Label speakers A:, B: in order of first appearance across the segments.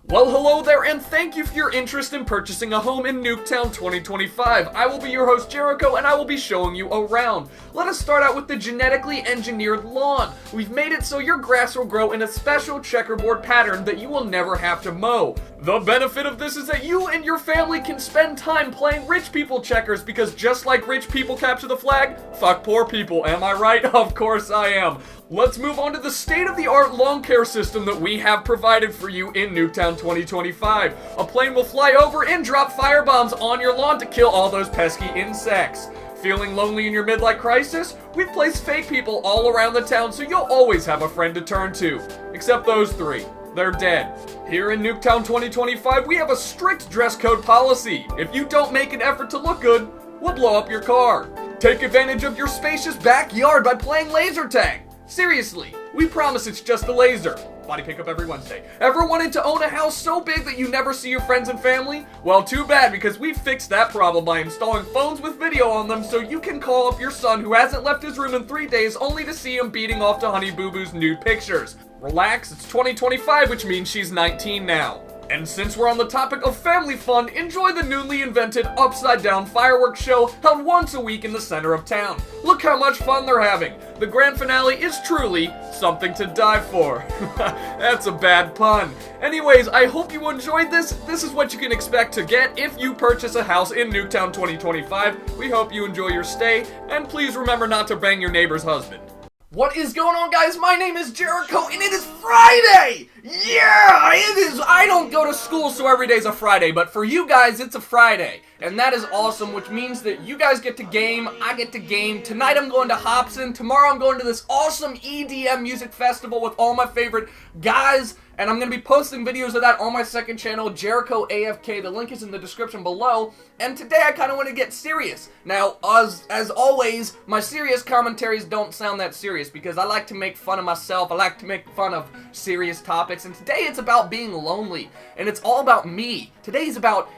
A: Well, hello there, and thank you for your interest in purchasing a home in Nuketown 2025. I will be your host, Jericho, and I will be showing you around. Let us start out with the genetically engineered lawn. We've made it so your grass will grow in a special checkerboard pattern that you will never have to mow. The benefit of this is that you and your family can spend time playing rich people checkers, because just like rich people capture the flag, fuck poor people, am I right? Of course I am. Let's move on to the state-of-the-art lawn care system that we have provided for you in Nuketown 2025. A plane will fly over and drop firebombs on your lawn to kill all those pesky insects. Feeling lonely in your midlife crisis? We've placed fake people all around the town so you'll always have a friend to turn to. Except those three. They're dead. Here in Nuketown 2025, we have a strict dress code policy. If you don't make an effort to look good, we'll blow up your car. Take advantage of your spacious backyard by playing laser tag. Seriously, we promise it's just a laser. Body pickup every Wednesday. Ever wanted to own a house so big that you never see your friends and family? Well, too bad, because we fixed that problem by installing phones with video on them so you can call up your son who hasn't left his room in 3 days only to see him beating off to Honey Boo Boo's nude pictures. Relax, it's 2025, which means she's 19 now. And since we're on the topic of family fun, enjoy the newly invented upside-down fireworks show held once a week in the center of town. Look how much fun they're having. The grand finale is truly something to die for. That's a bad pun. Anyways, I hope you enjoyed this. This is what you can expect to get if you purchase a house in Nuketown 2025. We hope you enjoy your stay, and please remember not to bang your neighbor's husband. What is going on, guys? My name is Jericho, and it is Friday! Yeah, it is! I don't go to school, so every day's a Friday, but for you guys, it's a Friday. And that is awesome, which means that you guys get to game, I get to game. Tonight I'm going to Hobson. Tomorrow I'm going to this awesome EDM music festival with all my favorite guys. And I'm going to be posting videos of that on my second channel, Jericho AFK. The link is in the description below. And today I kind of want to get serious. Now, as always, my serious commentaries don't sound that serious because I like to make fun of myself. I like to make fun of serious topics. And today it's about being lonely. And it's all about me. Today's about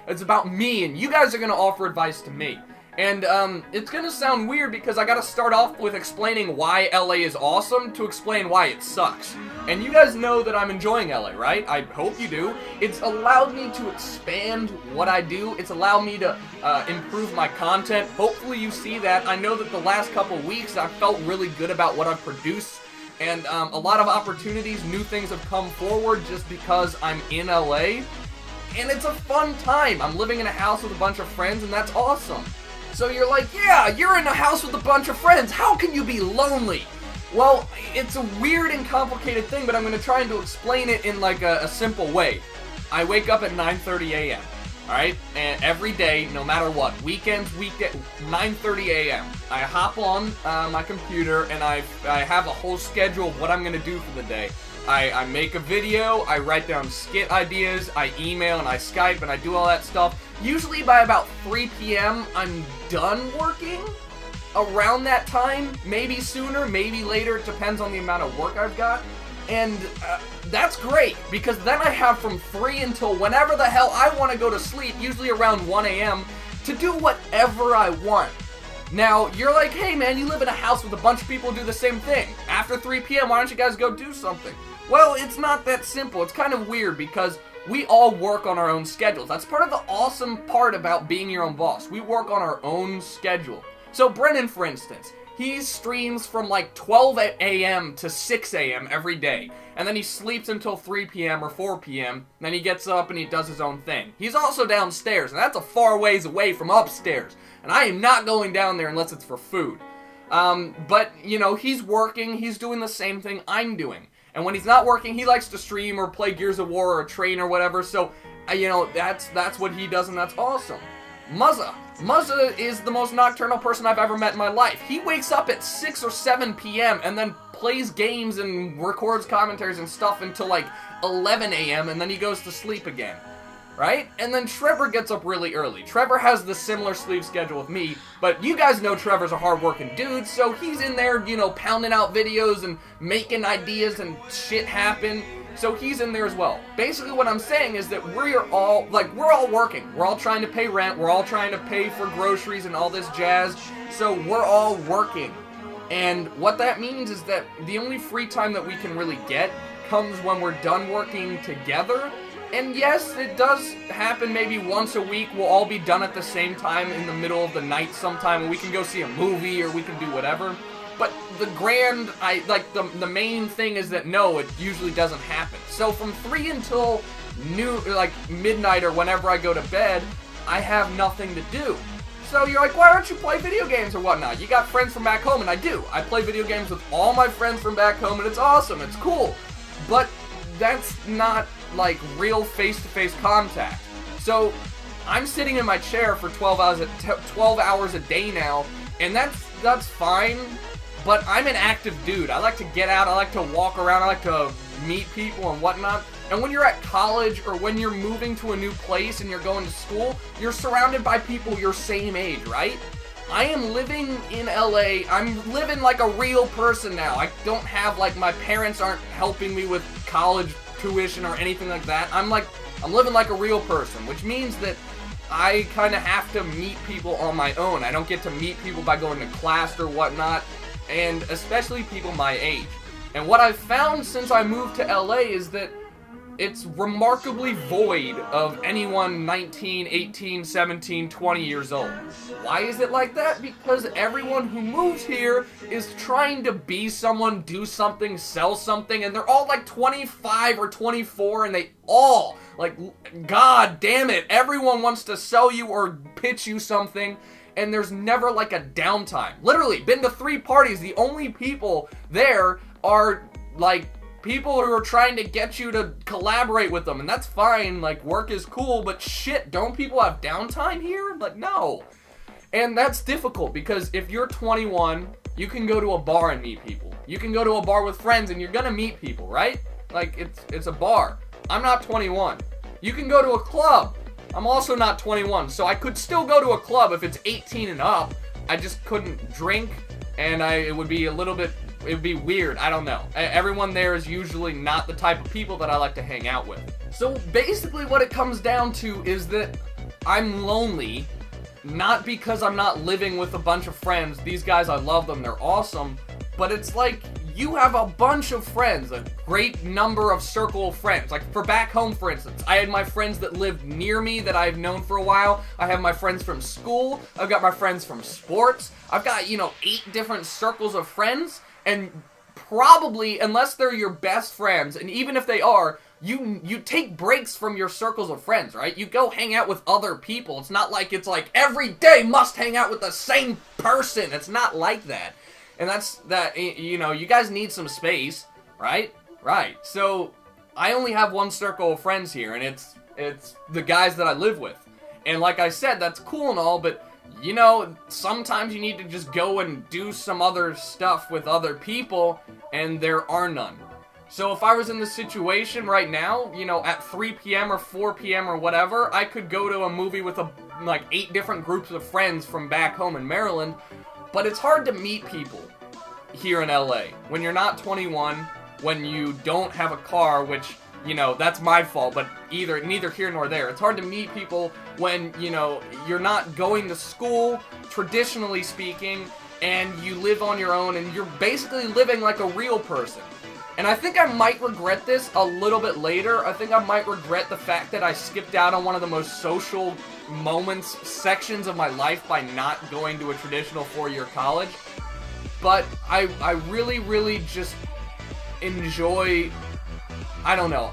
A: me, and you guys are going to offer advice to me. And it's going to sound weird because I got to start off with explaining why LA is awesome to explain why it sucks. And you guys know that I'm enjoying LA, right? I hope you do. It's allowed me to expand what I do. It's allowed me to improve my content. Hopefully you see that. I know that the last couple weeks I felt really good about what I've produced. And a lot of opportunities, new things have come forward just because I'm in LA. And it's a fun time. I'm living in a house with a bunch of friends, and that's awesome. So you're like, yeah, you're in a house with a bunch of friends. How can you be lonely? Well, it's a weird and complicated thing, but I'm going to try to explain it in like a simple way. I wake up at 9:30 a.m., alright? And every day, no matter what, weekends, weekday, 9:30 a.m. I hop on my computer and I have a whole schedule of what I'm going to do for the day. I make a video, I write down skit ideas, I email and I Skype and I do all that stuff. Usually by about 3 p.m. I'm done working. Around that time, maybe sooner, maybe later, it depends on the amount of work I've got. And that's great, because then I have from 3 until whenever the hell I want to go to sleep, usually around 1 a.m., to do whatever I want. Now, you're like, hey man, you live in a house with a bunch of people who do the same thing. After 3 p.m., why don't you guys go do something? Well, it's not that simple. It's kind of weird because we all work on our own schedules. That's part of the awesome part about being your own boss. We work on our own schedule. So Brennan, for instance, he streams from like 12 a.m. to 6 a.m. every day. And then he sleeps until 3 p.m. or 4 p.m. Then he gets up and he does his own thing. He's also downstairs, and that's a far ways away from upstairs. And I am not going down there unless it's for food. But, you know, he's working, he's doing the same thing I'm doing. And when he's not working, he likes to stream or play Gears of War or train or whatever. So, you know, that's what he does, and that's awesome. Muzza is the most nocturnal person I've ever met in my life. He wakes up at 6 or 7 p.m. and then plays games and records commentaries and stuff until like 11 a.m. and then he goes to sleep again. Right? And then Trevor gets up really early. Trevor has the similar sleep schedule with me, but you guys know Trevor's a hard-working dude, so he's in there, you know, pounding out videos and making ideas and shit happen. So he's in there as well. Basically what I'm saying is that we're all working. We're all trying to pay rent, we're all trying to pay for groceries and all this jazz, so we're all working. And what that means is that the only free time that we can really get comes when we're done working together. And yes, it does happen maybe once a week. We'll all be done at the same time in the middle of the night sometime, and we can go see a movie or we can do whatever. But the main thing is that no, it usually doesn't happen. So from 3 until midnight or whenever I go to bed, I have nothing to do. So you're like, why don't you play video games or whatnot? You got friends from back home, and I do. I play video games with all my friends from back home, and it's awesome, it's cool. But that's not, like, real face-to-face contact. So I'm sitting in my chair for 12 hours a day now, and that's fine, but I'm an active dude. I like to get out, I like to walk around, I like to meet people and whatnot. And when you're at college or when you're moving to a new place and you're going to school, you're surrounded by people your same age, right? I am living in LA. I'm living like a real person now. I don't have, like, my parents aren't helping me with college tuition or anything like that. I'm living like a real person, which means that I kind of have to meet people on my own. I don't get to meet people by going to class or whatnot, and especially people my age. And what I've found since I moved to LA is that it's remarkably void of anyone 19, 18, 17, 20 years old. Why is it like that? Because everyone who moves here is trying to be someone, do something, sell something, and they're all like 25 or 24, and they all, like, god damn it, everyone wants to sell you or pitch you something, and there's never like a downtime. Literally, been to 3 parties, the only people there are, like, people who are trying to get you to collaborate with them, and that's fine, like, work is cool, but shit, don't people have downtime here? Like, no. And that's difficult, because if you're 21, you can go to a bar and meet people. You can go to a bar with friends, and you're gonna meet people, right? Like, it's a bar. I'm not 21. You can go to a club. I'm also not 21, so I could still go to a club if it's 18 and up. I just couldn't drink, and it would be weird. I don't know. Everyone there is usually not the type of people that I like to hang out with. So basically what it comes down to is that I'm lonely, not because I'm not living with a bunch of friends. These guys, I love them, they're awesome, but it's like you have a bunch of friends, a great number of circle of friends. Like for back home, for instance, I had my friends that lived near me that I've known for a while. I have my friends from school. I've got my friends from sports. I've got, 8 different circles of friends. And probably, unless they're your best friends, and even if they are, you take breaks from your circles of friends, right? You go hang out with other people. It's not like it's like every day must hang out with the same person. It's not like that. And you guys need some space, right? Right. So I only have one circle of friends here, and it's the guys that I live with. And like I said, that's cool and all, but sometimes you need to just go and do some other stuff with other people, and there are none. So if I was in this situation right now, at 3 p.m. or 4 p.m. or whatever, I could go to a movie with 8 different groups of friends from back home in Maryland, but it's hard to meet people here in LA. When you're not 21, when you don't have a car, which, that's my fault, but neither here nor there. It's hard to meet people when, you're not going to school, traditionally speaking, and you live on your own, and you're basically living like a real person. And I think I might regret this a little bit later. I think I might regret the fact that I skipped out on one of the most social sections of my life by not going to a traditional 4-year college. But I really, really just enjoy... I don't know.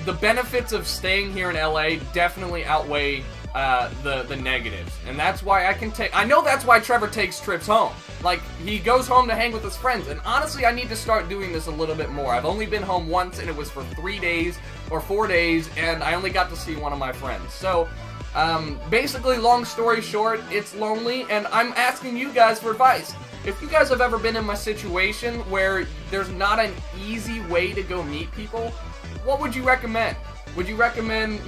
A: The benefits of staying here in LA definitely outweigh the negatives, and that's why I know that's why Trevor takes trips home. Like, he goes home to hang with his friends, and honestly, I need to start doing this a little bit more. I've only been home once, and it was for 3 days or 4 days, and I only got to see one of my friends. So, basically, long story short, it's lonely, and I'm asking you guys for advice. If you guys have ever been in my situation where there's not an easy way to go meet people, what would you recommend? Would you recommend,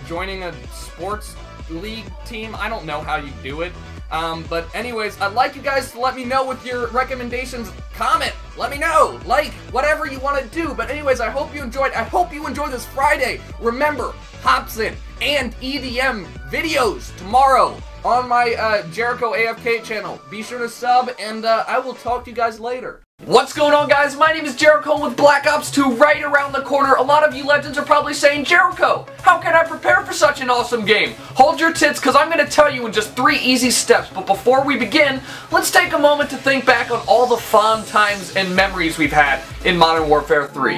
A: joining a sports league team? I don't know how you do it. But anyways, I'd like you guys to let me know with your recommendations. Comment, let me know, like, whatever you want to do. But anyways, I hope you enjoyed. I hope you enjoy this Friday. Remember, Hobson and EDM videos tomorrow on my Jericho AFK channel. Be sure to sub, and I will talk to you guys later. What's going on, guys? My name is Jericho with Black Ops 2 right around the corner. A lot of you legends are probably saying, Jericho, how can I prepare for such an awesome game? Hold your tits, because I'm going to tell you in just 3 easy steps. But before we begin, let's take a moment to think back on all the fun times and memories we've had in Modern Warfare 3.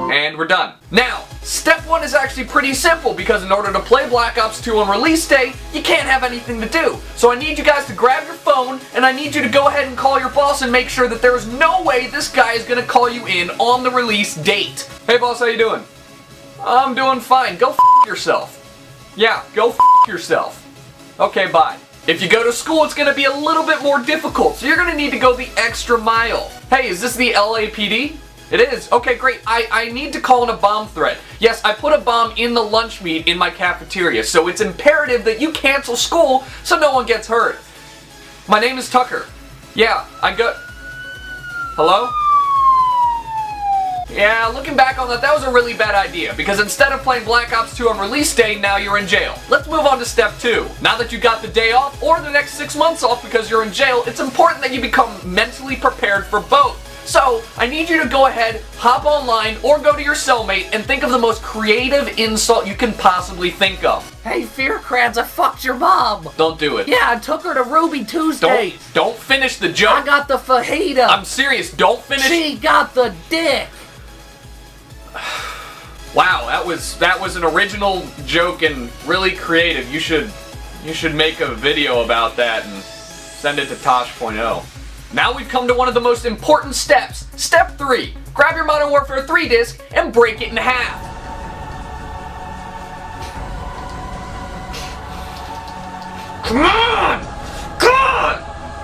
A: And we're done. Now, step 1 is actually pretty simple, because in order to play Black Ops 2 on release day, you can't have anything to do. So I need you guys to grab your phone, and I need you to go ahead and call your boss and make sure that there is no way this guy is going to call you in on the release date. Hey boss, how you doing? I'm doing fine. Go f*** yourself. Yeah, go f*** yourself. Okay, bye. If you go to school, it's going to be a little bit more difficult, so you're going to need to go the extra mile. Hey, is this the LAPD? It is? Okay, great. I need to call in a bomb threat. Yes, I put a bomb in the lunch meat in my cafeteria, so it's imperative that you cancel school so no one gets hurt. My name is Tucker. Yeah, Hello? Yeah, looking back on that was a really bad idea, because instead of playing Black Ops 2 on release day, now you're in jail. Let's move on to step 2. Now that you got the day off, or the next 6 months off because you're in jail, it's important that you become mentally prepared for both. So, I need you to go ahead, hop online, or go to your cellmate and think of the most creative insult you can possibly think of.
B: Hey, Fearcrans, I fucked your mom!
A: Don't do it.
B: Yeah, I took her to Ruby Tuesdays!
A: Don't finish the joke!
B: I got the fajita!
A: I'm serious, don't finish-
B: She got the dick!
A: Wow, that was an original joke and really creative. You should make a video about that and send it to Tosh.0. Now we've come to one of the most important steps. Step 3. Grab your Modern Warfare 3 disc and break it in half. Come on! God!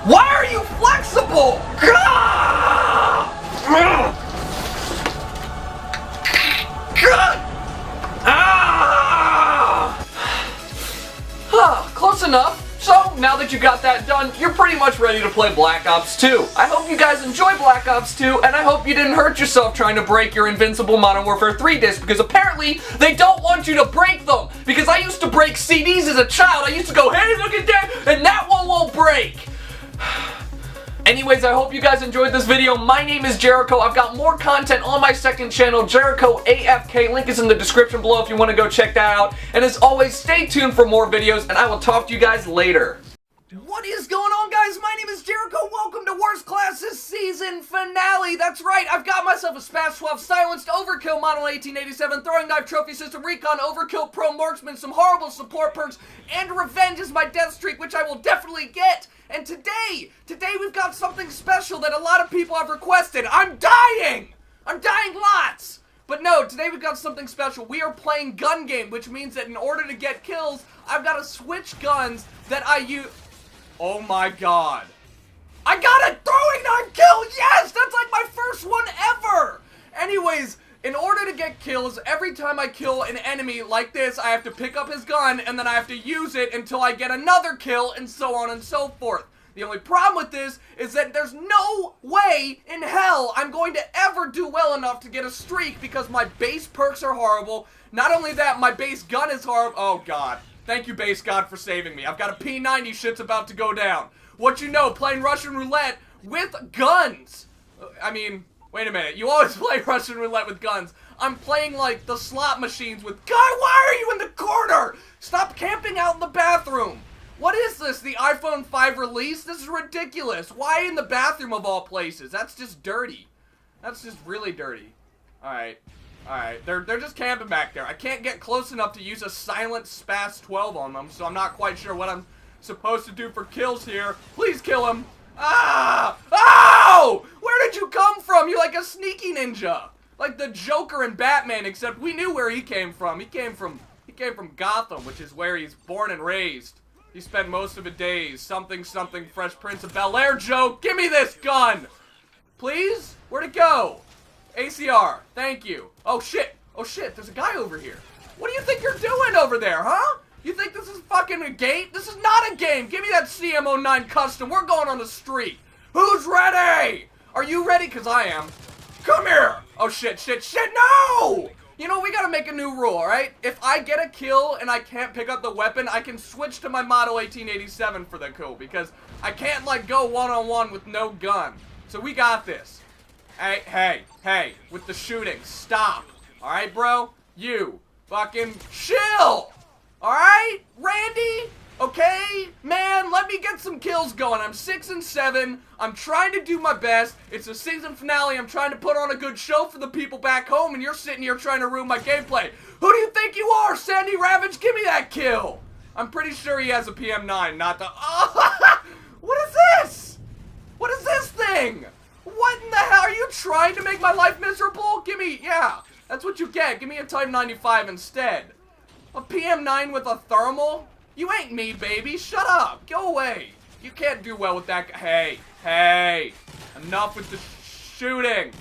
A: Why are you flexible? God! God! Ah! Close enough. So, now that you got that done, you're pretty much ready to play Black Ops 2. I hope you guys enjoy Black Ops 2, and I hope you didn't hurt yourself trying to break your invincible Modern Warfare 3 disc, because apparently they don't want you to break them. Because I used to break CDs as a child. I used to go, hey, look at that, and that one won't break. Anyways, I hope you guys enjoyed this video. My name is Jericho. I've got more content on my second channel, Jericho AFK. Link is in the description below if you want to go check that out. And as always, stay tuned for more videos, and I will talk to you guys later.
B: What is going on, guys? My name is Jericho. Welcome to Worst Classes season finale. That's right, I've got myself a SMAW 12 silenced overkill model 1887 throwing knife trophy system recon overkill pro marksman, some horrible support perks, and revenge is my death streak, which I will definitely get. And today we've got something special that a lot of people have requested. I'm dying lots. But no, today we've got something special. We are playing gun game, which means that in order to get kills, I've got to switch guns that I use. Oh my god. I got a throwing knife kill! Yes! That's like my first one ever! Anyways, in order to get kills, every time I kill an enemy like this, I have to pick up his gun, and then I have to use it until I get another kill, and so on and so forth. The only problem with this is that there's no way in hell I'm going to ever do well enough to get a streak because my base perks are horrible. Not only that, my base gun is horrible. Oh god. Thank you, base god, for saving me. I've got a P90 shit's about to go down. What you know, playing Russian roulette with guns. I mean, wait a minute. You always play Russian roulette with guns. I'm playing, like, the slot machines with... Guy, why are you in the corner? Stop camping out in the bathroom. What is this, the iPhone 5 release? This is ridiculous. Why in the bathroom of all places? That's just dirty. That's just really dirty. Alright. Alright, they're just camping back there. I can't get close enough to use a silent SPAS 12 on them, so I'm not quite sure what I'm supposed to do for kills here. Please kill him. Ah! Oh! Where did you come from? You're like a sneaky ninja. Like the Joker and Batman, except we knew where he came from. He came from Gotham, which is where he's born and raised. He spent most of his days. Something, Fresh Prince of Bel-Air joke. Give me this gun! Please? Where'd it go? ACR. Thank you. Oh shit. Oh shit. There's a guy over here. What do you think you're doing over there, huh? You think this is fucking a game? This is not a game. Give me that CM09 custom. We're going on the street. Who's ready? Are you ready? Because I am. Come here. Oh shit, shit, shit. No! You know, we gotta make a new rule, alright? If I get a kill and I can't pick up the weapon, I can switch to my Model 1887 for the kill, because I can't, like, go one-on-one with no gun. So we got this. Hey, with the shooting, stop. Alright, bro? You, fucking chill! Alright? Randy? Okay? Man, let me get some kills going. I'm 6 and 7. I'm trying to do my best. It's a season finale. I'm trying to put on a good show for the people back home, and you're sitting here trying to ruin my gameplay. Who do you think you are, Sandy Ravage? Give me that kill. I'm pretty sure he has a PM9, not the... Oh, what is this? What is this thing? What in the hell? Are you trying to make my life miserable? Give me... Yeah, that's what you get. Give me a Type 95 instead. A PM9 with a thermal? You ain't me, baby. Shut up. Go away. You can't do well with that. Hey. Enough with the shooting.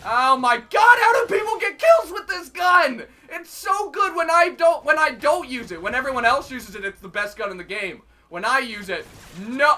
B: Oh my god, how do people get kills with this gun? It's so good when I don't use it. When everyone else uses it, it's the best gun in the game. When I use it, no.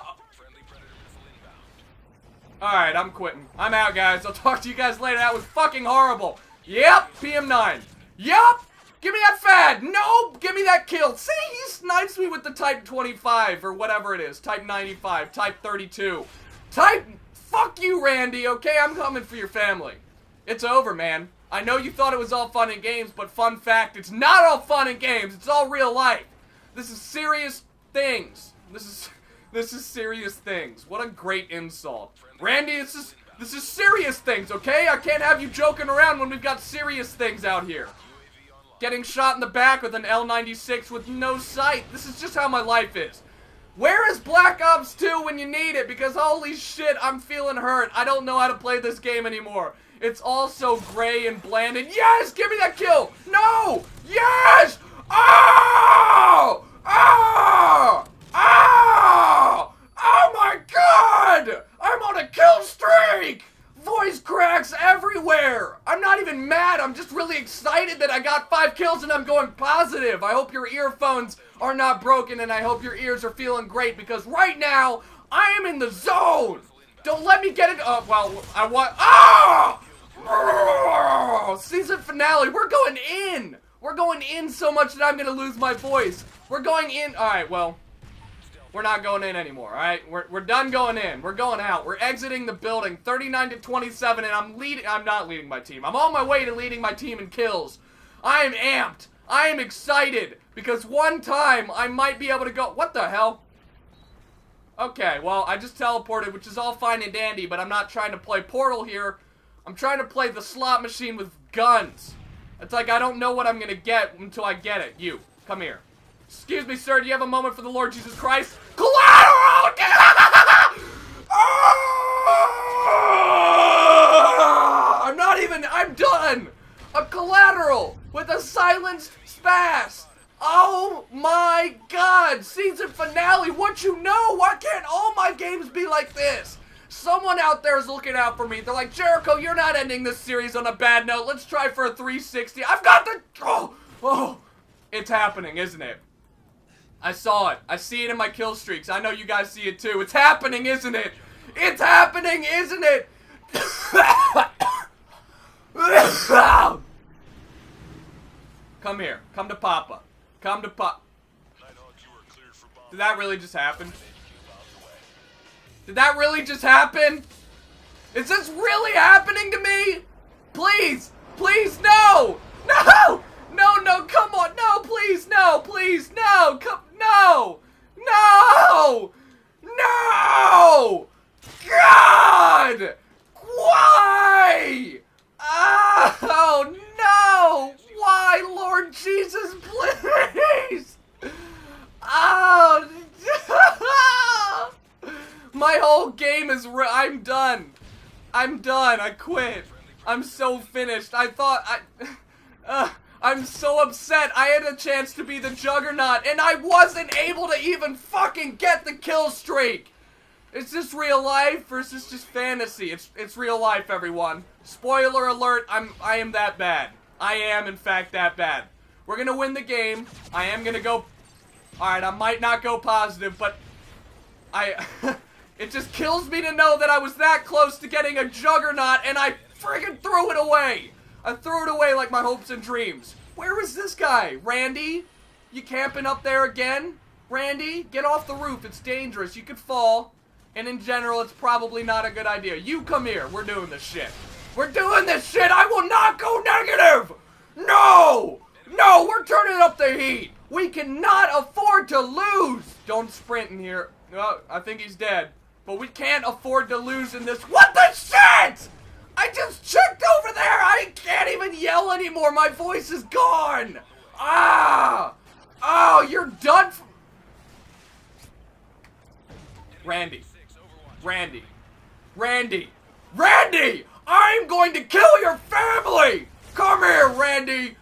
B: Alright, I'm quitting. I'm out, guys. I'll talk to you guys later. That was fucking horrible. Yep, PM9. Yep. Give me that fad! No! Give me that kill! See, he snipes me with the Type 25, or whatever it is. Type 95, Type 32. Fuck you, Randy, okay? I'm coming for your family. It's over, man. I know you thought it was all fun and games, but fun fact, it's not all fun and games. It's all real life. This is serious things. This is serious things. What a great insult. Randy, this is serious things, okay? I can't have you joking around when we've got serious things out here. Getting shot in the back with an L96 with no sight. This is just how my life is. Where is Black Ops 2 when you need it? Because holy shit, I'm feeling hurt. I don't know how to play this game anymore. It's all so gray and bland. And yes, give me that kill. No. Yes. Oh. Oh. Oh. Oh my god. I'm on a kill streak. Voice cracks everywhere. I'm not even mad. I'm just really excited that I got 5 kills and I'm going positive. I hope your earphones are not broken and I hope your ears are feeling great because right now I am in the zone. Don't let me get it. Oh, well, I want. Oh! Season finale. We're going in. We're going in so much that I'm going to lose my voice. We're going in. All right, well. We're not going in anymore, alright? We're done going in. We're going out. We're exiting the building. 39-27, and I'm not leading my team. I'm on my way to leading my team in kills. I am amped. I am excited. Because one time, I might be able to go... What the hell? Okay, well, I just teleported, which is all fine and dandy, but I'm not trying to play Portal here. I'm trying to play the slot machine with guns. It's like I don't know what I'm gonna get until I get it. You, come here. Excuse me, sir, do you have a moment for the Lord Jesus Christ? Collateral! I'm done! A collateral with a silenced spaz. Oh my god, season finale, what you know? Why can't all my games be like this? Someone out there is looking out for me. They're like, Jericho, you're not ending this series on a bad note. Let's try for a 360. I've got the... Oh, it's happening, isn't it? I saw it. I see it in my kill streaks. I know you guys see it too. It's happening, isn't it? It's happening, isn't it? Come here. Come to Papa. Come to Papa. Did that really just happen? Did that really just happen? Is this really happening to me? Please. Please, no. No. No, come on. No, please, no, please, no. Come, no. No. No. God. Why? Oh, no. Why, Lord Jesus, please. Oh. My whole game is I'm done. I'm done. I quit. I'm so finished. I thought I'm so upset. I had a chance to be the Juggernaut, and I wasn't able to even fucking get the kill streak. Is this real life, or is this just fantasy? It's real life, everyone. Spoiler alert, I am that bad. I am, in fact, that bad. We're gonna win the game. I am gonna go... Alright, I might not go positive, but... It just kills me to know that I was that close to getting a Juggernaut, and I friggin' threw it away. I threw it away like my hopes and dreams. Where is this guy? Randy? You camping up there again? Randy, get off the roof. It's dangerous. You could fall. And in general, it's probably not a good idea. You come here. We're doing this shit. We're doing this shit. I will not go negative. No. No, we're turning up the heat. We cannot afford to lose. Don't sprint in here. Oh, I think he's dead. But we can't afford to lose in this. What the shit? I just checked over there. I can't even yell anymore. My voice is gone. Ah. Oh, you're done. Randy. Randy. Randy. Randy! I'm going to kill your family! Come here, Randy!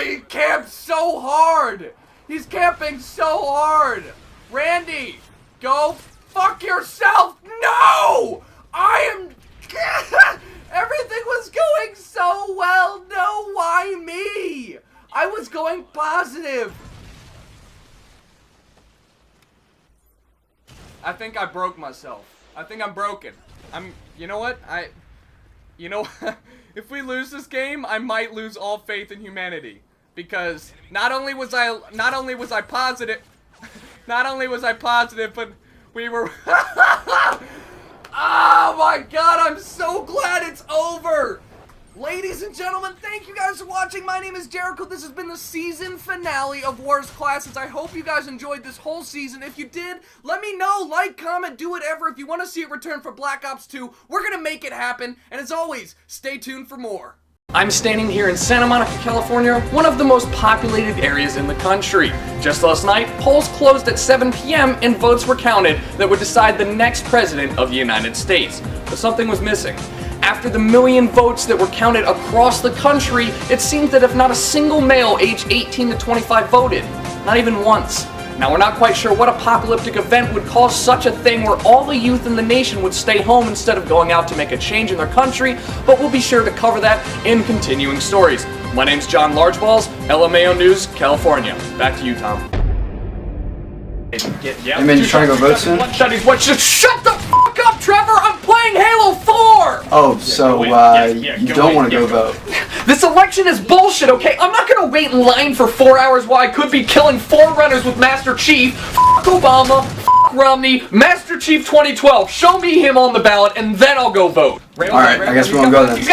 B: He camps so hard! He's camping so hard! Randy! Go fuck yourself! No! I am... Everything was going so well! No, why me? I was going positive! I think I broke myself. I think I'm broken. You know what? You know, if we lose this game, I might lose all faith in humanity. Because not only was I positive, but we were, oh my god, I'm so glad it's over! Ladies and gentlemen, thank you guys for watching. My name is Jericho. This has been the season finale of Worst Classes. I hope you guys enjoyed this whole season. If you did, let me know. Like, comment, do whatever. If you want to see it return for Black Ops 2, we're going to make it happen. And as always, stay tuned for more. I'm standing here in Santa Monica, California, one of the most populated areas in the country. Just last night, polls closed at 7 p.m. and votes were counted that would decide the next president of the United States. But something was missing. After the million votes that were counted across the country, it seems that if not a single male aged 18 to 25 voted. Not even once. Now, we're not quite sure what apocalyptic event would cause such a thing where all the youth in the nation would stay home instead of going out to make a change in their country, but we'll be sure to cover that in continuing stories. My name's John Largeballs, LMAO News, California. Back to you, Tom.
C: Hey man, you trying to go vote soon?
B: Shut the fuck up, Trevor! I'm playing Halo 4!
C: Oh, so, you don't want to go vote.
B: This election is bullshit, okay? I'm not gonna wait in line for 4 hours while I could be killing forerunners with Master Chief. Fuck Obama, fuck Romney, Master Chief 2012. Show me him on the ballot, and then I'll go vote.
C: Alright, I guess we won't go then.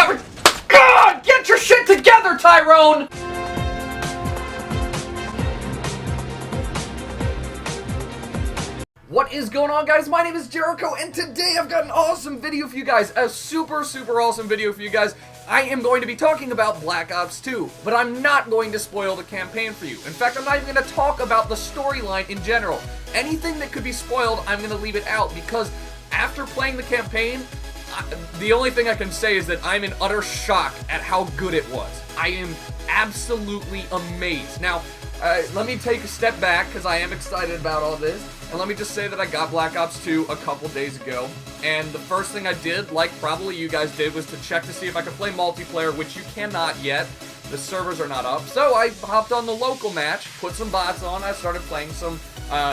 B: God, get your shit together, Tyrone! What is going on, guys? My name is Jericho, and today I've got an awesome video for you guys. A super awesome video for you guys. I am going to be talking about Black Ops 2, but I'm not going to spoil the campaign for you. In fact, I'm not even going to talk about the storyline in general. Anything that could be spoiled, I'm going to leave it out, because after playing the campaign, the only thing I can say is that I'm in utter shock at how good it was. I am absolutely amazed. Now, let me take a step back, because I am excited about all this. And let me just say that I got Black Ops 2 a couple days ago, and the first thing I did, like probably you guys did, was to check to see if I could play multiplayer, which you cannot yet. The servers are not up. So I hopped on the local match, put some bots on, I started playing some,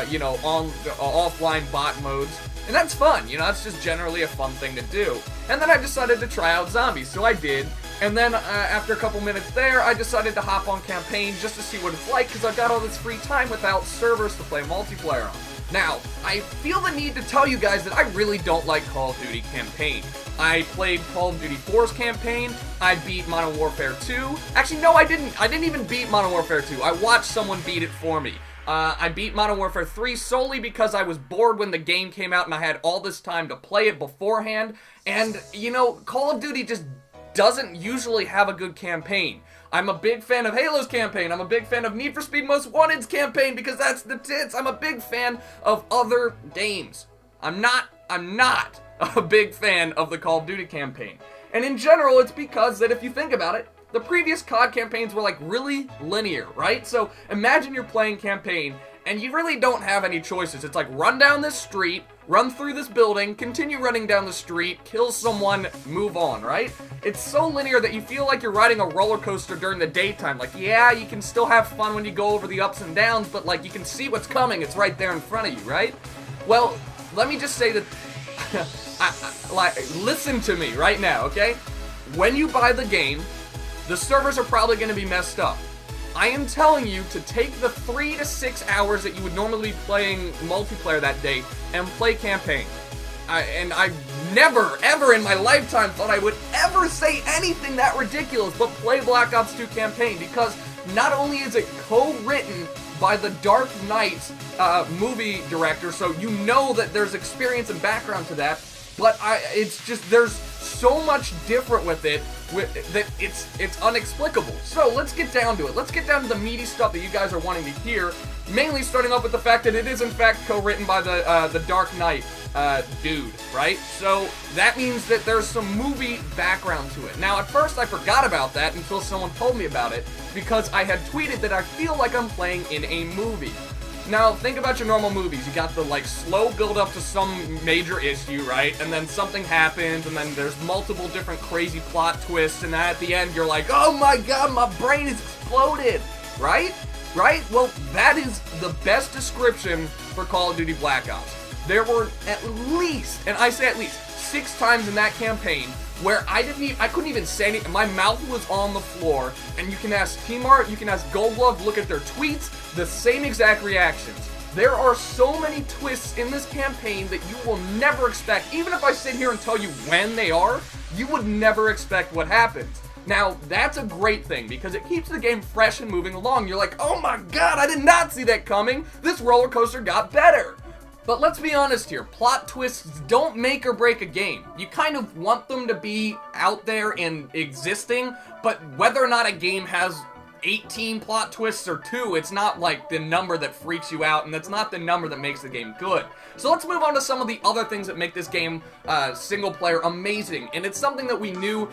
B: you know, offline bot modes. And that's fun, you know, that's just generally a fun thing to do. And then I decided to try out zombies, so I did. And then after a couple minutes there, I decided to hop on campaign just to see what it's like, because I've got all this free time without servers to play multiplayer on. Now, I feel the need to tell you guys that I really don't like Call of Duty campaign. I played Call of Duty 4's campaign, I beat Modern Warfare 2. Actually, no, I didn't even beat Modern Warfare 2. I watched someone beat it for me. I beat Modern Warfare 3 solely because I was bored when the game came out and I had all this time to play it beforehand. And, you know, Call of Duty just doesn't usually have a good campaign. I'm a big fan of Halo's campaign. I'm a big fan of Need for Speed Most Wanted's campaign because that's the tits. I'm a big fan of other games. I'm not a big fan of the Call of Duty campaign. And in general, it's because that if you think about it, the previous COD campaigns were like really linear, right? So imagine you're playing campaign and you really don't have any choices. It's like run down this street, run through this building, continue running down the street, kill someone, move on, right? It's so linear that you feel like you're riding a roller coaster during the daytime. Like, yeah, you can still have fun when you go over the ups and downs, but like you can see what's coming. It's right there in front of you, right? Well, let me just say that
A: like, listen to me right now, okay? When you buy the game, the servers are probably going to be messed up. I am telling you to take the 3 to 6 hours that you would normally be playing multiplayer that day and play campaign. And I never, ever in my lifetime thought I would ever say anything that ridiculous, but play Black Ops 2 campaign, because not only is it co-written by the Dark Knight movie director, so you know that there's experience and background to that, but it's just, there's so much different with it that it's inexplicable. So let's get down to it. Let's get down to the meaty stuff that you guys are wanting to hear, mainly starting off with the fact that it is in fact co-written by the Dark Knight dude, right? So that means that there's some movie background to it. Now, at first I forgot about that until someone told me about it, because I had tweeted that I feel like I'm playing in a movie. Now, think about your normal movies. You got the, like, slow build up to some major issue, right? And then something happens, and then there's multiple different crazy plot twists, and at the end you're like, oh my god, my brain is exploded, right? Right? Well, that is the best description for Call of Duty Black Ops. There were at least, and I say at least, 6 times in that campaign where I couldn't even say anything. My mouth was on the floor, and you can ask T-Mart, you can ask Goldglove, look at their tweets, the same exact reactions. There are so many twists in this campaign that you will never expect. Even if I sit here and tell you when they are, you would never expect what happens. Now, that's a great thing, because it keeps the game fresh and moving along. You're like, oh my god, I did not see that coming. This roller coaster got better. But let's be honest here, plot twists don't make or break a game. You kind of want them to be out there and existing, but whether or not a game has 18 plot twists or 2, it's not like the number that freaks you out, and that's not the number that makes the game good. So let's move on to some of the other things that make this game single player amazing, and it's something that we knew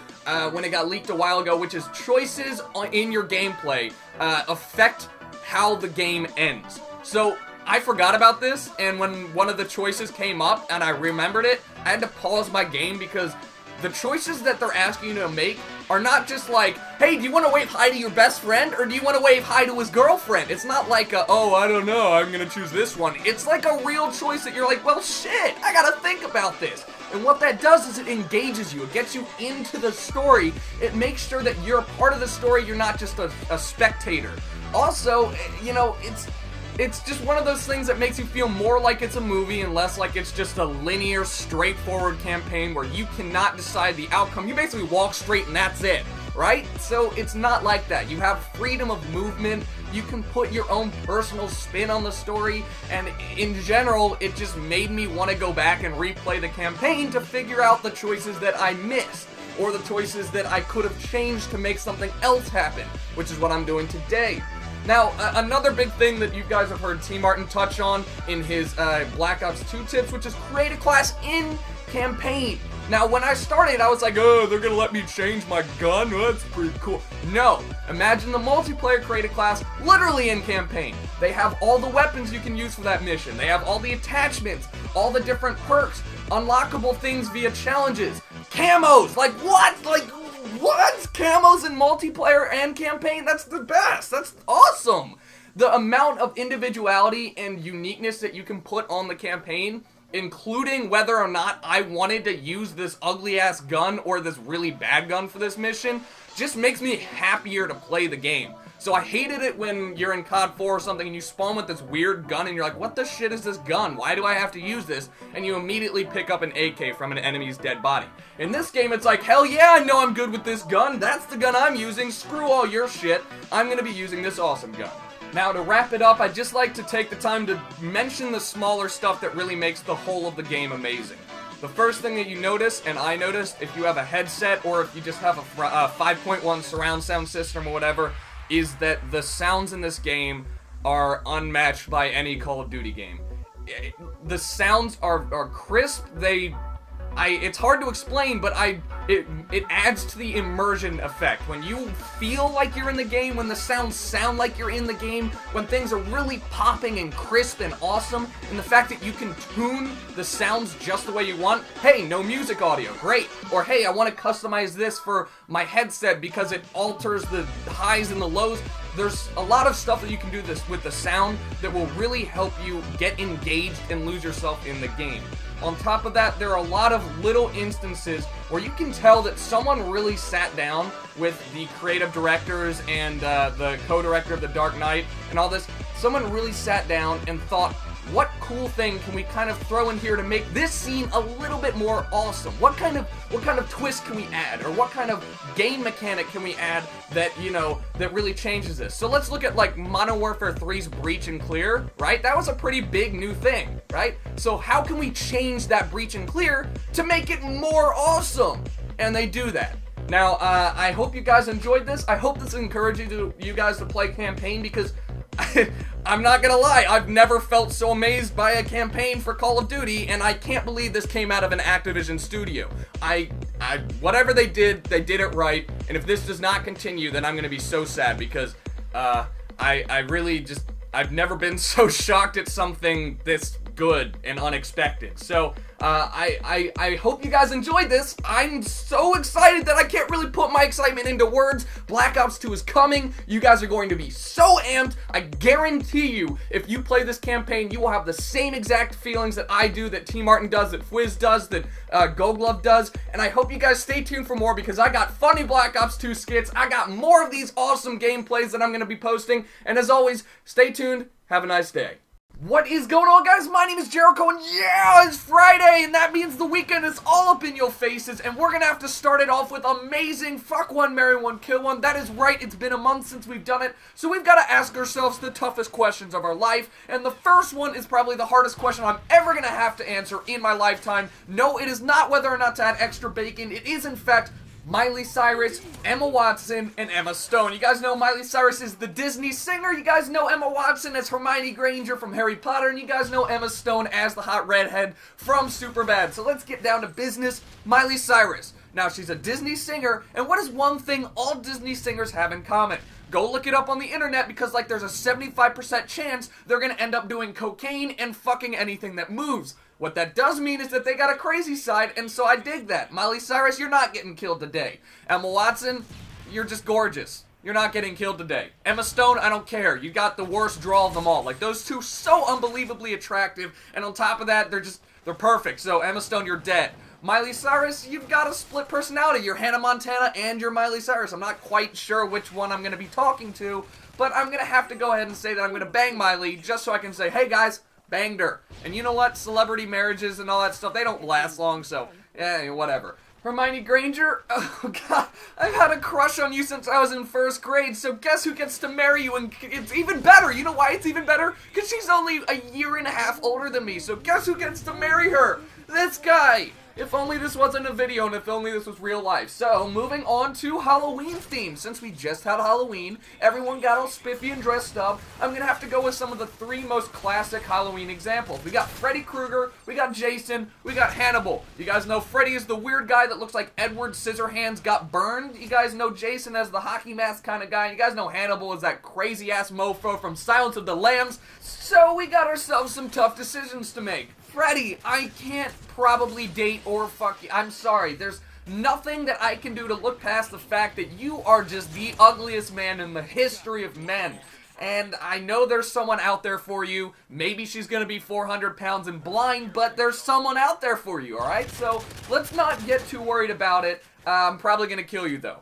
A: when it got leaked a while ago, which is choices in your gameplay affect how the game ends. So I forgot about this, and when one of the choices came up and I remembered it, I had to pause my game, because the choices that they're asking you to make are not just like, hey, do you want to wave hi to your best friend, or do you want to wave hi to his girlfriend? It's not like, oh, I don't know, I'm gonna choose this one. It's like a real choice that you're like, well, shit, I gotta think about this. And what that does is it engages you. It gets you into the story. It makes sure that you're a part of the story. You're not just a spectator. Also, you know, it's just one of those things that makes you feel more like it's a movie and less like it's just a linear, straightforward campaign where you cannot decide the outcome. You basically walk straight and that's it, right? So it's not like that. You have freedom of movement. You can put your own personal spin on the story, and in general, it just made me want to go back and replay the campaign to figure out the choices that I missed, or the choices that I could have changed to make something else happen, which is what I'm doing today. Now, another big thing that you guys have heard T. Martin touch on in his Black Ops 2 tips, which is create a class in campaign. Now, when I started, I was like, oh, they're gonna let me change my gun? Well, that's pretty cool. No, imagine the multiplayer create a class literally in campaign. They have all the weapons you can use for that mission. They have all the attachments, all the different perks, unlockable things via challenges, camos, like what? Like, what? Camos in multiplayer and campaign? That's the best. That's awesome. The amount of individuality and uniqueness that you can put on the campaign, including whether or not I wanted to use this ugly-ass gun or this really bad gun for this mission, just makes me happier to play the game. So I hated it when you're in COD 4 or something and you spawn with this weird gun and you're like, what the shit is this gun? Why do I have to use this? And you immediately pick up an AK from an enemy's dead body. In this game, it's like, hell yeah, I know I'm good with this gun. That's the gun I'm using. Screw all your shit. I'm gonna be using this awesome gun. Now, to wrap it up, I'd just like to take the time to mention the smaller stuff that really makes the whole of the game amazing. The first thing that you notice, and I noticed, if you have a headset or if you just have a 5.1 surround sound system or whatever, is that the sounds in this game are unmatched by any Call of Duty game. The sounds are crisp. It's hard to explain, but it adds to the immersion effect. When you feel like you're in the game, when the sounds sound like you're in the game, when things are really popping and crisp and awesome, and the fact that you can tune the sounds just the way you want. Hey, no music audio, great. Or hey, I want to customize this for my headset because it alters the highs and the lows.
B: there's a lot of stuff that you can do this with the sound that will really help you get engaged and lose yourself in the game. On top of that, there are a lot of little instances where you can tell that someone really sat down with the creative directors and the co-director of The Dark Knight and all this. Someone really sat down and thought, what cool thing can we kind of throw in here to make this scene a little bit more awesome? What kind of twist can we add? Or what kind of game mechanic can we add that, you know, that really changes this? So let's look at like Modern Warfare 3's Breach and Clear, right? That was a pretty big new thing, right? So how can we change that Breach and Clear to make it more awesome? And they do that. Now, I hope you guys enjoyed this. I hope this encourages you guys to play campaign, because I'm not gonna lie, I've never felt so amazed by a campaign for Call of Duty, and I can't believe this came out of an Activision studio. Whatever they did it right, and if this does not continue, then I'm gonna be so sad, because I really just, I've never been so shocked at something this good and unexpected. So I hope you guys enjoyed this. I'm so excited that I can't really put my excitement into words. Black Ops 2 is coming. You guys are going to be so amped. I guarantee you, if you play this campaign, you will have the same exact feelings that I do, that T Martin does, that Fwiz does, that Goglove does. And I hope you guys stay tuned for more, because I got funny Black Ops 2 skits. I got more of these awesome gameplays that I'm going to be posting. And as always, stay tuned. Have a nice day. What is going on, guys? My name is Jericho, and yeah, it's Friday, and that means the weekend is all up in your faces, and we're gonna have to start it off with amazing fuck one, marry one, kill one. That is right, it's been a month since we've done it, so we've got to ask ourselves the toughest questions of our life, and the first one is probably the hardest question I'm ever gonna have to answer in my lifetime. No, it is not whether or not to add extra bacon. It is, in fact, Miley Cyrus, Emma Watson, and Emma Stone. You guys know Miley Cyrus is the Disney singer. You guys know Emma Watson as Hermione Granger from Harry Potter. And you guys know Emma Stone as the hot redhead from Superbad. So let's get down to business. Miley Cyrus. Now, she's a Disney singer. And what is one thing all Disney singers have in common? Go look it up on the internet, because like there's a 75% chance they're going to end up doing cocaine and fucking anything that moves. What that does mean is that they got a crazy side, and so I dig that. Miley Cyrus, you're not getting killed today. Emma Watson, you're just gorgeous. You're not getting killed today. Emma Stone, I don't care. You got the worst draw of them all. Like, those two, so unbelievably attractive, and on top of that, they're perfect. So, Emma Stone, you're dead. Miley Cyrus, you've got a split personality. You're Hannah Montana and you're Miley Cyrus. I'm not quite sure which one I'm going to be talking to, but I'm going to have to go ahead and say that I'm going to bang Miley, just so I can say, hey guys, banged her. And you know what? Celebrity marriages and all that stuff, they don't last long, so, whatever. Hermione Granger, oh god, I've had a crush on you since I was in first grade, so guess who gets to marry you? And it's even better. You know why it's even better? Because she's only a year and a half older than me, so guess who gets to marry her? This guy. If only this wasn't a video, and if only this was real life. So, moving on to Halloween theme. Since we just had Halloween, everyone got all spiffy and dressed up, I'm gonna have to go with some of the three most classic Halloween examples. We got Freddy Krueger, we got Jason, we got Hannibal. You guys know Freddy is the weird guy that looks like Edward Scissorhands got burned. You guys know Jason as the hockey mask kind of guy. You guys know Hannibal as that crazy-ass mofo from Silence of the Lambs. So, we got ourselves some tough decisions to make. Freddy, I can't probably date or fuck you. I'm sorry. There's nothing that I can do to look past the fact that you are just the ugliest man in the history of men. And I know there's someone out there for you. Maybe she's going to be 400 pounds and blind, but there's someone out there for you, alright? So let's not get too worried about it. I'm probably going to kill you, though.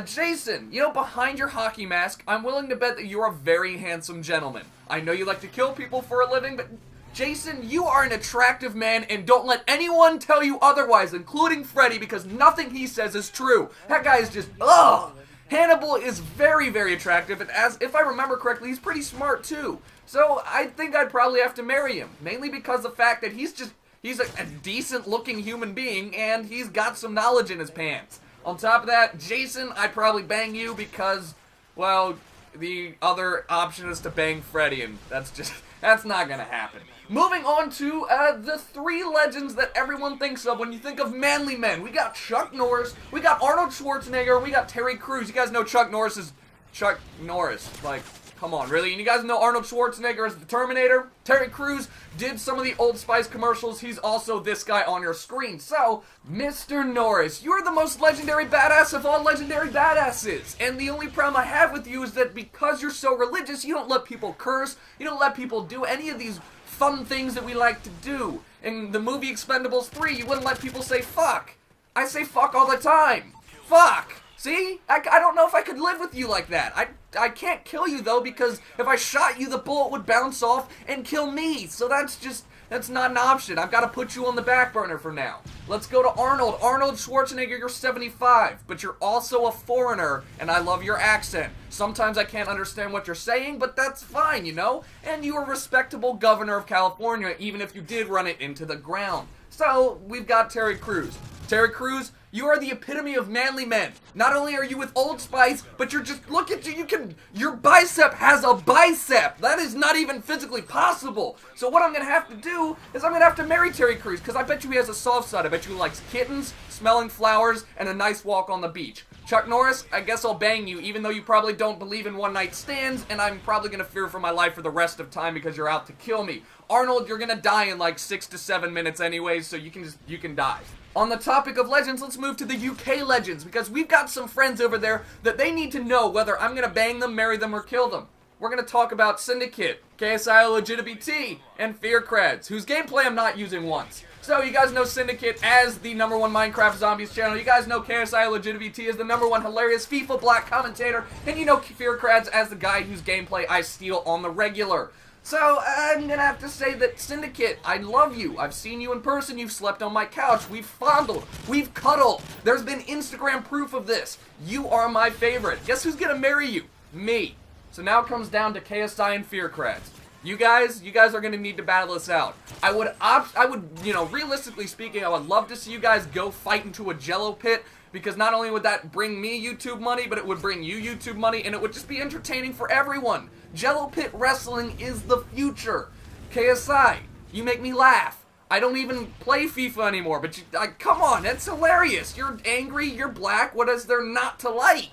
B: Jason, you know, behind your hockey mask, I'm willing to bet that you're a very handsome gentleman. I know you like to kill people for a living, but Jason, you are an attractive man, and don't let anyone tell you otherwise, including Freddy, because nothing he says is true. That guy is just, ugh! Hannibal is very, very attractive, and if I remember correctly, he's pretty smart, too. So, I think I'd probably have to marry him, mainly because of the fact that he's a decent-looking human being, and he's got some knowledge in his pants. On top of that, Jason, I'd probably bang you because, well, the other option is to bang Freddy, and that's not gonna happen. Moving on to the three legends that everyone thinks of when you think of manly men. We got Chuck Norris, we got Arnold Schwarzenegger, we got Terry Crews. You guys know Chuck Norris is Chuck Norris. Like, Come on, really? And you guys know Arnold Schwarzenegger as the Terminator? Terry Crews did some of the Old Spice commercials. He's also this guy on your screen. So, Mr. Norris, you're the most legendary badass of all legendary badasses. And the only problem I have with you is that because you're so religious, you don't let people curse. You don't let people do any of these fun things that we like to do. In the movie Expendables 3, you wouldn't let people say fuck. I say fuck all the time. Fuck. See? I don't know if I could live with you like that. I can't kill you, though, because if I shot you, the bullet would bounce off and kill me. So that's not an option. I've got to put you on the back burner for now. Let's go to Arnold. Arnold Schwarzenegger, you're 75, but you're also a foreigner, and I love your accent. Sometimes I can't understand what you're saying, but that's fine, you know? And you're a respectable governor of California, even if you did run it into the ground. So, we've got Terry Crews. Terry Crews, you are the epitome of manly men. Not only are you with Old Spice, but you're just, look at you, your bicep has a bicep. That is not even physically possible. So what I'm gonna have to do is I'm gonna have to marry Terry Crews, because I bet you he has a soft side. I bet you he likes kittens, smelling flowers, and a nice walk on the beach. Chuck Norris, I guess I'll bang you, even though you probably don't believe in one-night stands, and I'm probably gonna fear for my life for the rest of time because you're out to kill me. Arnold, you're gonna die in like 6 to 7 minutes anyways, so you can die. On the topic of legends, let's move to the UK legends, because we've got some friends over there that they need to know whether I'm gonna bang them, marry them, or kill them. We're gonna talk about Syndicate, IIJERiiCHOII, and FearCreds, whose gameplay I'm not using once. So you guys know Syndicate as the #1 Minecraft Zombies channel. You guys know IIJERiiCHOII as the #1 hilarious FIFA Black commentator. And you know FearCreds as the guy whose gameplay I steal on the regular. So, I'm gonna have to say that Syndicate, I love you. I've seen you in person, you've slept on my couch, we've fondled, we've cuddled. There's been Instagram proof of this. You are my favorite. Guess who's gonna marry you? Me. So now it comes down to KSI and FearCreds. You guys are gonna need to battle this out. I would, you know, realistically speaking, I would love to see you guys go fight into a Jello pit, because not only would that bring me YouTube money, but it would bring you YouTube money, and it would just be entertaining for everyone. Jello pit wrestling is the future. KSI, you make me laugh. I don't even play FIFA anymore, but come on, that's hilarious. You're angry, you're black, what is there not to like?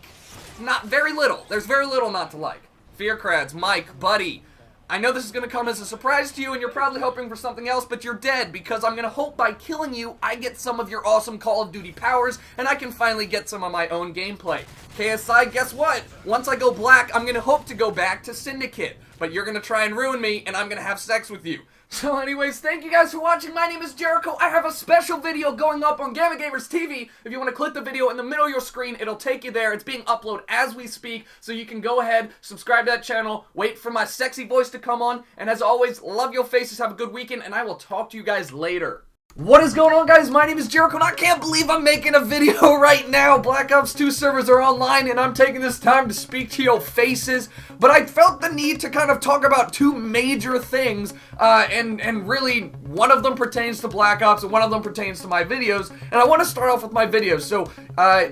B: Not very little. There's very little not to like. FearCreds, Mike, Buddy. I know this is going to come as a surprise to you, and you're probably hoping for something else, but you're dead, because I'm going to hope by killing you, I get some of your awesome Call of Duty powers, and I can finally get some of my own gameplay. KSI, guess what? Once I go black, I'm going to hope to go back to Syndicate, but you're going to try and ruin me, and I'm going to have sex with you. So anyways, thank you guys for watching. My name is Jericho. I have a special video going up on Gamma Gamers TV. If you want to click the video in the middle of your screen, it'll take you there. It's being uploaded as we speak, so you can go ahead, subscribe to that channel, wait for my sexy voice to come on, and as always, love your faces, have a good weekend, and I will talk to you guys later. What is going on, guys? My name is Jericho, and I can't believe I'm making a video right now. Black Ops 2 servers are online, and I'm taking this time to speak to your faces. But I felt the need to kind of talk about two major things, and really, one of them pertains to Black Ops, and one of them pertains to my videos. And I want to start off with my videos. So,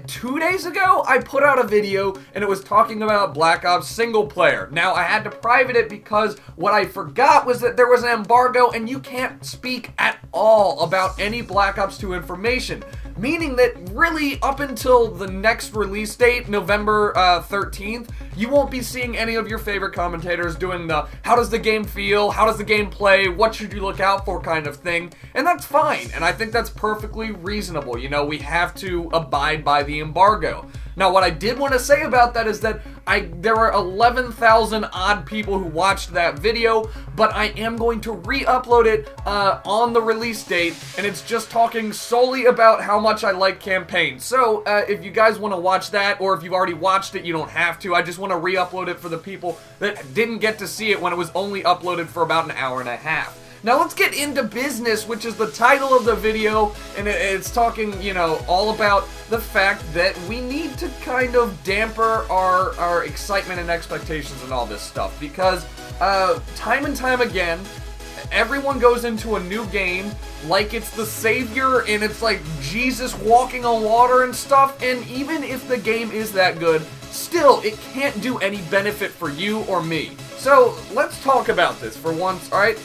B: 2 days ago, I put out a video, and it was talking about Black Ops single player. Now, I had to private it because what I forgot was that there was an embargo, and you can't speak at all about any Black Ops 2 information, meaning that really up until the next release date, November 13th, you won't be seeing any of your favorite commentators doing the how does the game feel, how does the game play, what should you look out for kind of thing, and that's fine, and I think that's perfectly reasonable. You know, we have to abide by the embargo. Now, what I did want to say about that is that there were 11,000 odd people who watched that video, but I am going to re-upload it on the release date, and it's just talking solely about how much I like campaigns. So, if you guys want to watch that, or if you've already watched it, you don't have to. I just want to re-upload it for the people that didn't get to see it when it was only uploaded for about an hour and a half. Now let's get into business, which is the title of the video, and it's talking, you know, all about the fact that we need to kind of damper our excitement and expectations and all this stuff, because time and time again, everyone goes into a new game like it's the savior and it's like Jesus walking on water and stuff, and even if the game is that good, still, it can't do any benefit for you or me. So, let's talk about this for once, alright?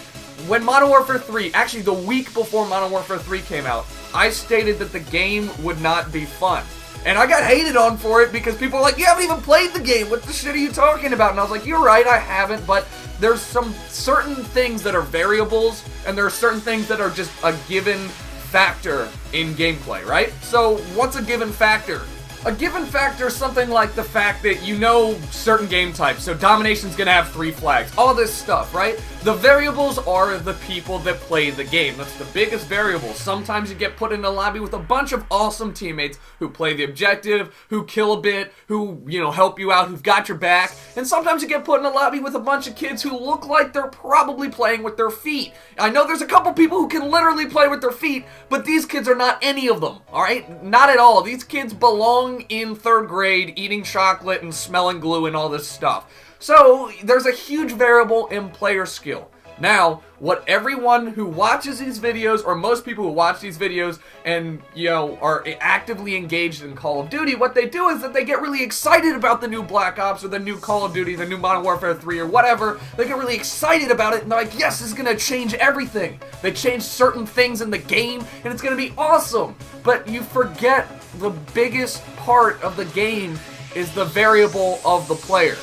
B: When Modern Warfare 3, actually the week before Modern Warfare 3 came out, I stated that the game would not be fun. And I got hated on for it because people were like, you haven't even played the game. What the shit are you talking about? And I was like, you're right, I haven't, but there's some certain things that are variables, and there are certain things that are just a given factor in gameplay, right? So what's a given factor? A given factor is something like the fact that you know certain game types, so domination's gonna have 3 flags, all this stuff, right? The variables are the people that play the game. That's the biggest variable. Sometimes you get put in a lobby with a bunch of awesome teammates who play the objective, who kill a bit, who, you know, help you out, who've got your back, and sometimes you get put in a lobby with a bunch of kids who look like they're probably playing with their feet. I know there's a couple people who can literally play with their feet, but these kids are not any of them, alright? Not at all. These kids belong in 3rd grade eating chocolate and smelling glue and all this stuff. So there's a huge variable in player skill. Now, what everyone who watches these videos, or most people who watch these videos and, you know, are actively engaged in Call of Duty, what they do is that they get really excited about the new Black Ops or the new Call of Duty, the new Modern Warfare 3 or whatever. They get really excited about it and they're like, yes, this is gonna change everything. They change certain things in the game and it's gonna be awesome. But you forget the biggest part of the game is the variable of the player.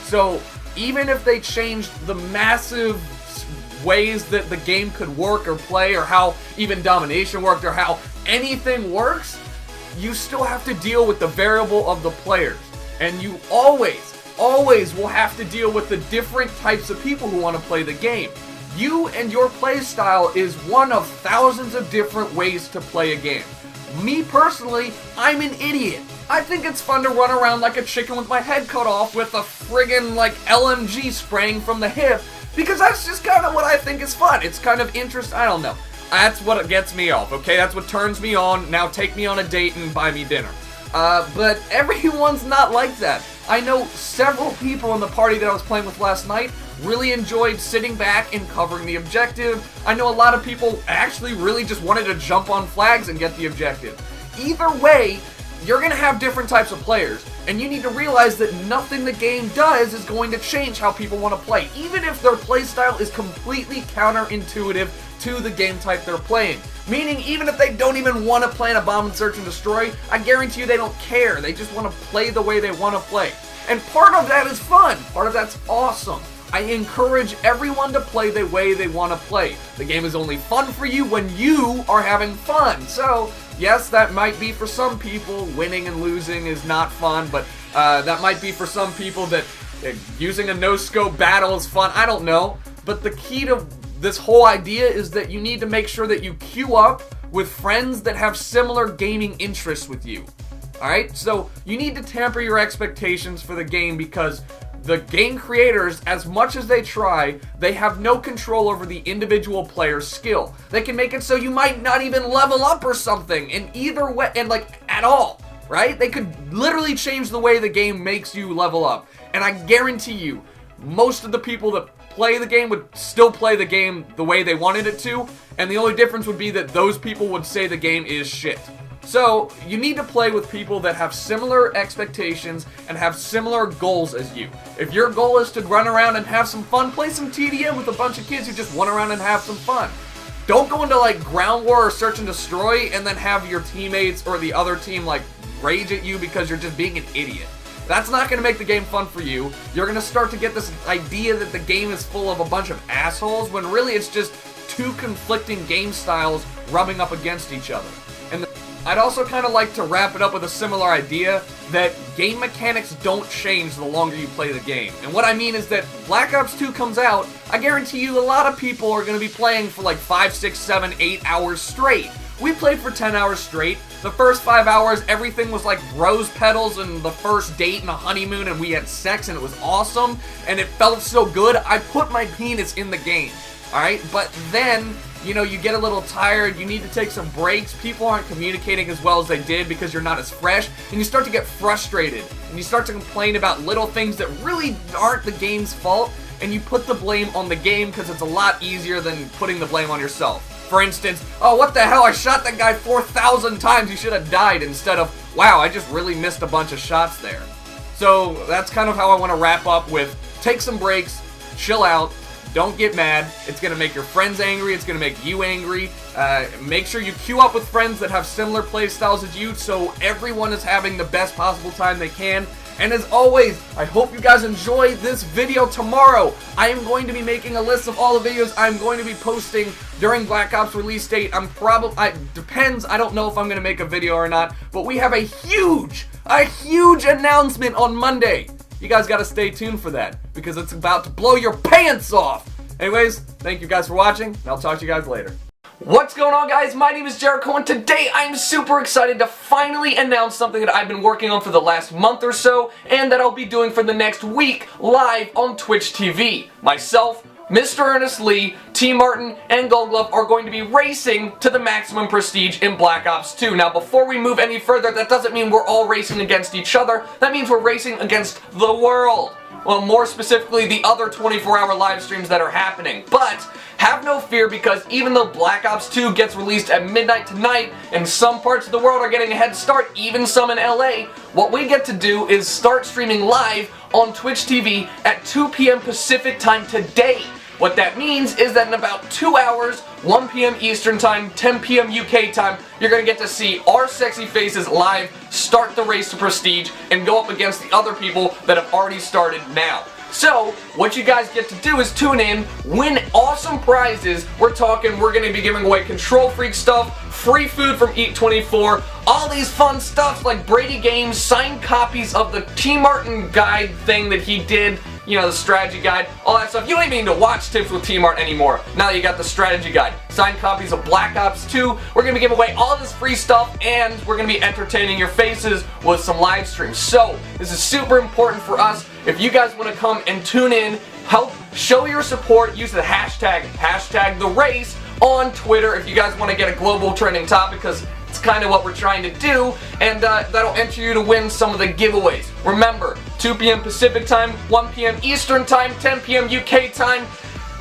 B: So even if they changed the massive ways that the game could work or play, or how even domination worked, or how anything works, you still have to deal with the variable of the players. And you always will have to deal with the different types of people who want to play the game. You and your play style is one of thousands of different ways to play a game. Me personally, I'm an idiot. I think it's fun to run around like a chicken with my head cut off with a friggin' like LMG spraying from the hip, because that's just kind of what I think is fun. It's kind of interesting. I don't know. That's what gets me off, okay? That's what turns me on. Now take me on a date and buy me dinner. But everyone's not like that. I know several people in the party that I was playing with last night really enjoyed sitting back and covering the objective. I know a lot of people actually really just wanted to jump on flags and get the objective. Either way, you're going to have different types of players, and you need to realize that nothing the game does is going to change how people want to play, even if their playstyle is completely counterintuitive to the game type they're playing. Meaning, even if they don't even want to play in a bomb and search and destroy, I guarantee you they don't care. They just want to play the way they want to play. And part of that is fun. Part of that's awesome. I encourage everyone to play the way they want to play. The game is only fun for you when you are having fun. So, yes, that might be for some people. Winning and losing is not fun, but that might be for some people that using a no-scope battle is fun. I don't know. But the key to this whole idea is that you need to make sure that you queue up with friends that have similar gaming interests with you. Alright? So, you need to temper your expectations for the game, because the game creators, as much as they try, they have no control over the individual player's skill. They can make it so you might not even level up or something in either way, and like at all, right? They could literally change the way the game makes you level up. And I guarantee you, most of the people that play the game would still play the game the way they wanted it to, and the only difference would be that those people would say the game is shit. So, you need to play with people that have similar expectations and have similar goals as you. If your goal is to run around and have some fun, play some TDM with a bunch of kids who just run around and have some fun. Don't go into like ground war or search and destroy and then have your teammates or the other team like rage at you because you're just being an idiot. That's not going to make the game fun for you. You're going to start to get this idea that the game is full of a bunch of assholes, when really it's just two conflicting game styles rubbing up against each other. And I'd also kind of like to wrap it up with a similar idea that game mechanics don't change the longer you play the game. And what I mean is that Black Ops 2 comes out, I guarantee you a lot of people are going to be playing for like 5, 6, 7, 8 hours straight. We played for 10 hours straight. The first 5 hours, everything was like rose petals and the first date and a honeymoon, and we had sex and it was awesome and it felt so good. I put my penis in the game, alright? But then, you know, you get a little tired, you need to take some breaks, people aren't communicating as well as they did because you're not as fresh, and you start to get frustrated, and you start to complain about little things that really aren't the game's fault, and you put the blame on the game because it's a lot easier than putting the blame on yourself. For instance, oh, what the hell, I shot that guy 4,000 times, he should have died, instead of, wow, I just really missed a bunch of shots there. So that's kind of how I want to wrap up with, take some breaks, chill out,
A: Don't get mad. It's going to make your friends angry. It's going to make you angry. Make sure you queue up with friends that have similar play styles as you so everyone is having the best possible time they can. And as always, I hope you guys enjoy this video tomorrow. I am going to be making a list of all the videos I'm going to be posting during Black Ops release date. Depends, I don't know if I'm going to make a video or not, but we have a huge announcement on Monday. You guys got to stay tuned for that, because it's about to blow your pants off. Anyways, thank you guys for watching, and I'll talk to you guys later.
B: What's going on, guys? My name is JERiiCHOII, and today I'm super excited to finally announce something that I've been working on for the last month or so, and that I'll be doing for the next week live on Twitch TV. Myself, Mr. Ernest Lee, T. Martin, and Goldglove are going to be racing to the maximum prestige in Black Ops 2. Now, before we move any further, that doesn't mean we're all racing against each other. That means we're racing against the world. Well, more specifically, the other 24-hour live streams that are happening. But have no fear, because even though Black Ops 2 gets released at midnight tonight, and some parts of the world are getting a head start, even some in LA, what we get to do is start streaming live on Twitch TV at 2 p.m. Pacific time today. What that means is that in about 2 hours, 1 p.m. Eastern time, 10 p.m. UK time, you're going to get to see our sexy faces live start the race to prestige and go up against the other people that have already started now. So, what you guys get to do is tune in, win awesome prizes. We're going to be giving away Control Freak stuff, free food from Eat24, all these fun stuff like Brady Games, signed copies of the T. Martin guide thing that he did, you know, the strategy guide, all that stuff. You don't even need to watch Tips with T. Martin anymore, now that you got the strategy guide. Signed copies of Black Ops 2. We're going to be giving away all this free stuff, and we're going to be entertaining your faces with some live streams. So, this is super important for us. If you guys want to come and tune in, help show your support, use the hashtag the race on Twitter if you guys want to get a global trending topic, because it's kind of what we're trying to do, and that'll enter you to win some of the giveaways. Remember, 2 p.m. Pacific time, 1 p.m. Eastern time, 10 p.m. UK time.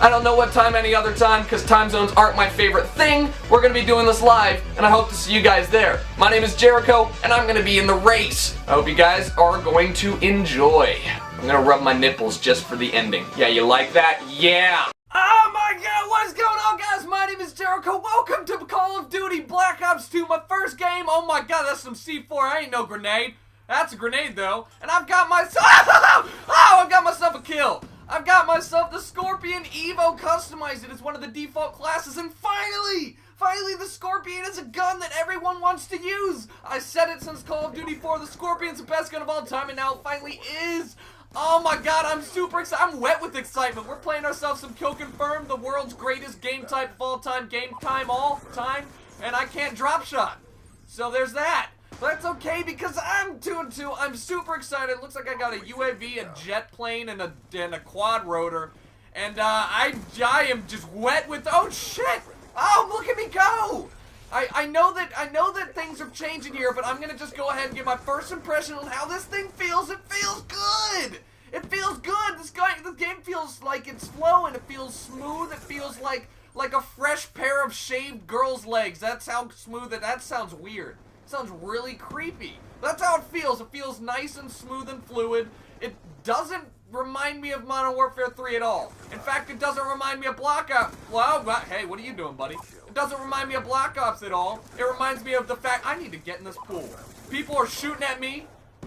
B: I don't know what time any other time, because time zones aren't my favorite thing. We're going to be doing this live, and I hope to see you guys there. My name is JERiiCHOII, and I'm going to be in the race. I hope you guys are going to enjoy. I'm going to rub my nipples just for the ending. Yeah, you like that? Yeah!
A: Oh my god, what is going on, guys? My name is JERiiCHOII. Welcome to Call of Duty Black Ops 2, my first game. Oh my god, that's some C4. I ain't no grenade. That's a grenade, though. And I've got myself... Oh, I've got myself a kill. I've got myself the Scorpion Evo customized. It is one of the default classes, and finally, the Scorpion is a gun that everyone wants to use. I said it since Call of Duty 4, the Scorpion's the best gun of all time, and now it finally is. Oh my god, I'm super excited. I'm wet with excitement. We're playing ourselves some Kill Confirmed, the world's greatest game type of all time, all time, and I can't drop shot. So there's that. But that's okay, because I'm 2-2. I'm super excited. It looks like I got a UAV, a jet plane, and a quad rotor. And I am just wet with... Oh shit! Oh, look at me go! I know that things are changing here, but I'm gonna just go ahead and give my first impression on how this thing feels. It feels good. It feels good. This game feels like it's flowing. It feels smooth. It feels like a fresh pair of shaved girls' legs. That's how smooth it. That sounds weird. It sounds really creepy. That's how it feels. It feels nice and smooth and fluid. It doesn't remind me of Modern Warfare 3 at all. In fact, it doesn't remind me of Black Ops. Well, hey, what are you doing, buddy? It doesn't remind me of Black Ops at all. It reminds me of the fact I need to get in this pool. People are shooting at me.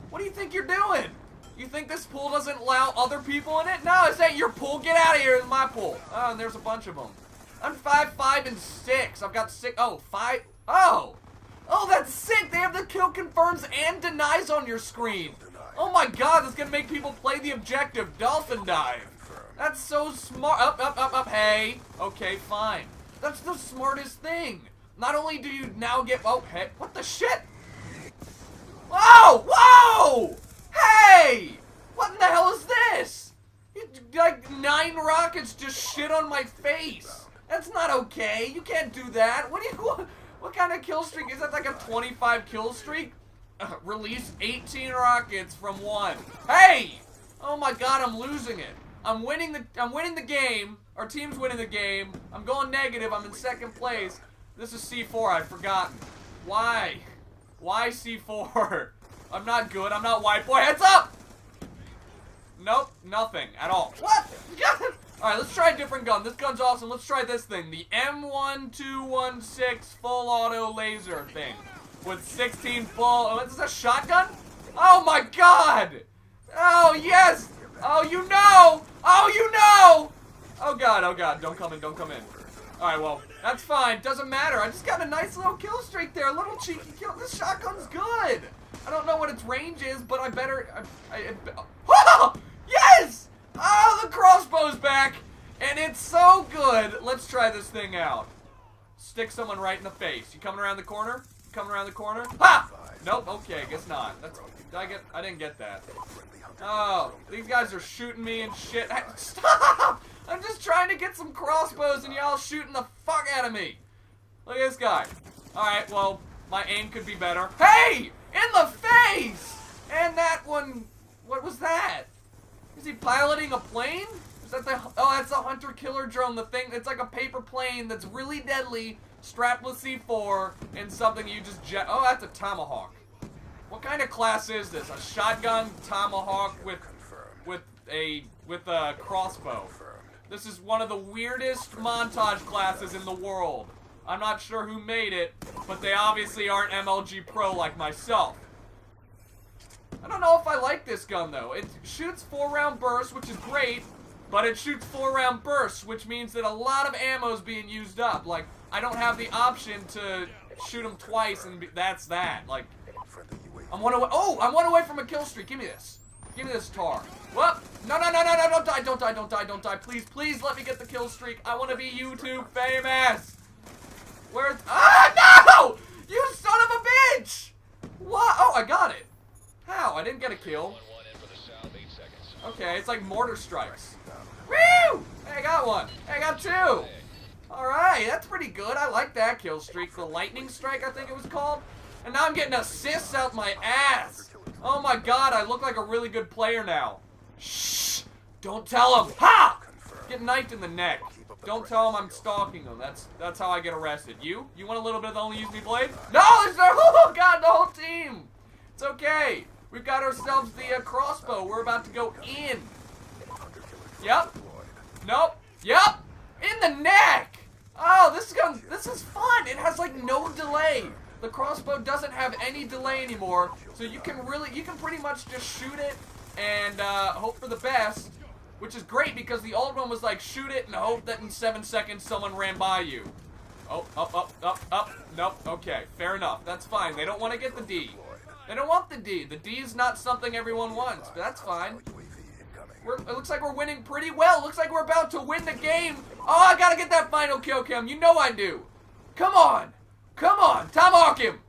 A: What do you think you're doing? You think this pool doesn't allow other people in it? No, this ain't your pool. Get out of here. It's my pool. Oh, and there's a bunch of them. I'm 5, 5, and 6. I've got 6. Oh, 5. Oh. Oh, that's sick. They have the kill confirms and denies on your screen. Oh my god, that's gonna make people play the objective dolphin dive. That's so smart. Up. Hey. Okay, fine. That's the smartest thing. Not only do you now get... Oh, hey. What the shit? Whoa! Whoa! Hey! What in the hell is this? Like 9 rockets just shit on my face. That's not okay. You can't do that. What kind of kill streak? Is that like a 25 kill streak? Release 18 rockets from 1. Hey! Oh my god, I'm losing it. I'm winning the game. Our team's winning the game. I'm going negative. I'm in 2nd place. This is C4. I've forgotten. Why? Why C4? I'm not good. I'm not white boy. Heads up! Nope. Nothing at all. What?
B: Alright, let's try a different gun. This gun's awesome. Let's try this thing. The M1216 full auto laser thing. With 16 full... Oh, is this a shotgun? Oh my god! Oh, yes! Oh, you know! Oh, you know! Oh god, don't come in, don't come in. Alright, well, that's fine, doesn't matter. I just got a nice little kill streak there, a little cheeky kill. This shotgun's good! I don't know what its range is, but I better... Oh! Yes! Oh, the crossbow's back! And it's so good! Let's try this thing out. Stick someone right in the face. You coming around the corner? You coming around the corner? Ha! Nope, okay, guess not. That's... I didn't get that. Oh, these guys are shooting me and shit. Stop! I'm just trying to get some crossbows and y'all shooting the fuck out of me. Look at this guy. Alright, well, my aim could be better. Hey! In the face! And that one... What was that? Is he piloting a plane? Is that the... Oh, that's a hunter-killer drone. The thing... It's like a paper plane that's really deadly, strapped with C4, and something you just jet... Oh, that's a tomahawk. What kind of class is this? A shotgun tomahawk with a crossbow. This is one of the weirdest montage classes in the world. I'm not sure who made it, but they obviously aren't MLG Pro like myself. I don't know if I like this gun though. It shoots 4-round bursts, which is great, but it shoots 4-round bursts, which means that a lot of ammo is being used up. Like, I don't have the option to shoot them twice and that's that. Like, I'm one away. Oh, I'm one away from a kill streak. Give me this. Give me this tar. Whoop. No, don't die, don't die. Please let me get the kill streak. I want to be YouTube famous. Where's... Ah, no! You son of a bitch! What? Oh, I got it. How? I didn't get a kill. Okay, it's like mortar strikes. Woo! Hey, I got one. Hey, I got two. Alright, that's pretty good. I like that kill streak. The lightning strike, I think it was called. And now I'm getting assists out my ass. Oh my god, I look like a really good player now. Shh! Don't tell him. Ha! Get knifed in the neck. Don't tell him I'm stalking him. That's how I get arrested. You want a little bit of the Only Use Me blade? No! There's no... Oh god, the whole team! It's okay. We've got ourselves the crossbow. We're about to go in. Yep. Nope. Yep. In the neck! Oh, this is fun. It has like no delay. The crossbow doesn't have any delay anymore, so you can pretty much just shoot it and hope for the best, which is great because the old one was like shoot it and hope that in 7 seconds someone ran by you. Oh, up. Nope, okay, fair enough. That's fine. They don't want to get the D. They don't want the D. The D is not something everyone wants, but that's fine. It looks like we're winning pretty well. It looks like we're about to win the game. Oh, I gotta get that final kill cam. You know I do. Come on. Come on, tomahawk him!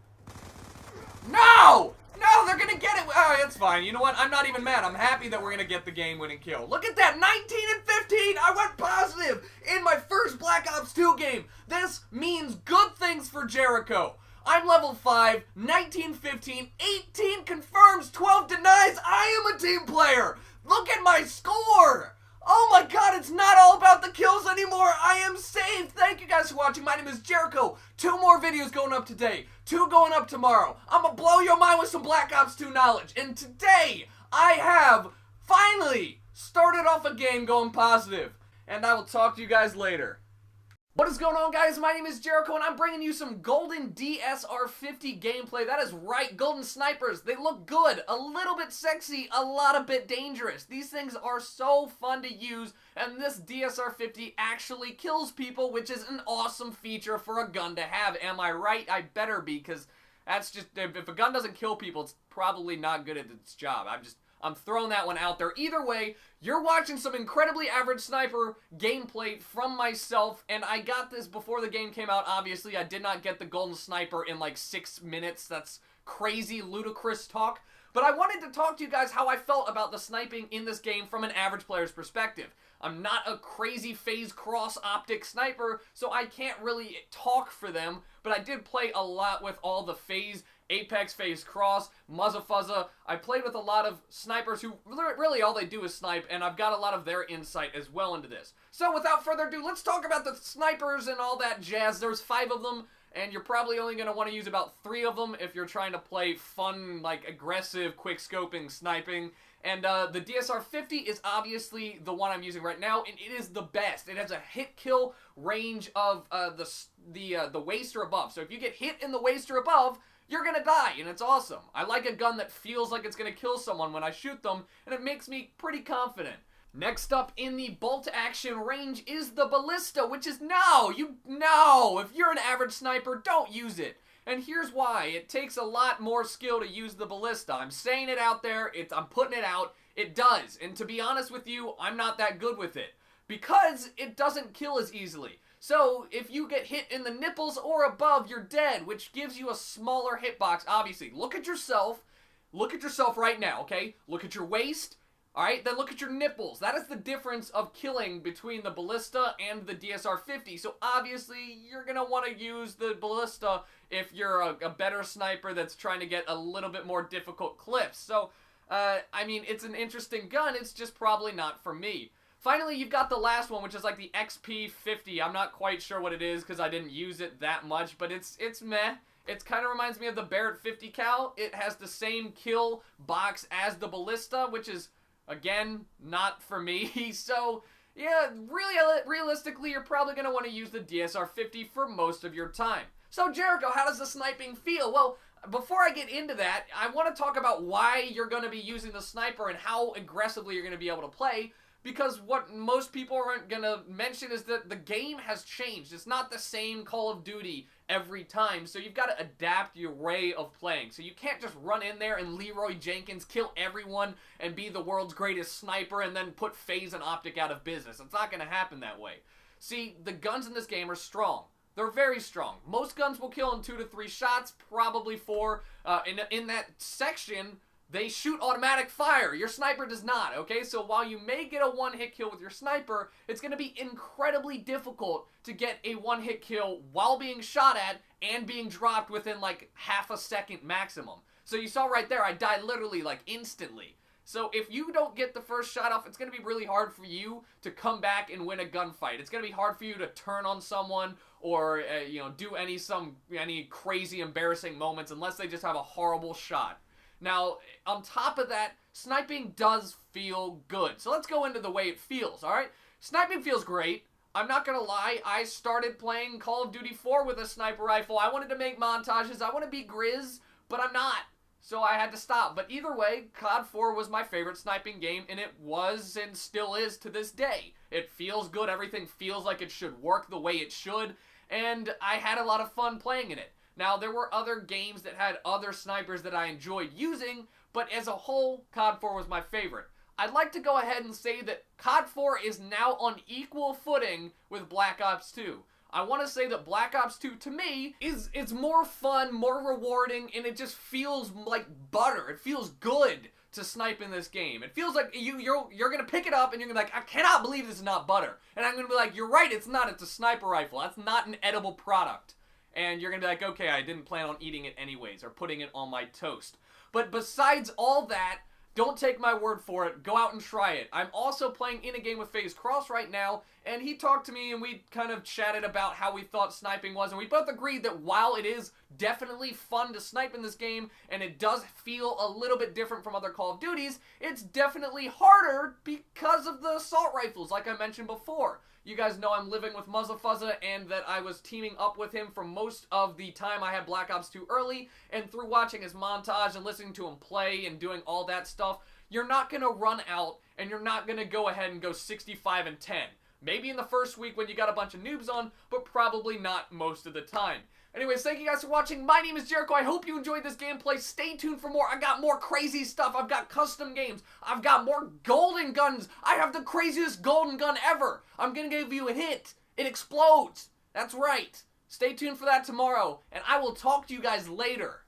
B: No! No, they're gonna get it! Oh, that's fine. You know what? I'm not even mad. I'm happy that we're gonna get the game-winning kill. Look at that! 19 and 15! I went positive in my first Black Ops 2 game! This means good things for Jericho. I'm level 5, 19, 15, 18 confirms, 12 denies. I am a team player! Look at my score! Oh my god, it's not all about the kills anymore. I am saved. Thank you guys for watching. My name is Jericho. 2 more videos going up today. 2 going up tomorrow. I'm gonna blow your mind with some Black Ops 2 knowledge. And today, I have finally started off a game going positive. And I will talk to you guys later. What is going on, guys? My name is Jericho, and I'm bringing you some golden DSR-50 gameplay. That is right, golden snipers. They look good, a little bit sexy, a lot of bit dangerous. These things are so fun to use, and this DSR-50 actually kills people, which is an awesome feature for a gun to have. Am I right? I better be, because that's just, if a gun doesn't kill people, it's probably not good at its job. I'm throwing that one out there. Either way, you're watching some incredibly average sniper gameplay from myself, and I got this before the game came out, obviously. I did not get the golden sniper in like 6 minutes. That's crazy, ludicrous talk. But I wanted to talk to you guys how I felt about the sniping in this game from an average player's perspective. I'm not a crazy phase cross optic sniper, so I can't really talk for them, but I did play a lot with all the phase Apex, Phase Cross, Muzza Fuzza. I played with a lot of snipers who really all they do is snipe, and I've got a lot of their insight as well into this. So without further ado, let's talk about the snipers and all that jazz. There's 5 of them, and you're probably only going to want to use about 3 of them if you're trying to play fun, like, aggressive, quick-scoping sniping. And the DSR-50 is obviously the one I'm using right now, and it is the best. It has a hit-kill range of the waist or above. So if you get hit in the waist or above, you're gonna die, and it's awesome. I like a gun that feels like it's gonna kill someone when I shoot them, and it makes me pretty confident. Next up in the bolt action range is the ballista, which is no! If you're an average sniper, don't use it. And here's why. It takes a lot more skill to use the ballista. I'm saying it out there, I'm putting it out. It does. And to be honest with you, I'm not that good with it. Because it doesn't kill as easily. So, if you get hit in the nipples or above, you're dead, which gives you a smaller hitbox, obviously. Look at yourself. Look at yourself right now, okay? Look at your waist. Alright, then look at your nipples. That is the difference of killing between the ballista and the DSR-50. So obviously, you're going to want to use the ballista if you're a better sniper that's trying to get a little bit more difficult clips. So, I mean, it's an interesting gun. It's just probably not for me. Finally, you've got the last one, which is like the XP-50. I'm not quite sure what it is because I didn't use it that much, but it's meh. It kind of reminds me of the Barrett 50 cal. It has the same kill box as the ballista, which is, again, not for me. So, yeah, really, realistically, you're probably going to want to use the DSR-50 for most of your time. So, Jericho, how does the sniping feel? Well, before I get into that, I want to talk about why you're going to be using the sniper and how aggressively you're going to be able to play. Because what most people aren't going to mention is that the game has changed. It's not the same Call of Duty every time, so you've got to adapt your way of playing. So you can't just run in there and Leroy Jenkins kill everyone and be the world's greatest sniper and then put FaZe and Optic out of business. It's not going to happen that way. See, the guns in this game are strong. They're very strong. Most guns will kill in 2 to 3 shots, probably 4. In that section, they shoot automatic fire. Your sniper does not, okay? So while you may get a one-hit kill with your sniper, it's going to be incredibly difficult to get a one-hit kill while being shot at and being dropped within like half a second maximum. So you saw right there, I died literally like instantly. So if you don't get the first shot off, it's going to be really hard for you to come back and win a gunfight. It's going to be hard for you to turn on someone or do any crazy embarrassing moments unless they just have a horrible shot. Now, on top of that, sniping does feel good. So let's go into the way it feels, alright? Sniping feels great. I'm not gonna lie, I started playing Call of Duty 4 with a sniper rifle. I wanted to make montages, I want to be Grizz, but I'm not. So I had to stop. But either way, COD 4 was my favorite sniping game, and it was and still is to this day. It feels good, everything feels like it should work the way it should, and I had a lot of fun playing in it. Now, there were other games that had other snipers that I enjoyed using, but as a whole, COD 4 was my favorite. I'd like to go ahead and say that COD 4 is now on equal footing with Black Ops 2. I want to say that Black Ops 2, to me, it's more fun, more rewarding, and it just feels like butter. It feels good to snipe in this game. It feels like you're going to pick it up and you're going to be like, I cannot believe this is not butter. And I'm going to be like, you're right, it's not. It's a sniper rifle. That's not an edible product. And you're going to be like, okay, I didn't plan on eating it anyways, or putting it on my toast. But besides all that, don't take my word for it. Go out and try it. I'm also playing in a game with FaZe Cross right now, and he talked to me and we kind of chatted about how we thought sniping was, and we both agreed that while it is definitely fun to snipe in this game, and it does feel a little bit different from other Call of Duties, it's definitely harder because of the assault rifles, like I mentioned before. You guys know I'm living with Muzzafuzza and that I was teaming up with him for most of the time I had Black Ops 2 early, and through watching his montage and listening to him play and doing all that stuff, you're not going to run out and you're not going to go ahead and go 65-10. Maybe in the first week when you got a bunch of noobs on, but probably not most of the time. Anyways, thank you guys for watching. My name is Jericho. I hope you enjoyed this gameplay. Stay tuned for more. I got more crazy stuff. I've got custom games. I've got more golden guns. I have the craziest golden gun ever. I'm going to give you a hint. It explodes. That's right. Stay tuned for that tomorrow, and I will talk to you guys later.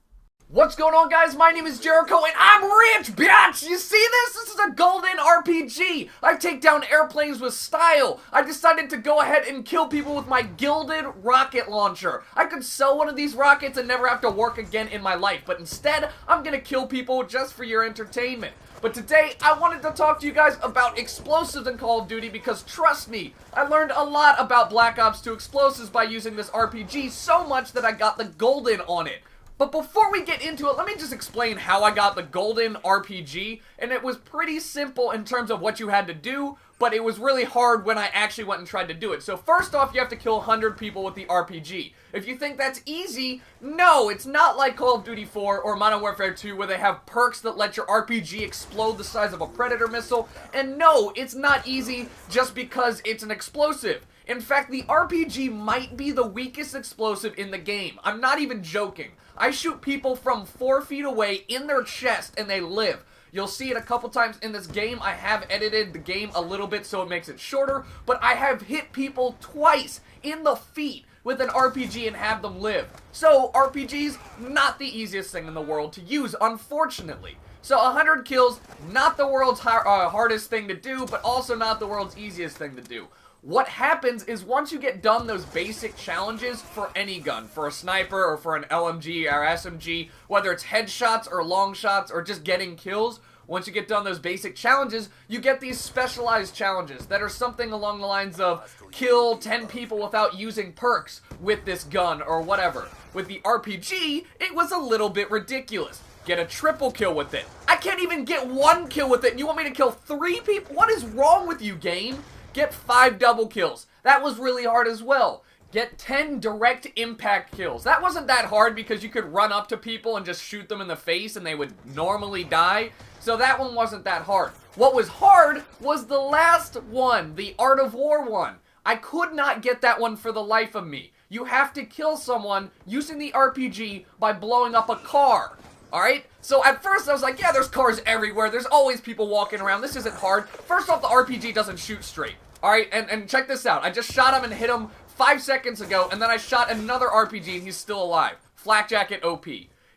B: What's going on, guys? My name is Jericho, and I'm rich, bitch! You see this? This is a golden RPG! I take down airplanes with style! I decided to go ahead and kill people with my gilded rocket launcher. I could sell one of these rockets and never have to work again in my life, but instead, I'm gonna kill people just for your entertainment. But today, I wanted to talk to you guys about explosives in Call of Duty because, trust me, I learned a lot about Black Ops 2 explosives by using this RPG so much that I got the golden on it. But before we get into it, let me just explain how I got the golden RPG, and it was pretty simple in terms of what you had to do, but it was really hard when I actually went and tried to do it. So first off, you have to kill 100 people with the RPG. If you think that's easy, no, it's not like Call of Duty 4 or Modern Warfare 2 where they have perks that let your RPG explode the size of a Predator missile, and no, it's not easy just because it's an explosive. In fact, the RPG might be the weakest explosive in the game. I'm not even joking. I shoot people from 4 feet away in their chest and they live. You'll see it a couple times in this game. I have edited the game a little bit so it makes it shorter, but I have hit people twice in the feet with an RPG and have them live. So, RPGs, not the easiest thing in the world to use, unfortunately. So 100 kills, not the world's hardest thing to do, but also not the world's easiest thing to do. What happens is once you get done those basic challenges for any gun, for a sniper or for an LMG or SMG, whether it's headshots or long shots or just getting kills, once you get done those basic challenges, you get these specialized challenges that are something along the lines of kill 10 people without using perks with this gun or whatever. With the RPG, it was a little bit ridiculous. Get a triple kill with it. I can't even get 1 kill with it and you want me to kill 3 people? What is wrong with you, game? Get 5 double kills. That was really hard as well. Get 10 direct impact kills. That wasn't that hard because you could run up to people and just shoot them in the face and they would normally die. So that one wasn't that hard. What was hard was the last one, the Art of War one. I could not get that one for the life of me. You have to kill someone using the RPG by blowing up a car. Alright? So at first I was like, yeah, there's cars everywhere. There's always people walking around. This isn't hard. First off, the RPG doesn't shoot straight. Alright? And check this out. I just shot him and hit him 5 seconds ago, and then I shot another RPG and he's still alive. Flak Jacket OP.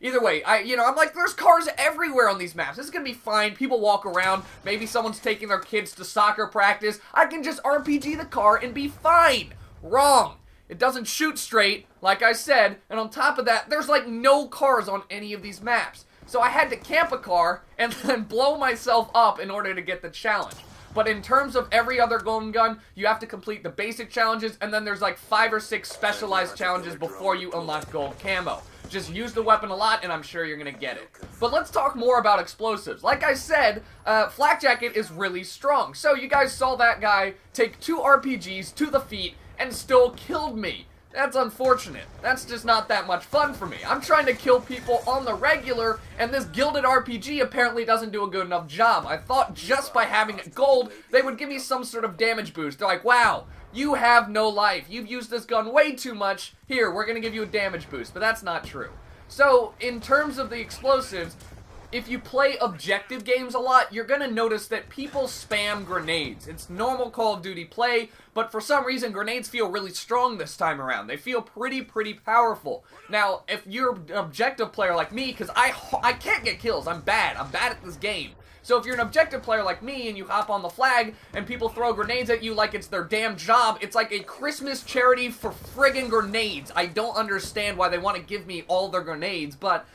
B: Either way, I'm like, there's cars everywhere on these maps. This is gonna be fine. People walk around. Maybe someone's taking their kids to soccer practice. I can just RPG the car and be fine. Wrong. It doesn't shoot straight, like I said, and on top of that, there's like no cars on any of these maps. So I had to camp a car and then blow myself up in order to get the challenge. But in terms of every other golden gun, you have to complete the basic challenges, and then there's like 5 or 6 specialized challenges before you unlock gold camo. Just use the weapon a lot, and I'm sure you're gonna get it. But let's talk more about explosives. Like I said, Flak Jacket is really strong. So you guys saw that guy take 2 RPGs to the feet and still killed me. That's unfortunate. That's just not that much fun for me. I'm trying to kill people on the regular, and this gilded RPG apparently doesn't do a good enough job. I thought just by having it gold, they would give me some sort of damage boost. They're like, wow, you have no life. You've used this gun way too much. Here, we're gonna give you a damage boost, but that's not true. So, in terms of the explosives, if you play objective games a lot, you're gonna notice that people spam grenades. It's normal Call of Duty play, but for some reason, grenades feel really strong this time around. They feel pretty powerful. Now, if you're an objective player like me, because I can't get kills, I'm bad at this game. So if you're an objective player like me and you hop on the flag and people throw grenades at you like it's their damn job, it's like a Christmas charity for friggin' grenades. I don't understand why they want to give me all their grenades, but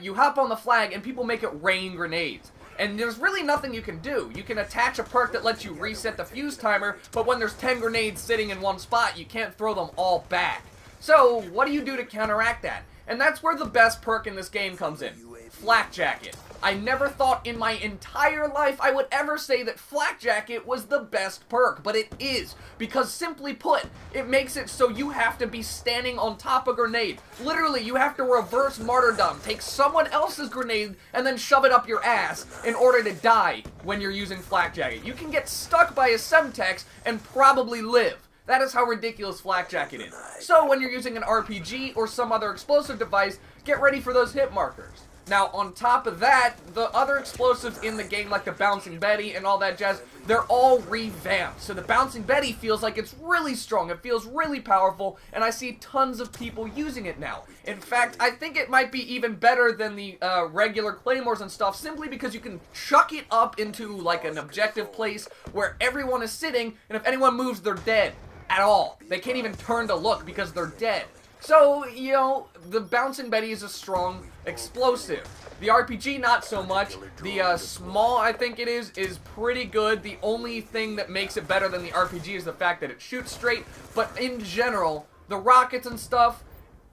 B: you hop on the flag and people make it rain grenades. And there's really nothing you can do. You can attach a perk that lets you reset the fuse timer, but when there's 10 grenades sitting in one spot, you can't throw them all back. So, what do you do to counteract that? And that's where the best perk in this game comes in. Flak Jacket. I never thought in my entire life I would ever say that Flak Jacket was the best perk, but it is. Because simply put, it makes it so you have to be standing on top of a grenade. Literally, you have to reverse martyrdom, take someone else's grenade, and then shove it up your ass in order to die when you're using Flak Jacket. You can get stuck by a Semtex and probably live. That is how ridiculous Flak Jacket is. So when you're using an RPG or some other explosive device, get ready for those hit markers. Now, on top of that, the other explosives in the game, like the Bouncing Betty and all that jazz, they're all revamped. So the Bouncing Betty feels like it's really strong, it feels really powerful, and I see tons of people using it now. In fact, I think it might be even better than the regular claymores and stuff, simply because you can chuck it up into like an objective place where everyone is sitting, and if anyone moves, they're dead. At all. They can't even turn to look because they're dead. So, you know, the Bouncing Betty is a strong explosive. The RPG, not so much. The SMAW, I think it is pretty good. The only thing that makes it better than the RPG is the fact that it shoots straight. But in general, the rockets and stuff,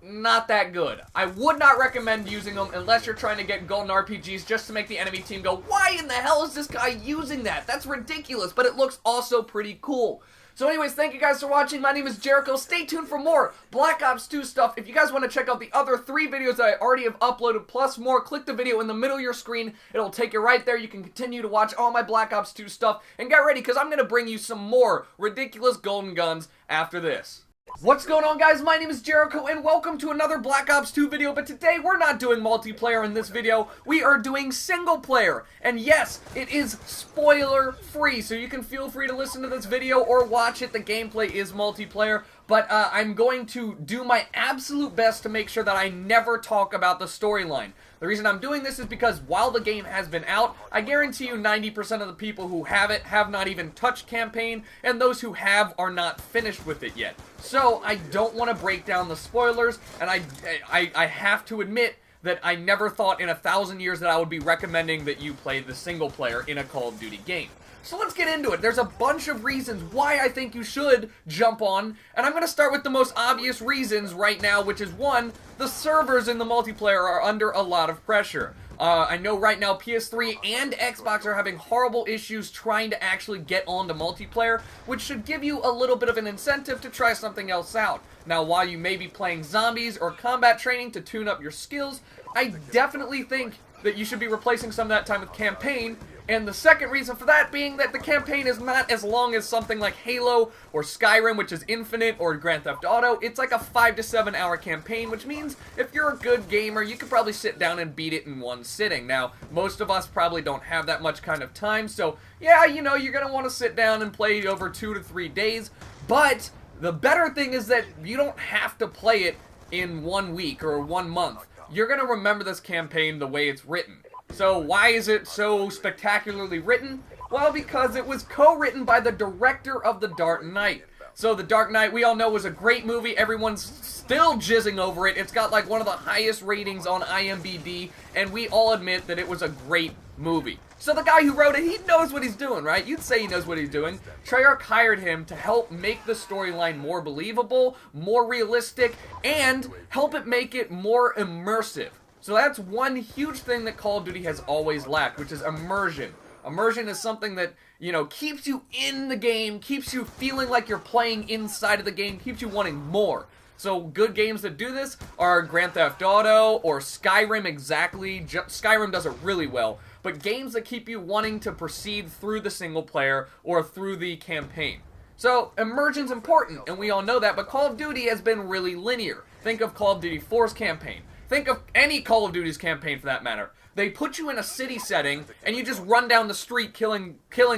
B: not that good. I would not recommend using them unless you're trying to get golden RPGs just to make the enemy team go, why in the hell is this guy using that? That's ridiculous, but it looks also pretty cool. So anyways, thank you guys for watching. My name is JERiiCHOII. Stay tuned for more Black Ops 2 stuff. If you guys want to check out the other 3 videos that I already have uploaded, plus more, click the video in the middle of your screen. It'll take you right there. You can continue to watch all my Black Ops 2 stuff. And get ready, because I'm going to bring you some more ridiculous golden guns after this. What's going on, guys? My name is JERiiCHOII, and welcome to another Black Ops 2 video, but today we're not doing multiplayer in this video. We are doing single player, and yes, it is spoiler free, so you can feel free to listen to this video or watch it. The gameplay is multiplayer, but I'm going to do my absolute best to make sure that I never talk about the storyline. The reason I'm doing this is because while the game has been out, I guarantee you 90% of the people who have it have not even touched campaign, and those who have are not finished with it yet. So I don't want to break down the spoilers, and I have to admit that I never thought in 1,000 years that I would be recommending that you play the single player in a Call of Duty game. So let's get into it. There's a bunch of reasons why I think you should jump on, and I'm going to start with the most obvious reasons right now, which is 1, the servers in the multiplayer are under a lot of pressure. I know right now PS3 and Xbox are having horrible issues trying to actually get onto multiplayer, which should give you a little bit of an incentive to try something else out. Now, while you may be playing zombies or combat training to tune up your skills, I definitely think that you should be replacing some of that time with campaign. And the second reason for that being that the campaign is not as long as something like Halo or Skyrim, which is infinite, or Grand Theft Auto. It's like a 5 to 7 hour campaign, which means if you're a good gamer, you could probably sit down and beat it in one sitting. Now, most of us probably don't have that much kind of time, so yeah, you know, you're going to want to sit down and play over 2 to 3 days, but the better thing is that you don't have to play it in 1 week or 1 month. You're going to remember this campaign the way it's written. So why is it so spectacularly written? Well, because it was co-written by the director of The Dark Knight. So The Dark Knight, we all know, was a great movie. Everyone's still jizzing over it. It's got like one of the highest ratings on IMDb, and we all admit that it was a great movie. So the guy who wrote it, he knows what he's doing, right? You'd say he knows what he's doing. Treyarch hired him to help make the storyline more believable, more realistic, and help it make it more immersive. So that's one huge thing that Call of Duty has always lacked, which is immersion. Immersion is something that, you know, keeps you in the game, keeps you feeling like you're playing inside of the game, keeps you wanting more. So good games that do this are Grand Theft Auto or Skyrim exactly. Skyrim does it really well. But games that keep you wanting to proceed through the single player or through the campaign. So immersion's important, and we all know that, but Call of Duty has been really linear. Think of Call of Duty 4's campaign. Think of any Call of Duty's campaign for that matter. They put you in a city setting, and you just run down the street killing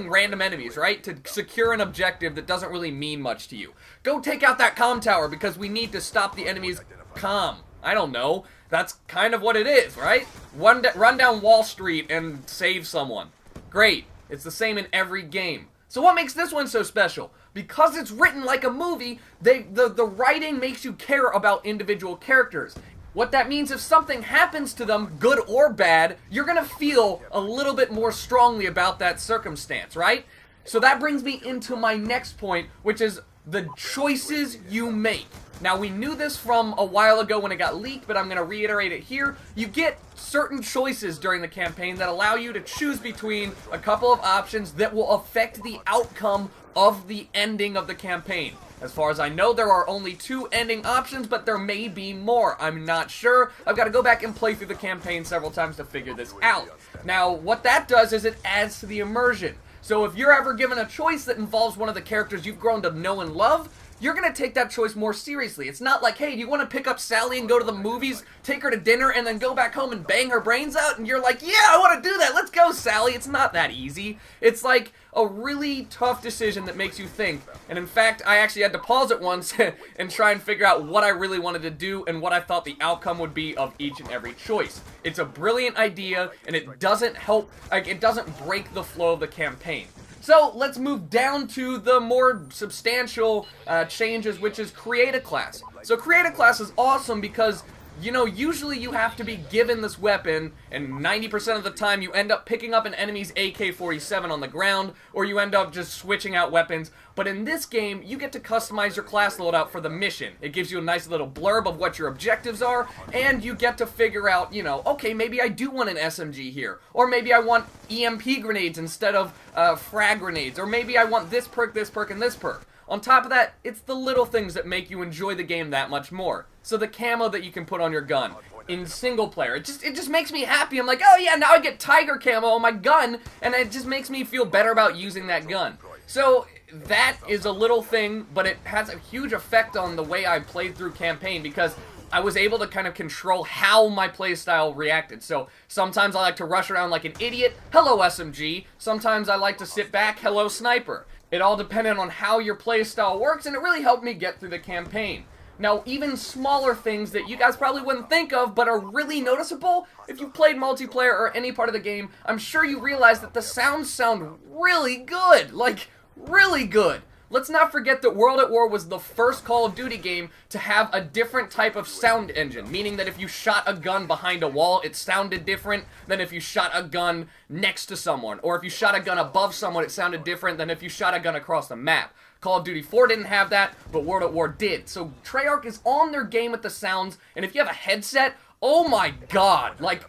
B: random enemies, right? To secure an objective that doesn't really mean much to you. Go take out that comm tower because we need to stop the enemy's comm. I don't know. That's kind of what it is, right? Run down Wall Street and save someone. Great. It's the same in every game. So what makes this one so special? Because it's written like a movie, the writing makes you care about individual characters. What that means, if something happens to them, good or bad, you're going to feel a little bit more strongly about that circumstance, right? So that brings me into my next point, which is the choices you make. Now, we knew this from a while ago when it got leaked, but I'm going to reiterate it here. You get certain choices during the campaign that allow you to choose between a couple of options that will affect the outcome of the ending of the campaign. As far as I know, there are only 2 ending options, but there may be more. I'm not sure. I've got to go back and play through the campaign several times to figure this out. Now, what that does is it adds to the immersion. So if you're ever given a choice that involves one of the characters you've grown to know and love, you're going to take that choice more seriously. It's not like, hey, do you want to pick up Sally and go to the movies, take her to dinner, and then go back home and bang her brains out? And you're like, yeah, I want to do that. Let's go, Sally. It's not that easy. It's like a really tough decision that makes you think. And in fact, I actually had to pause it once and try and figure out what I really wanted to do and what I thought the outcome would be of each and every choice. It's a brilliant idea, and it doesn't help, like, it doesn't break the flow of the campaign. So let's move down to the more substantial changes, which is create a class. So create a class is awesome because you know, usually you have to be given this weapon, and 90% of the time you end up picking up an enemy's AK-47 on the ground, or you end up just switching out weapons. But in this game, you get to customize your class loadout for the mission. It gives you a nice little blurb of what your objectives are, and you get to figure out, you know, okay, maybe I do want an SMG here, or maybe I want EMP grenades instead of frag grenades, or maybe I want this perk, and this perk. On top of that, it's the little things that make you enjoy the game that much more. So the camo that you can put on your gun in single player, it just makes me happy. I'm like, oh yeah, now I get tiger camo on my gun, and it just makes me feel better about using that gun. So that is a little thing, but it has a huge effect on the way I played through campaign, because I was able to kind of control how my playstyle reacted. So sometimes I like to rush around like an idiot, hello SMG. Sometimes I like to sit back, hello sniper. It all depended on how your playstyle works, and it really helped me get through the campaign. Now, even smaller things that you guys probably wouldn't think of, but are really noticeable, if you've played multiplayer or any part of the game, I'm sure you realize that the sounds sound really good. Like, really good. Let's not forget that World at War was the first Call of Duty game to have a different type of sound engine, meaning that if you shot a gun behind a wall, it sounded different than if you shot a gun next to someone, or if you shot a gun above someone, it sounded different than if you shot a gun across the map. Call of Duty 4 didn't have that, but World at War did. So Treyarch is on their game with the sounds, and if you have a headset, oh my god, like,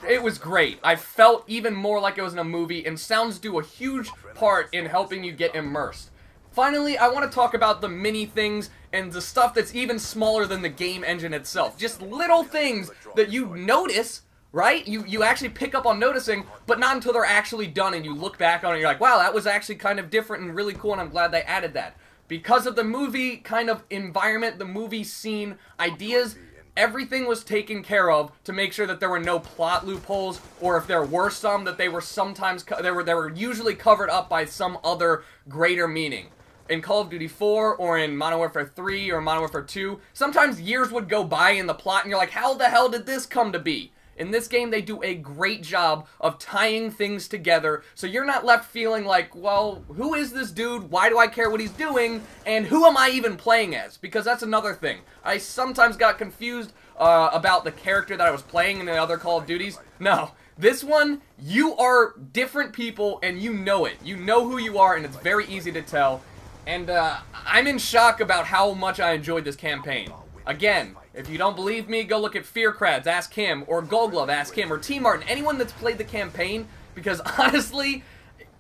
B: it was great. I felt even more like it was in a movie, and sounds do a huge part in helping you get immersed. Finally, I want to talk about the mini things and the stuff that's even smaller than the game engine itself. Just little things that you notice, right? You actually pick up on noticing, but not until they're actually done and you look back on it and you're like, wow, that was actually kind of different and really cool, and I'm glad they added that. Because of the movie kind of environment, the movie scene ideas, everything was taken care of to make sure that there were no plot loopholes, or if there were some, that they were sometimes they were usually covered up by some other greater meaning. In Call of Duty 4 or in Modern Warfare 3 or Modern Warfare 2, sometimes years would go by in the plot and you're like, how the hell did this come to be? In this game, they do a great job of tying things together, so you're not left feeling like, well, who is this dude, why do I care what he's doing, and who am I even playing as? Because that's another thing. I sometimes got confused about the character that I was playing in the other Call of Duties. No, this one, you are different people, and you know it. You know who you are, and it's very easy to tell. And I'm in shock about how much I enjoyed this campaign. Again, if you don't believe me, go look at Fearcrads, ask him, or Goldglove, ask him, or T Martin, anyone that's played the campaign, because honestly,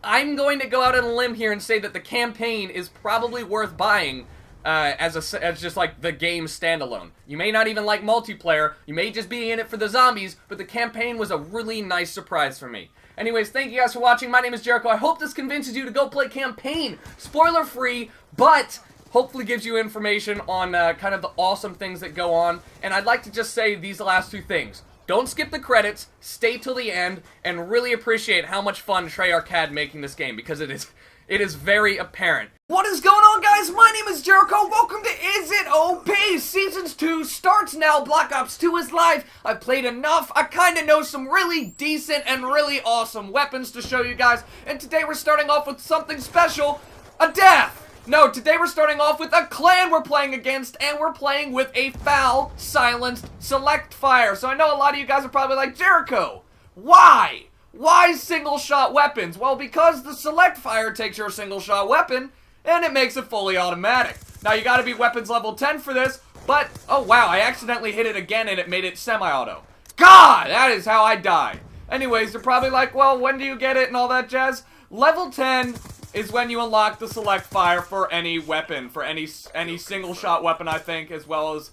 B: I'm going to go out on a limb here and say that the campaign is probably worth buying as just like the game standalone. You may not even like multiplayer, you may just be in it for the zombies, but the campaign was a really nice surprise for me. Anyways, thank you guys for watching. My name is Jericho. I hope this convinces you to go play campaign. Spoiler free, but hopefully gives you information on kind of the awesome things that go on. And I'd like to just say these last two things. Don't skip the credits, stay till the end, and really appreciate how much fun Treyarch had making this game, because it is very apparent.
D: What is going on, guys? My name is Jericho. Welcome to Is It OP? Seasons 2 starts now. Black Ops 2 is live. I've played enough. I kind of know some really decent and really awesome weapons to show you guys. And today we're starting off with something special, a death. No, today we're starting off with a clan we're playing against, and we're playing with a FAL silenced select fire. So I know a lot of you guys are probably like, Jericho, why? Why single shot weapons? Well, because the select fire takes your single shot weapon and it makes it fully automatic. Now you gotta be weapons level 10 for this, but oh wow, I accidentally hit it again and it made it semi-auto. God, that is how I die. Anyways, you're probably like, well, when do you get it and all that jazz? Level 10 is when you unlock the select fire for any weapon, for any single shot weapon, I think, as well as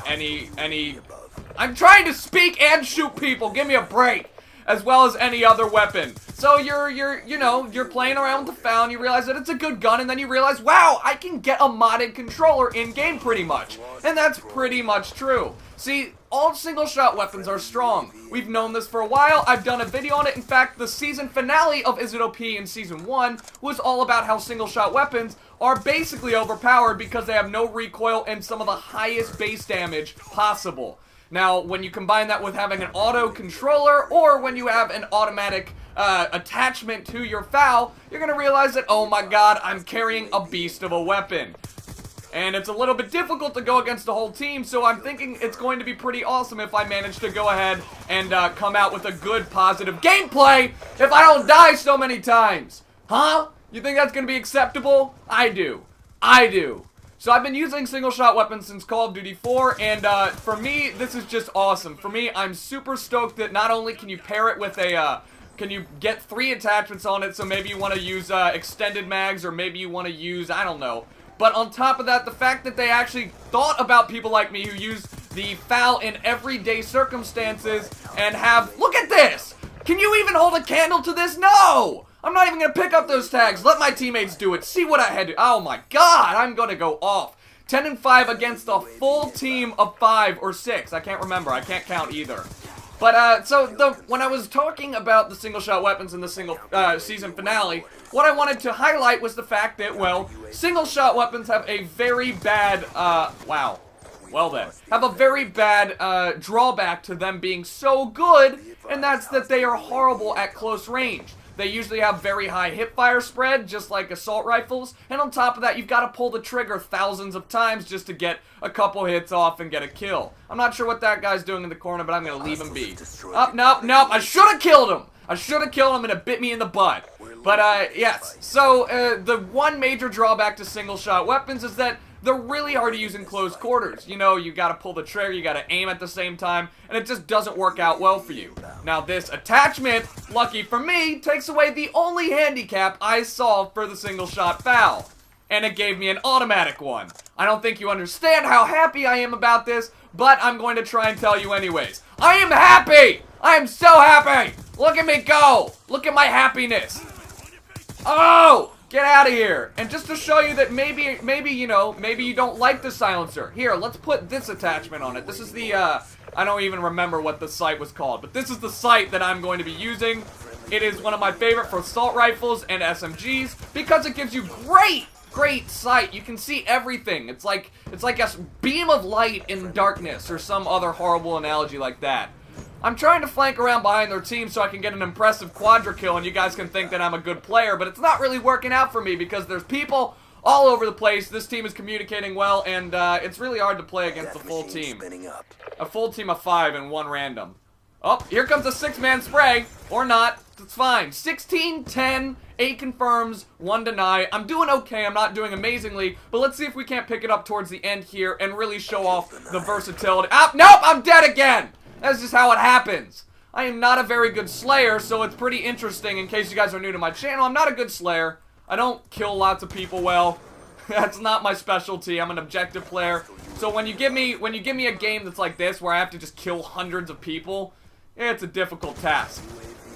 D: any I'm trying to speak and shoot people, give me a break, as well as any other weapon. So you're playing around with the FAL and you realize that it's a good gun, and then you realize, wow, I can get a modded controller in-game pretty much. And that's pretty much true. See, all single-shot weapons are strong. We've known this for a while. I've done a video on it. In fact, the season finale of Is It OP in Season 1 was all about how single-shot weapons are basically overpowered because they have no recoil and some of the highest base damage possible. Now, when you combine that with having an auto controller, or when you have an automatic attachment to your FAL, you're going to realize that, oh my god, I'm carrying a beast of a weapon.
A: And it's a little bit difficult to go against the whole team, so I'm thinking it's going to be pretty awesome if I manage to go ahead and come out with a good, positive gameplay if I don't die so many times. Huh? You think that's going to be acceptable? I do. I do. So I've been using single-shot weapons since Call of Duty 4, and for me, this is just awesome. For me, I'm super stoked that not only can you pair it with a, can you get 3 attachments on it, so maybe you want to use extended mags, or maybe you want to use, I don't know. But on top of that, the fact that they actually thought about people like me who use the FAL in everyday circumstances and have, look at this! Can you even hold a candle to this? No! I'm not even going to pick up those tags. Let my teammates do it. See what I had to, oh my god, I'm going to go off. 10 and 5 against a full team of 5 or 6. I can't remember. I can't count either. But, when I was talking about the single-shot weapons in the season finale, what I wanted to highlight was the fact that, well, single-shot weapons have a very bad, have a very bad, drawback to them being so good, and that's that they are horrible at close range. They usually have very high hip-fire spread, just like assault rifles, and on top of that, you've got to pull the trigger thousands of times just to get a couple hits off and get a kill. I'm not sure what that guy's doing in the corner, but I'm going to leave him be. Oh, nope, I should have killed him! I should have killed him and it bit me in the butt. But, yes, so, the one major drawback to single-shot weapons is that they're really hard to use in close quarters. You know, you gotta pull the trigger, you gotta aim at the same time, and it just doesn't work out well for you. Now, this attachment, lucky for me, takes away the only handicap I saw for the single-shot FAL. And it gave me an automatic one. I don't think you understand how happy I am about this, but I'm going to try and tell you anyways. I am happy! I am so happy! Look at me go! Look at my happiness! Oh! Get out of here! And just to show you that maybe you don't like the silencer. Here, let's put this attachment on it. This is the, I don't even remember what the sight was called, but this is the sight that I'm going to be using. It is one of my favorite for assault rifles and SMGs because it gives you great sight. You can see everything. It's like a beam of light in darkness or some other horrible analogy like that. I'm trying to flank around behind their team so I can get an impressive quadra kill and you guys can think that I'm a good player, but it's not really working out for me because there's people all over the place. This team is communicating well, and it's really hard to play against a full team. A full team of 5 and 1 random. Oh, here comes a 6-man spray. Or not. It's fine. 16, 10, 8 confirms, 1 deny. I'm doing okay. I'm not doing amazingly, but let's see if we can't pick it up towards the end here and really show off the versatility. Ah, nope, I'm dead again. That's just how it happens. I am not a very good slayer, so it's pretty interesting. In case you guys are new to my channel, I'm not a good slayer. I don't kill lots of people well. That's not my specialty. I'm an objective player. So when you give me a game that's like this, where I have to just kill hundreds of people, it's a difficult task.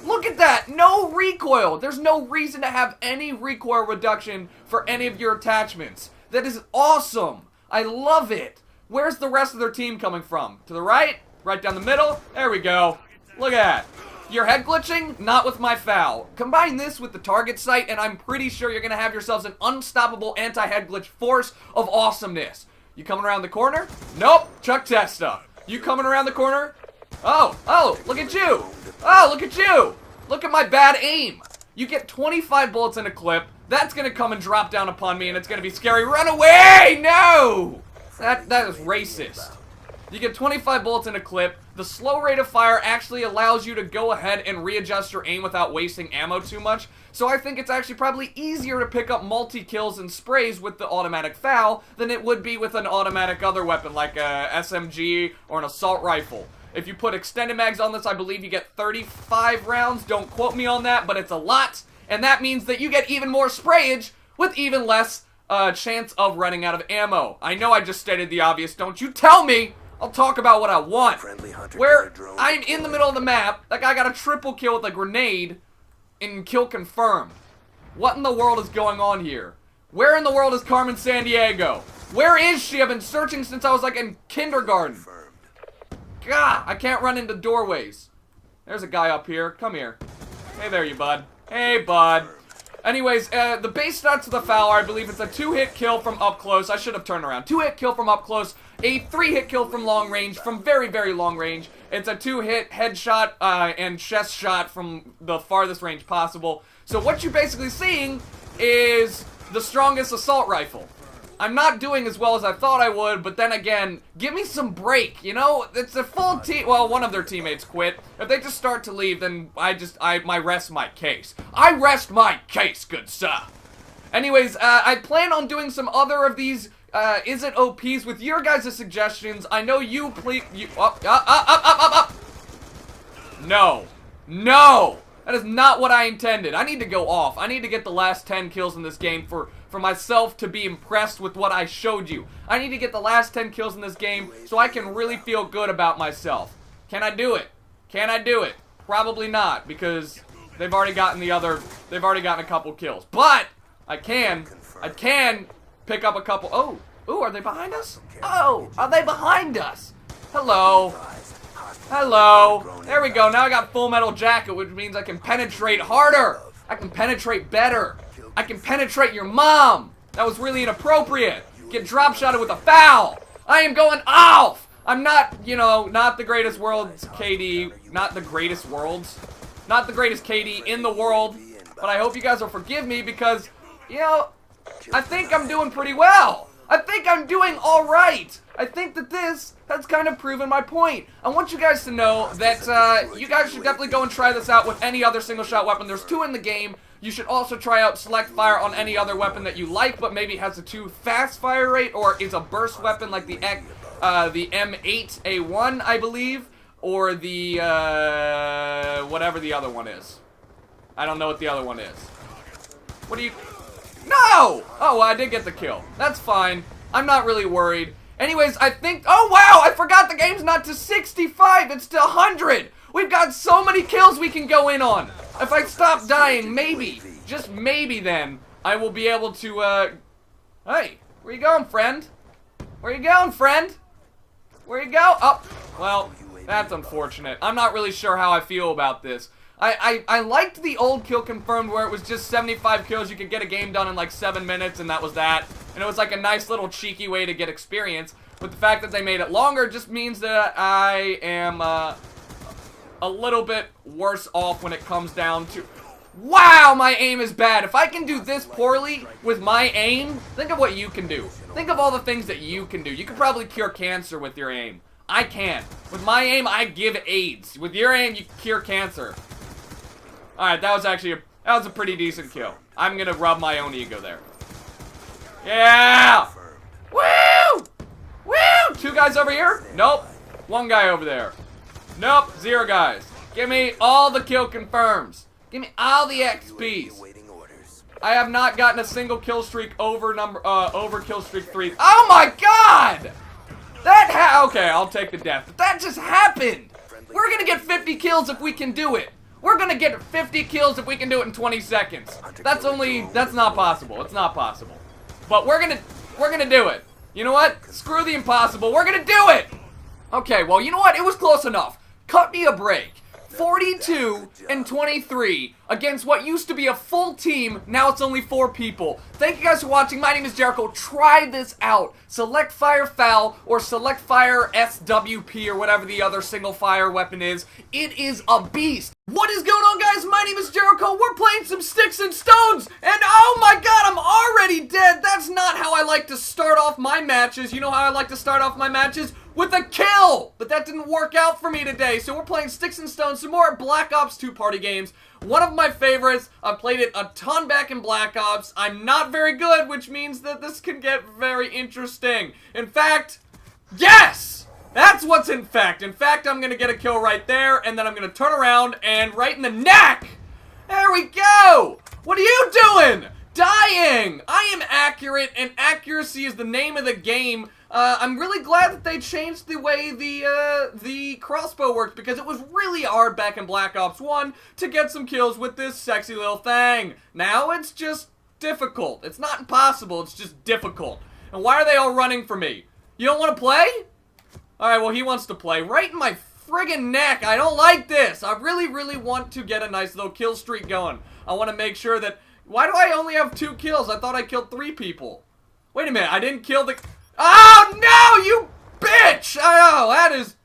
A: Look at that! No recoil! There's no reason to have any recoil reduction for any of your attachments. That is awesome! I love it! Where's the rest of their team coming from? To the right? Right down the middle? There we go. Look at that. You're head glitching? Not with my FAL. Combine this with the target sight, and I'm pretty sure you're going to have yourselves an unstoppable anti-head glitch force of awesomeness. You coming around the corner? Nope. Chuck Testa. You coming around the corner? Oh, look at you. Oh, look at you. Look at my bad aim. You get 25 bullets in a clip. That's going to come and drop down upon me, and it's going to be scary. Run away! No! That is racist. You get 25 bullets in a clip. The slow rate of fire actually allows you to go ahead and readjust your aim without wasting ammo too much. So I think it's actually probably easier to pick up multi-kills and sprays with the automatic FAL than it would be with an automatic other weapon like a SMG or an assault rifle. If you put extended mags on this, I believe you get 35 rounds. Don't quote me on that, but it's a lot. And that means that you get even more sprayage with even less chance of running out of ammo. I know I just stated the obvious. Don't you tell me! I'll talk about what I want. Where I'm in the middle of the map, that guy got a triple kill with a grenade and kill confirmed. What in the world is going on here? Where in the world is Carmen Sandiego? Where is she? I've been searching since I was like in kindergarten. God, I can't run into doorways. There's a guy up here. Come here. Hey there, you bud. Hey, bud. Anyways, the base stats of the FAL are, I believe it's a 2-hit kill from up close. I should have turned around. 2-hit kill from up close, a 3-hit kill from long range, from very, very long range. It's a 2-hit headshot and chest shot from the farthest range possible. So what you're basically seeing is the strongest assault rifle.
B: I'm not doing as well as I thought I would, but then again, give me some break, you know? It's a full team. Well, one of their teammates quit. If they just start to leave, then I rest my case. I rest my case, good sir. Anyways, I plan on doing some other of these, Is It OPs with your guys' suggestions. I know you up. No. No! That is not what I intended. I need to go off. I need to get the last 10 kills in this game for myself to be impressed with what I showed you. I need to get the last 10 kills in this game so I can really feel good about myself. Can I do it? Can I do it? Probably not, because they've already gotten a couple kills. But I can pick up a couple. Ooh, are they behind us? Oh, are they behind us? Hello. Hello. There we go. Now I got Full Metal Jacket, which means I can penetrate harder. I can penetrate better. I can penetrate your mom. That was really inappropriate. Get drop shotted with a foul. I am going off. I'm not, you know, not the greatest world's KD. Not the greatest worlds. Not the greatest KD in the world. But I hope you guys will forgive me because, you know, I think I'm doing pretty well. I think I'm doing alright. I think that this has kind of proven my point. I want you guys to know that you guys should definitely go and try this out with any other single shot weapon. There's 2 in the game. You should also try out select fire on any other weapon that you like, but maybe has a 2 fast fire rate or is a burst weapon like the M8A1, I believe, or the whatever the other one is. I don't know what the other one is. What do you... No! Oh, well, I did get the kill. That's fine. I'm not really worried. Anyways, I think... Oh, wow! I forgot the game's not to 65. It's to 100. We've got so many kills we can go in on. If I stop dying, maybe, just maybe then, I will be able to, Hey, where you going, friend? Where you going, friend? Where you go? Oh, well, that's unfortunate. I'm not really sure how I feel about this. I liked the old kill confirmed where it was just 75 kills. You could get a game done in like 7 minutes and that was that. And it was like a nice little cheeky way to get experience. But the fact that they made it longer just means that I am a little bit worse off when it comes down to... Wow, my aim is bad. If I can do this poorly with my aim, think of what you can do. Think of all the things that you can do. You could probably cure cancer with your aim. I can't. With my aim, I give AIDS. With your aim, you cure cancer. Alright, that was actually a pretty decent kill. I'm gonna rub my own ego there. Yeah! Woo! Woo! 2 guys over here? Nope. 1 guy over there. Nope. 0 guys. Give me all the kill confirms. Give me all the XPs. I have not gotten a single kill streak over kill streak 3. Oh my god! Okay, I'll take the death. But that just happened! We're gonna get 50 kills if we can do it. We're gonna get 50 kills if we can do it in 20 seconds. That's not possible. It's not possible. But we're gonna do it. You know what? Screw the impossible. We're gonna do it! Okay, well, you know what? It was close enough. Cut me a break. 42 and 23 against what used to be a full team. Now it's only 4 people. Thank you guys for watching. My name is Jericho. Try this out. Select fire foul or select fire SWP or whatever the other single fire weapon is. It is a beast. What is going on, guys? My name is Jericho. We're playing some Sticks and Stones. And oh my god, I'm already dead. That's not how I like to start off my matches. You know how I like to start off my matches? With a kill! But that didn't work out for me today, so we're playing Sticks and Stones, some more Black Ops 2 party games. One of my favorites. I've played it a ton back in Black Ops. I'm not very good, which means that this can get very interesting. In fact, yes! That's what's in fact. In fact, I'm gonna get a kill right there, and then I'm gonna turn around and right in the neck! There we go! What are you doing? Dying! I am accurate, and accuracy is the name of the game. I'm really glad that they changed the way the crossbow worked, because it was really hard back in Black Ops 1 to get some kills with this sexy little thing. Now it's just difficult. It's not impossible, it's just difficult. And why are they all running for me? You don't want to play? Alright, well, he wants to play. Right in my friggin' neck. I don't like this. I really, really want to get a nice little kill streak going. I want to make sure that... Why do I only have 2 kills? I thought I killed 3 people. Wait a minute, I didn't kill the... Oh, no, you bitch! Oh, that is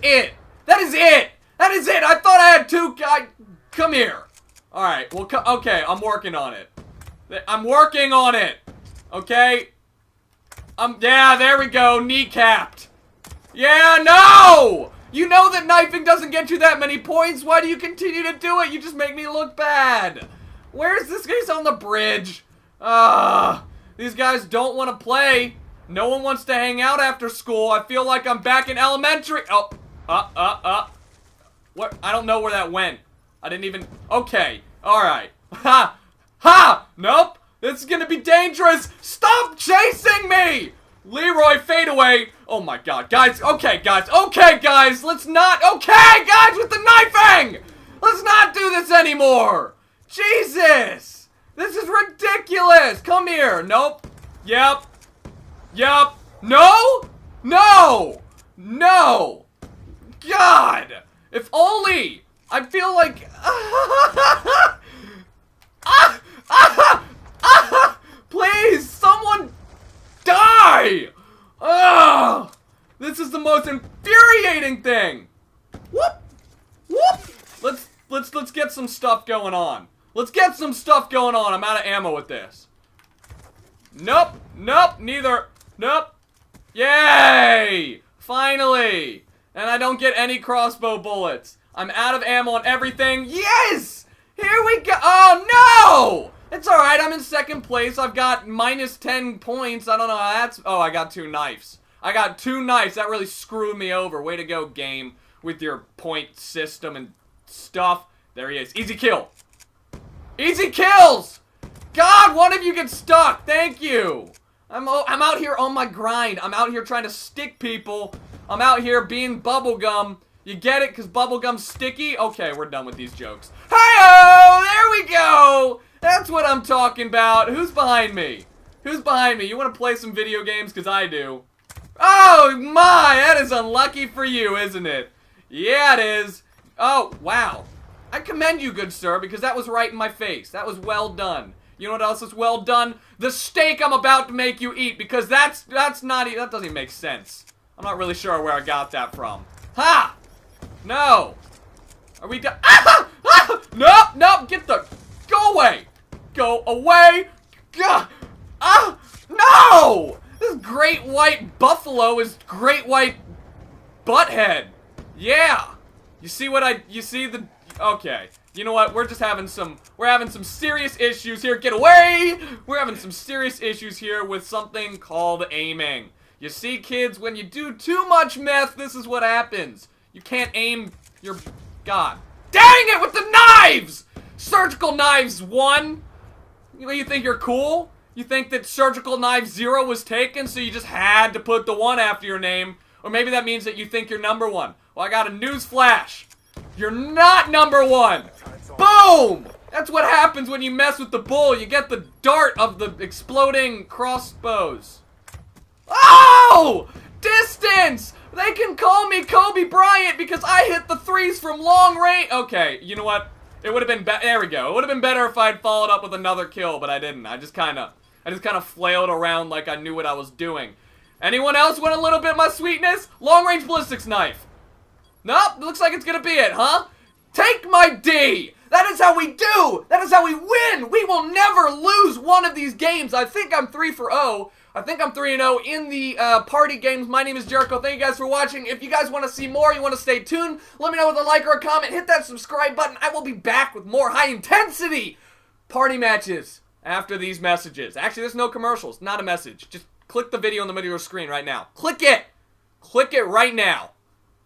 B: it. That is it. That is it. I thought I had 2 guys. Come here. All right, well, okay, I'm working on it. I'm working on it. Okay? Yeah, there we go, kneecapped. Yeah, no! You know that knifing doesn't get you that many points. Why do you continue to do it? You just make me look bad. Where's this guy's on the bridge? These guys don't want to play. No one wants to hang out after school. I feel like I'm back in elementary. Oh, what? I don't know where that went. I didn't even, okay, all right. Ha, ha, nope. This is gonna be dangerous. Stop chasing me. Leroy, fade away. Oh my God, guys. Okay, guys. Let's not. Okay, guys, with the knifing. Let's not do this anymore. Jesus, this is ridiculous. Come here. Nope. Yep. No. God. If only. I feel like. Please, someone. Die! Ugh! This is the most infuriating thing. Whoop! Let's get some stuff going on. I'm out of ammo with this. Nope, neither. Nope. Yay! Finally! And I don't get any crossbow bullets. I'm out of ammo on everything. Yes! Here we go. Oh no! It's alright, I'm in second place. I've got -10 points. I don't know how that's. Oh, I got 2 knives. That really screwed me over. Way to go, game, with your point system and stuff. There he is. Easy kill. Easy kills! God, one of you gets stuck. Thank you. I'm out here on my grind. I'm out here trying to stick people. I'm out here being bubblegum. You get it? Because bubblegum's sticky? Okay, we're done with these jokes. Hi-oh! There we go! That's what I'm talking about. Who's behind me? You want to play some video games? Because I do. Oh, my! That is unlucky for you, isn't it? Yeah, it is. Oh, wow. I commend you, good sir, because that was right in my face. That was well done. You know what else is well done? The steak I'm about to make you eat, because that doesn't even make sense. I'm not really sure where I got that from. Ha! No! Are we done? Ah! Ah! Nope! Go away! Gah! Ah! No! This great white buffalo is great white butthead. Yeah! Okay. You know what? We're having some serious issues here. Get away! We're having some serious issues here with something called aiming. You see, kids, when you do too much meth, this is what happens. You can't aim your... God. Dang it with the knives! Surgical knives 1. You think you're cool? You think that surgical knife 0 was taken, so you just had to put the 1 after your name? Or maybe that means that you think you're number 1. Well, I got a news flash. You're not number 1. Boom! That's what happens when you mess with the bull. You get the dart of the exploding crossbows. Oh! Distance! They can call me Kobe Bryant because I hit the 3s from long range. Okay, you know what? It would have been there we go. It would have been better if I'd followed up with another kill, but I didn't. I just kind of flailed around like I knew what I was doing. Anyone else want a little bit of my sweetness? Long-range ballistics knife. Nope, looks like it's gonna be it, huh? Take my D! That is how we do! That is how we win! We will never lose one of these games. I think I'm 3-0. I think I'm 3-0 in the party games. My name is Jericho. Thank you guys for watching. If you guys want to see more, you want to stay tuned, let me know with a like or a comment. Hit that subscribe button. I will be back with more high-intensity party matches after these messages. Actually, there's no commercials. Not a message. Just click the video in the middle of your screen right now. Click it! Click it right now.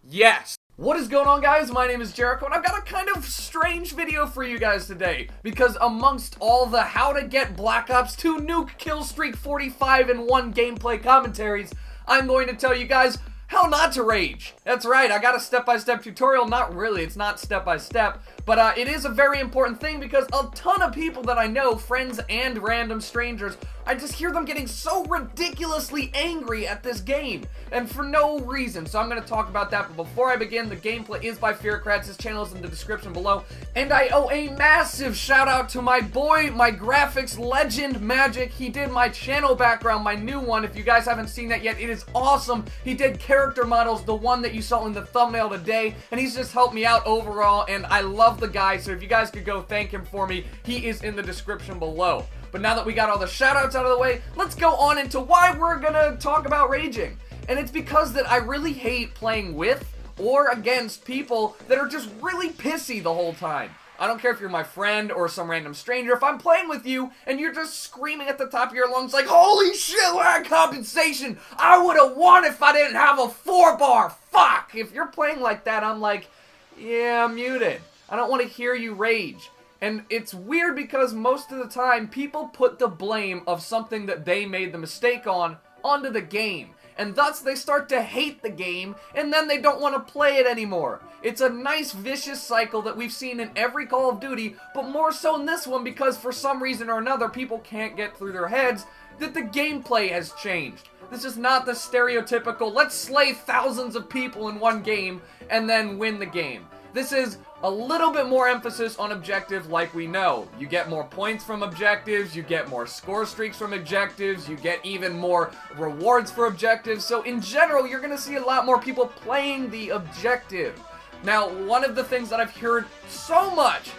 B: Yes. What is going on, guys? My name is Jericho, and I've got a kind of strange video for you guys today, because amongst all the how to get Black Ops 2 nuke kill streak 45 in 1 gameplay commentaries, I'm going to tell you guys how not to rage. That's right, I got a step-by-step tutorial. Not really, it's not step-by-step, but it is a very important thing because a ton of people that I know, friends and random strangers, I just hear them getting so ridiculously angry at this game, and for no reason, so I'm going to talk about that. But before I begin, the gameplay is by Fearcrats. His channel is in the description below, and I owe a massive shout out to my boy, my graphics legend, Magic. He did my channel background, my new one. If you guys haven't seen that yet, it is awesome. He did character models, the one that you saw in the thumbnail today, and he's just helped me out overall, and I love
D: love the guy, so if you guys could go thank him for me, he is in the description below. But now that we got all the shoutouts out of the way, let's go on into why we're gonna talk about raging. And it's because that I really hate playing with or against people that are just really pissy the whole time. I don't care if you're my friend or some random stranger. If I'm playing with you and you're just screaming at the top of your lungs like, holy shit, lag compensation! I would've won if I didn't have a 4-bar! Fuck! If you're playing like that, I'm like, yeah, I'm muted. I don't want to hear you rage. And it's weird because most of the time, people put the blame of something that they made the mistake on onto the game. And thus they start to hate the game, and then they don't want to play it anymore. It's a nice vicious cycle that we've seen in every Call of Duty, but more so in this one because for some reason or another people can't get through their heads that the gameplay has changed. This is not the stereotypical, let's slay thousands of people in one game and then win the game. This is a little bit more emphasis on objective like we know. You get more points from objectives, you get more score streaks from objectives, you get even more rewards for objectives. So in general, you're going to see a lot more people playing the objective. Now, one of the things that I've heard so much,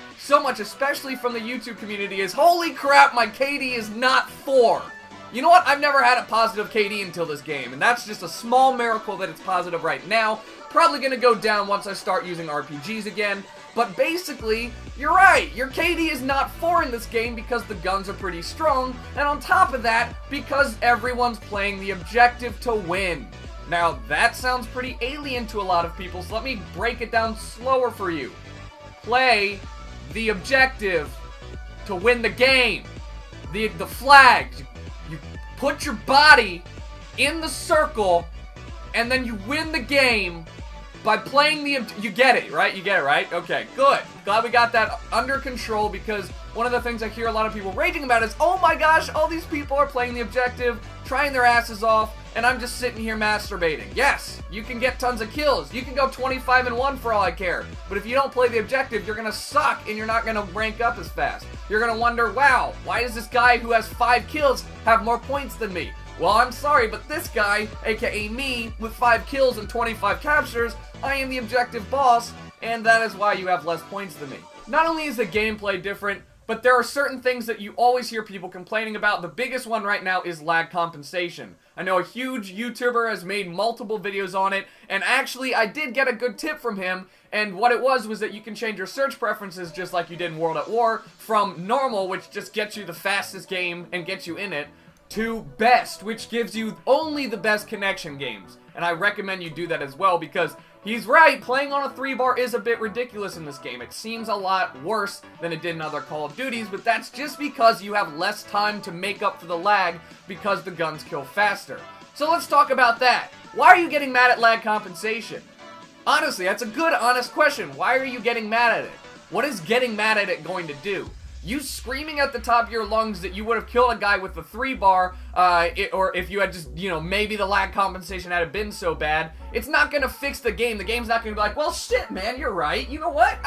D: especially from the YouTube community is, holy crap, my KD is not 4. You know what? I've never had a positive KD until this game, and that's just a small miracle that it's positive right now. Probably gonna go down once I start using RPGs again, but basically, you're right, your KD is not 4 in this game because the guns are pretty strong, and on top of that, because everyone's playing the objective to win. Now, that sounds pretty alien to a lot of people, so let me break it down slower for you. Play the objective to win the game. The flags. You put your body in the circle, and then you win the game by playing the... You get it, right? You get it, right? Okay, good. Glad we got that under control, because one of the things I hear a lot of people raging about is, oh my gosh, all these people are playing the objective, trying their asses off, and I'm just sitting here masturbating. Yes, you can get tons of kills. You can go 25-1 for all I care. But if you don't play the objective, you're gonna suck, and you're not gonna rank up as fast. You're gonna wonder, wow, why does this guy who has 5 kills have more points than me? Well, I'm sorry, but this guy, aka me, with 5 kills and 25 captures, I am the objective boss, and that is why you have less points than me. Not only is the gameplay different, but there are certain things that you always hear people complaining about. The biggest one right now is lag compensation. I know a huge YouTuber has made multiple videos on it, and actually I did get a good tip from him, and what it was that you can change your search preferences just like you did in World at War, from normal, which just gets you the fastest game and gets you in it, to best, which gives you only the best connection games. And I recommend you do that as well, because he's right, playing on a 3-bar is a bit ridiculous in this game. It seems a lot worse than it did in other Call of Duties, but that's just because you have less time to make up for the lag because the guns kill faster. So let's talk about that. Why are you getting mad at lag compensation? Honestly, that's a good, honest question. Why are you getting mad at it? What is getting mad at it going to do? You screaming at the top of your lungs that you would have killed a guy with the 3-bar, or if you had just, you know, maybe the lag compensation had been so bad, it's not gonna fix the game. The game's not gonna be like, well, shit, man, you're right. You know what?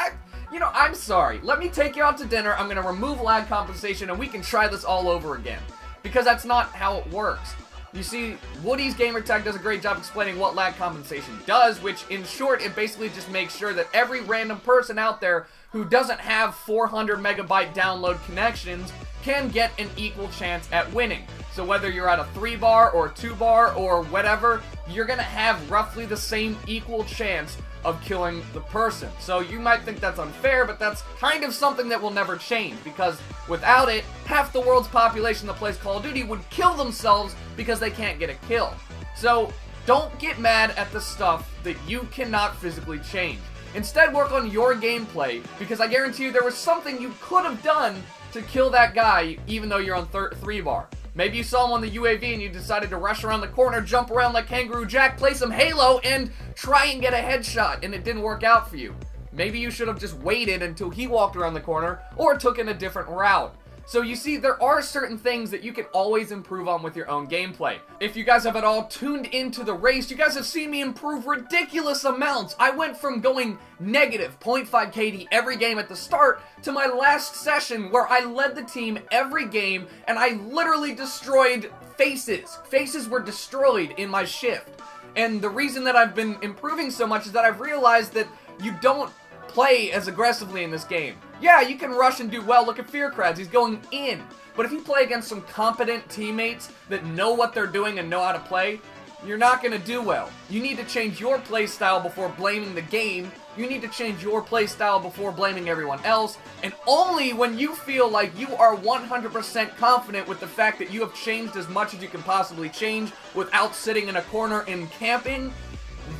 D: I'm sorry. Let me take you out to dinner. I'm gonna remove lag compensation, and we can try this all over again. Because that's not how it works. You see, Woody's Gamertag does a great job explaining what lag compensation does, which, in short, it basically just makes sure that every random person out there who doesn't have 400 megabyte download connections can get an equal chance at winning. So whether you're at a 3-bar or 2-bar or whatever, you're gonna have roughly the same equal chance of killing the person. So you might think that's unfair, but that's kind of something that will never change, because without it, half the world's population that plays Call of Duty would kill themselves because they can't get a kill. So don't get mad at the stuff that you cannot physically change. Instead, work on your gameplay, because I guarantee you there was something you could have done to kill that guy even though you're on 3-bar. Maybe you saw him on the UAV and you decided to rush around the corner, jump around like Kangaroo Jack, play some Halo, and try and get a headshot, and it didn't work out for you. Maybe you should have just waited until he walked around the corner, or took in a different route. So you see, there are certain things that you can always improve on with your own gameplay. If you guys have at all tuned into the race, you guys have seen me improve ridiculous amounts. I went from going negative 0.5 KD every game at the start to my last session where I led the team every game and I literally destroyed faces. Faces were destroyed in my shift. And the reason that I've been improving so much is that I've realized that you don't play as aggressively in this game. Yeah, you can rush and do well. Look at Fearcrads, he's going in. But if you play against some competent teammates that know what they're doing and know how to play, you're not going to do well. You need to change your play style before blaming the game. You need to change your play style before blaming everyone else. And only when you feel like you are 100% confident with the fact that you have changed as much as you can possibly change without sitting in a corner and camping,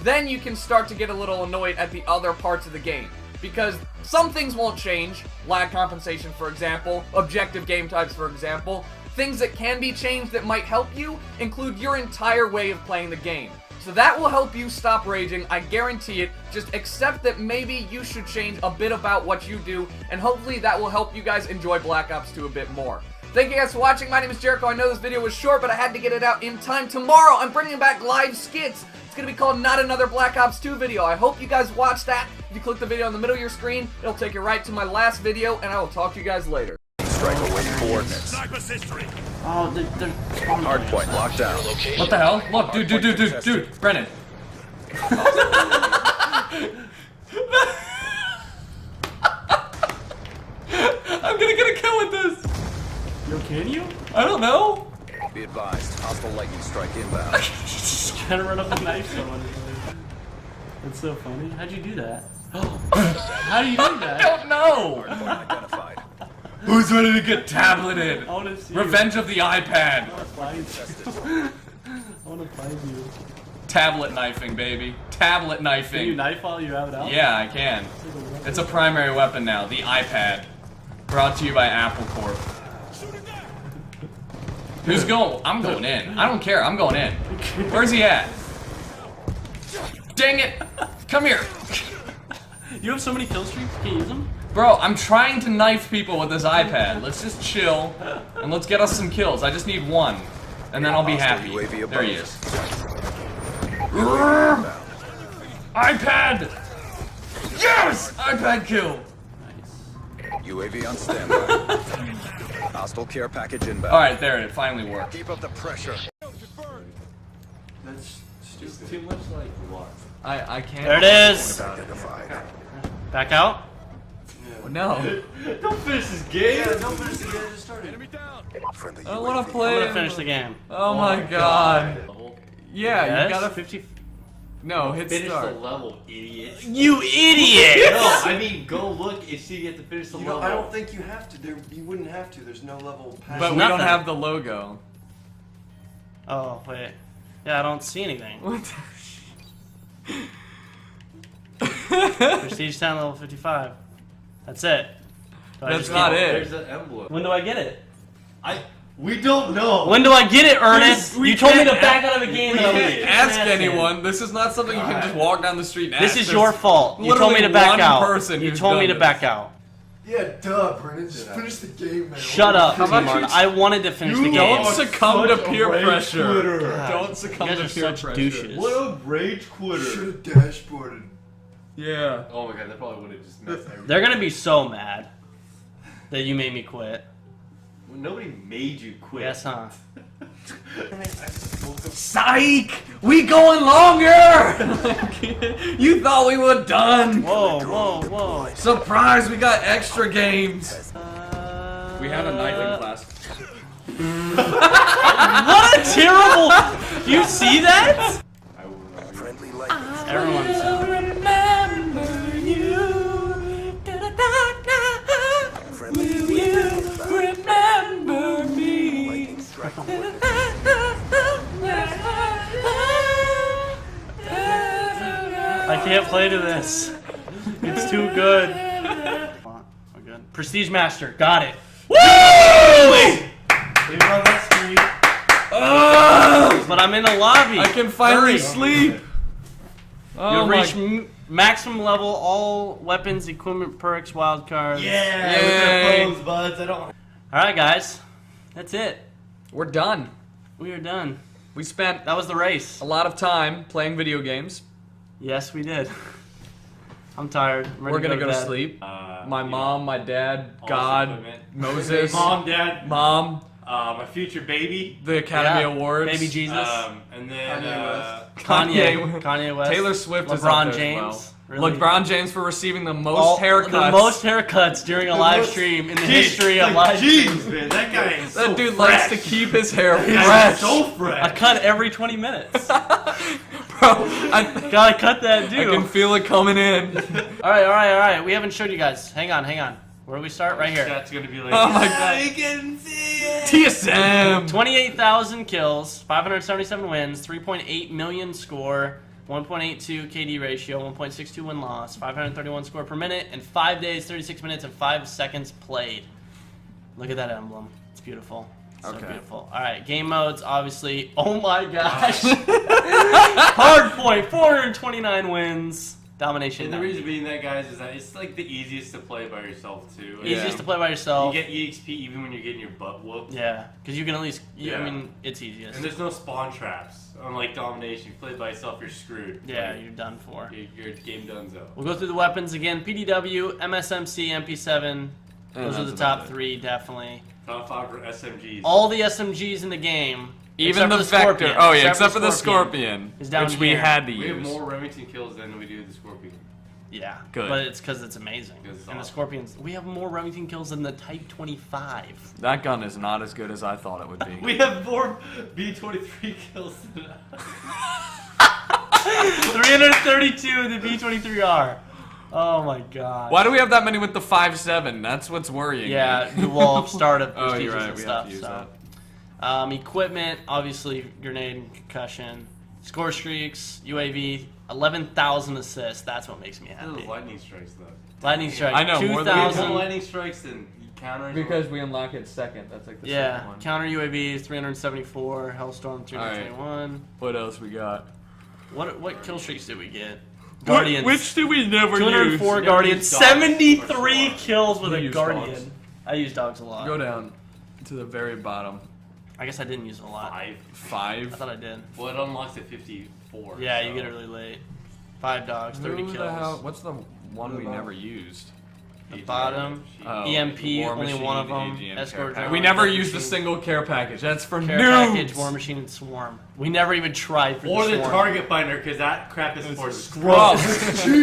D: then you can start to get a little annoyed at the other parts of the game. Because some things won't change, lag compensation for example, objective game types for example. Things that can be changed that might help you include your entire way of playing the game. So that will help you stop raging, I guarantee it. Just accept that maybe you should change a bit about what you do, and hopefully that will help you guys enjoy Black Ops 2 a bit more. Thank you guys for watching. My name is Jericho. I know this video was short, but I had to get it out in time. Tomorrow, I'm bringing back live skits. It's going to be called Not Another Black Ops 2 video. I hope you guys watch that. If you click the video in the middle of your screen, it'll take you right to my last video, and I will talk to you guys later.
E: Strike awaiting coordinates.
F: Sniper's history.
G: Oh, they're
E: Hardpoint locked down.
A: What the hell? Look, dude, Brennan. I'm gonna get a kill with this.
G: Yo, can you?
A: I don't know.
E: Be advised, hostile lightning strike inbound.
G: Just gotta run up and knife someone. That's so funny. How'd you do that? How do you do
A: I
G: that?
A: don't know.
E: Hardpoint identified.
A: Who's ready to get tableted?
G: I wanna see
A: Revenge of the iPad.
G: I wanna find you. I wanna find you.
A: Tablet knifing, baby. Tablet
G: Can you
A: knifing.
G: knife while you have it out?
A: Yeah, I can. It's a primary weapon now, the iPad. Brought to you by Apple Corp. Who's going? I'm going in. I don't care, I'm going in. Where's he at? Dang it! Come here!
G: You have so many kill streaks, can you use them?
A: Bro, I'm trying to knife people with this iPad. Let's just chill, and let's get us some kills. I just need one, and then I'll be happy. There he is. iPad! Yes! iPad kill!
E: UAV on standby. Hostile care package inbound.
A: Alright, there, it finally worked.
E: Keep up the pressure.
G: That's stupid. Too much like what?
A: I can't.
G: There it is!
E: Identified.
G: Back out?
A: No.
G: Don't finish this game! Yeah, don't finish the game, just started.
E: Friendly
A: I don't want to
E: UAV.
A: play.
G: I'm gonna finish the game.
A: Oh my god. Yeah,
G: Yes?
A: you gotta 50. No, hit
H: Finish
A: start.
H: the level, idiot.
G: You idiot!
H: No, I mean go look and see you have to finish the
I: You
H: level.
I: know, I don't think you have to. You wouldn't have to. There's no level past.
A: But we
G: nothing.
A: don't have the logo.
G: Oh, wait. Yeah, I don't see anything.
A: What
G: Prestige Town level 55. That's it. Do I
A: That's
G: just
A: not
G: get
A: it.
H: There's an emblem.
G: When do I get it?
H: We don't know.
G: When do I get it, Ernest?
A: We
G: You told me to
A: can't
G: back out of a game.
A: We
G: that I was
A: can't ask
G: asking.
A: anyone. This is not something you can just walk down the street and ask.
G: This is
A: There's
G: your fault. You told me to
A: literally
G: back
A: one
G: out.
A: person
G: You
A: who's
G: told me
A: done
G: to
A: this.
G: back out.
I: Yeah, duh, Brennan. Just finish the game, man.
G: Shut up,
A: How about
G: Timon.
A: you-
G: I wanted to finish the game.
A: Don't succumb to peer pressure.
G: God,
A: Don't succumb
G: you
A: to
G: guys
A: peer
G: are such
A: pressure.
G: douches.
H: What a rage quitter.
I: Should have dashboarded.
A: Yeah.
H: Oh my god, that probably would have just messed everything.
G: They're gonna be so mad that you made me quit.
H: Well, nobody made you quit.
G: Yes, huh?
A: Psych! We going longer! You thought we were done!
G: Whoa, whoa, whoa.
A: Surprise, we got extra games! We had a knifing class.
G: What a terrible... Do you see that?
E: Friendly lightning.
G: Everyone's...
E: Friendly UAV inbound. Lightning strike
G: I can't play to this. It's too good. We're good. Prestige Master, got it. Woo! But I'm in a lobby.
A: I can finally
G: Hurry.
A: sleep! Oh
G: You'll
A: my...
G: reach maximum level, all weapons, equipment, perks, wild cards.
H: Yeah,
A: Yay.
H: with their phones, buds. I don't.
G: Alright, guys. That's it.
A: We're done.
G: We are done.
A: We spent
G: That was the race.
A: a lot of time playing video games.
G: Yes, we did. I'm tired. I'm ready
A: We're gonna
G: to
A: go to
G: bed.
A: sleep.
H: My
A: My mom, my dad,
H: All
A: God,
H: equipment.
A: Moses,
H: Mom, Dad,
A: Mom,
H: my future baby,
A: the Academy
G: Yeah.
A: Awards.
G: Baby Jesus.
H: and then
G: Kanye West.
A: Taylor Swift is up
G: LeBron
A: there as
G: James.
A: well.
G: Really.
A: LeBron James for receiving the most haircuts.
G: The most haircuts during a live stream in the history of live streams.
H: Man, that guy is
A: That
H: so
A: dude
H: fresh.
A: likes to keep his hair
H: He's
A: fresh.
H: so fresh.
G: I cut every 20 minutes.
A: Bro, I
G: Gotta cut that dude.
A: can feel it coming in.
G: Alright. We haven't showed you guys. Hang on. Where do we start? Right here.
H: That's gonna be like.
A: Oh my god.
H: I can see it.
A: TSM.
G: 28,000 kills, 577 wins, 3.8 million score, 1.82 KD ratio, 1.62 win-loss, 531 score per minute, and 5 days, 36 minutes, and 5 seconds played. Look at that emblem. It's beautiful. So beautiful. Alright, game modes, obviously. Oh my gosh. Hardpoint, 429 wins. Domination.
H: And the reason being that, guys, is that it's like the easiest to play by yourself too.
G: Easiest to play by yourself.
H: You get EXP even when you're getting your butt whooped.
G: Yeah, because you can at least. I mean, it's easiest.
H: And there's no spawn traps. Unlike Domination, you play by yourself, you're screwed.
G: Yeah, you're done for.
H: Your game donezo.
G: We'll go through the weapons again. PDW, MSMC, MP7. Those are the top 3, definitely.
H: Top 5 for SMGs.
G: All the SMGs in the game.
A: Even the
G: except for
A: Vector.
G: Scorpion.
A: Oh yeah, except for the Scorpion,
G: is down
A: which we
G: here.
A: had to
H: We have
A: use.
H: more Remington kills than we do the Scorpion.
G: Yeah,
A: Good.
G: but it's because it's amazing.
H: It's
G: And the
H: awesome.
G: Scorpions, we have more Remington kills than the Type 25.
A: That gun is not as good as I thought it would be.
H: We have more B-23 kills than
G: 332 in the B-23R. Oh my god.
A: Why do we have that many with the 5.7? That's what's worrying.
G: Yeah,
A: me.
G: well, start of
A: Oh,
G: prestigious
A: you're right.
G: and
A: We
G: stuff.
A: have to use
G: So.
A: that.
G: Equipment, obviously, grenade and concussion. Score streaks, UAV, 11,000 assists. That's what makes me happy.
H: Those lightning strikes, though.
G: Lightning strike,
A: I know, more than-
G: 2,000.
H: More lightning strikes than counters.
A: Because we unlock it second. That's like the
G: Yeah,
A: second one.
G: counter UAVs, 374, Hellstorm, 321.
A: What else we got?
G: What kill streaks did we get? Guardians.
A: Which do we never
G: 204
A: use?
G: Guardians,
H: Never used dogs.
G: 73 kills with
A: We
G: a
A: use
G: Guardian.
A: dogs.
G: I use dogs a lot.
A: Go down to the very bottom.
G: I guess I didn't use it a lot.
H: 5.
G: I
A: 5.
G: thought I did.
H: Well, it unlocks at 54.
G: Yeah,
H: so.
G: you get it really late. 5 dogs, 30
A: Who the
G: kills.
A: hell? What's the one we never used?
G: The bottom.
A: Oh,
G: EMP,
A: War
G: only
A: Machine,
G: one of them.
A: AGM,
G: Escort
A: care pack.
G: drone,
A: We never
G: care
A: used a
G: machine.
A: single care package. That's for
G: Care
A: noobs.
G: package, War Machine, and Swarm. We never even tried for
H: Or
G: the
H: the
G: Swarm.
H: target binder, because that crap is for
A: Gross.
H: scrubs.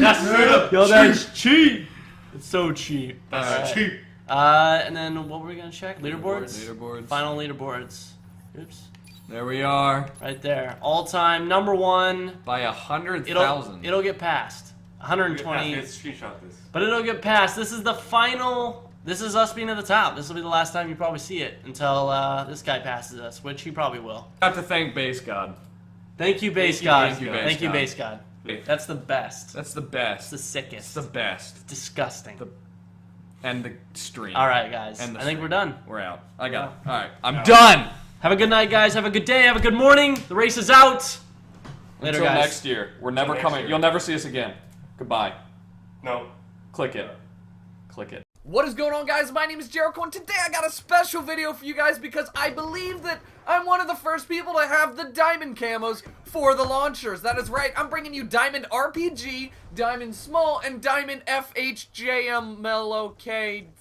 H: That's straight up
G: Yo, that's cheap. It's so cheap.
H: That's cheap.
G: And then what were we gonna check? Leaderboards.
A: Leaderboards.
G: Final leaderboards. Oops.
A: There we are.
G: Right there. All time number 1.
A: By 100,000.
G: It'll get past. 120.
H: Let's screenshot this.
G: But it'll get past. This is the final. This is us being at the top. This will be the last time you probably see it until this guy passes us, which he probably will.
A: I have to thank Base God.
G: Thank you, Base
H: you,
G: God.
A: Base God.
G: Thank you,
A: Base
G: Base God.
A: Yeah.
G: That's the best.
A: That's the
G: It's
A: best.
G: the sickest.
A: It's the best.
G: Disgusting.
A: And the stream.
G: All right, guys.
A: And the
G: I think
A: stream.
G: we're done.
A: We're out. I got it. All right. I'm done.
G: Have a good night, guys. Have a good day. Have a good morning. The race is out. Later,
A: Until
G: guys.
A: next year. We're never
H: Next
A: coming.
H: year.
A: You'll never see us again. Goodbye.
H: No.
A: Click it. Click it.
B: What is going on, guys? My name is Jericho, and today I got a special video for you guys because I believe that I'm one of the first people to have the diamond camos for the launchers. That is right, I'm bringing you Diamond RPG, Diamond Small, and Diamond FHJMLOK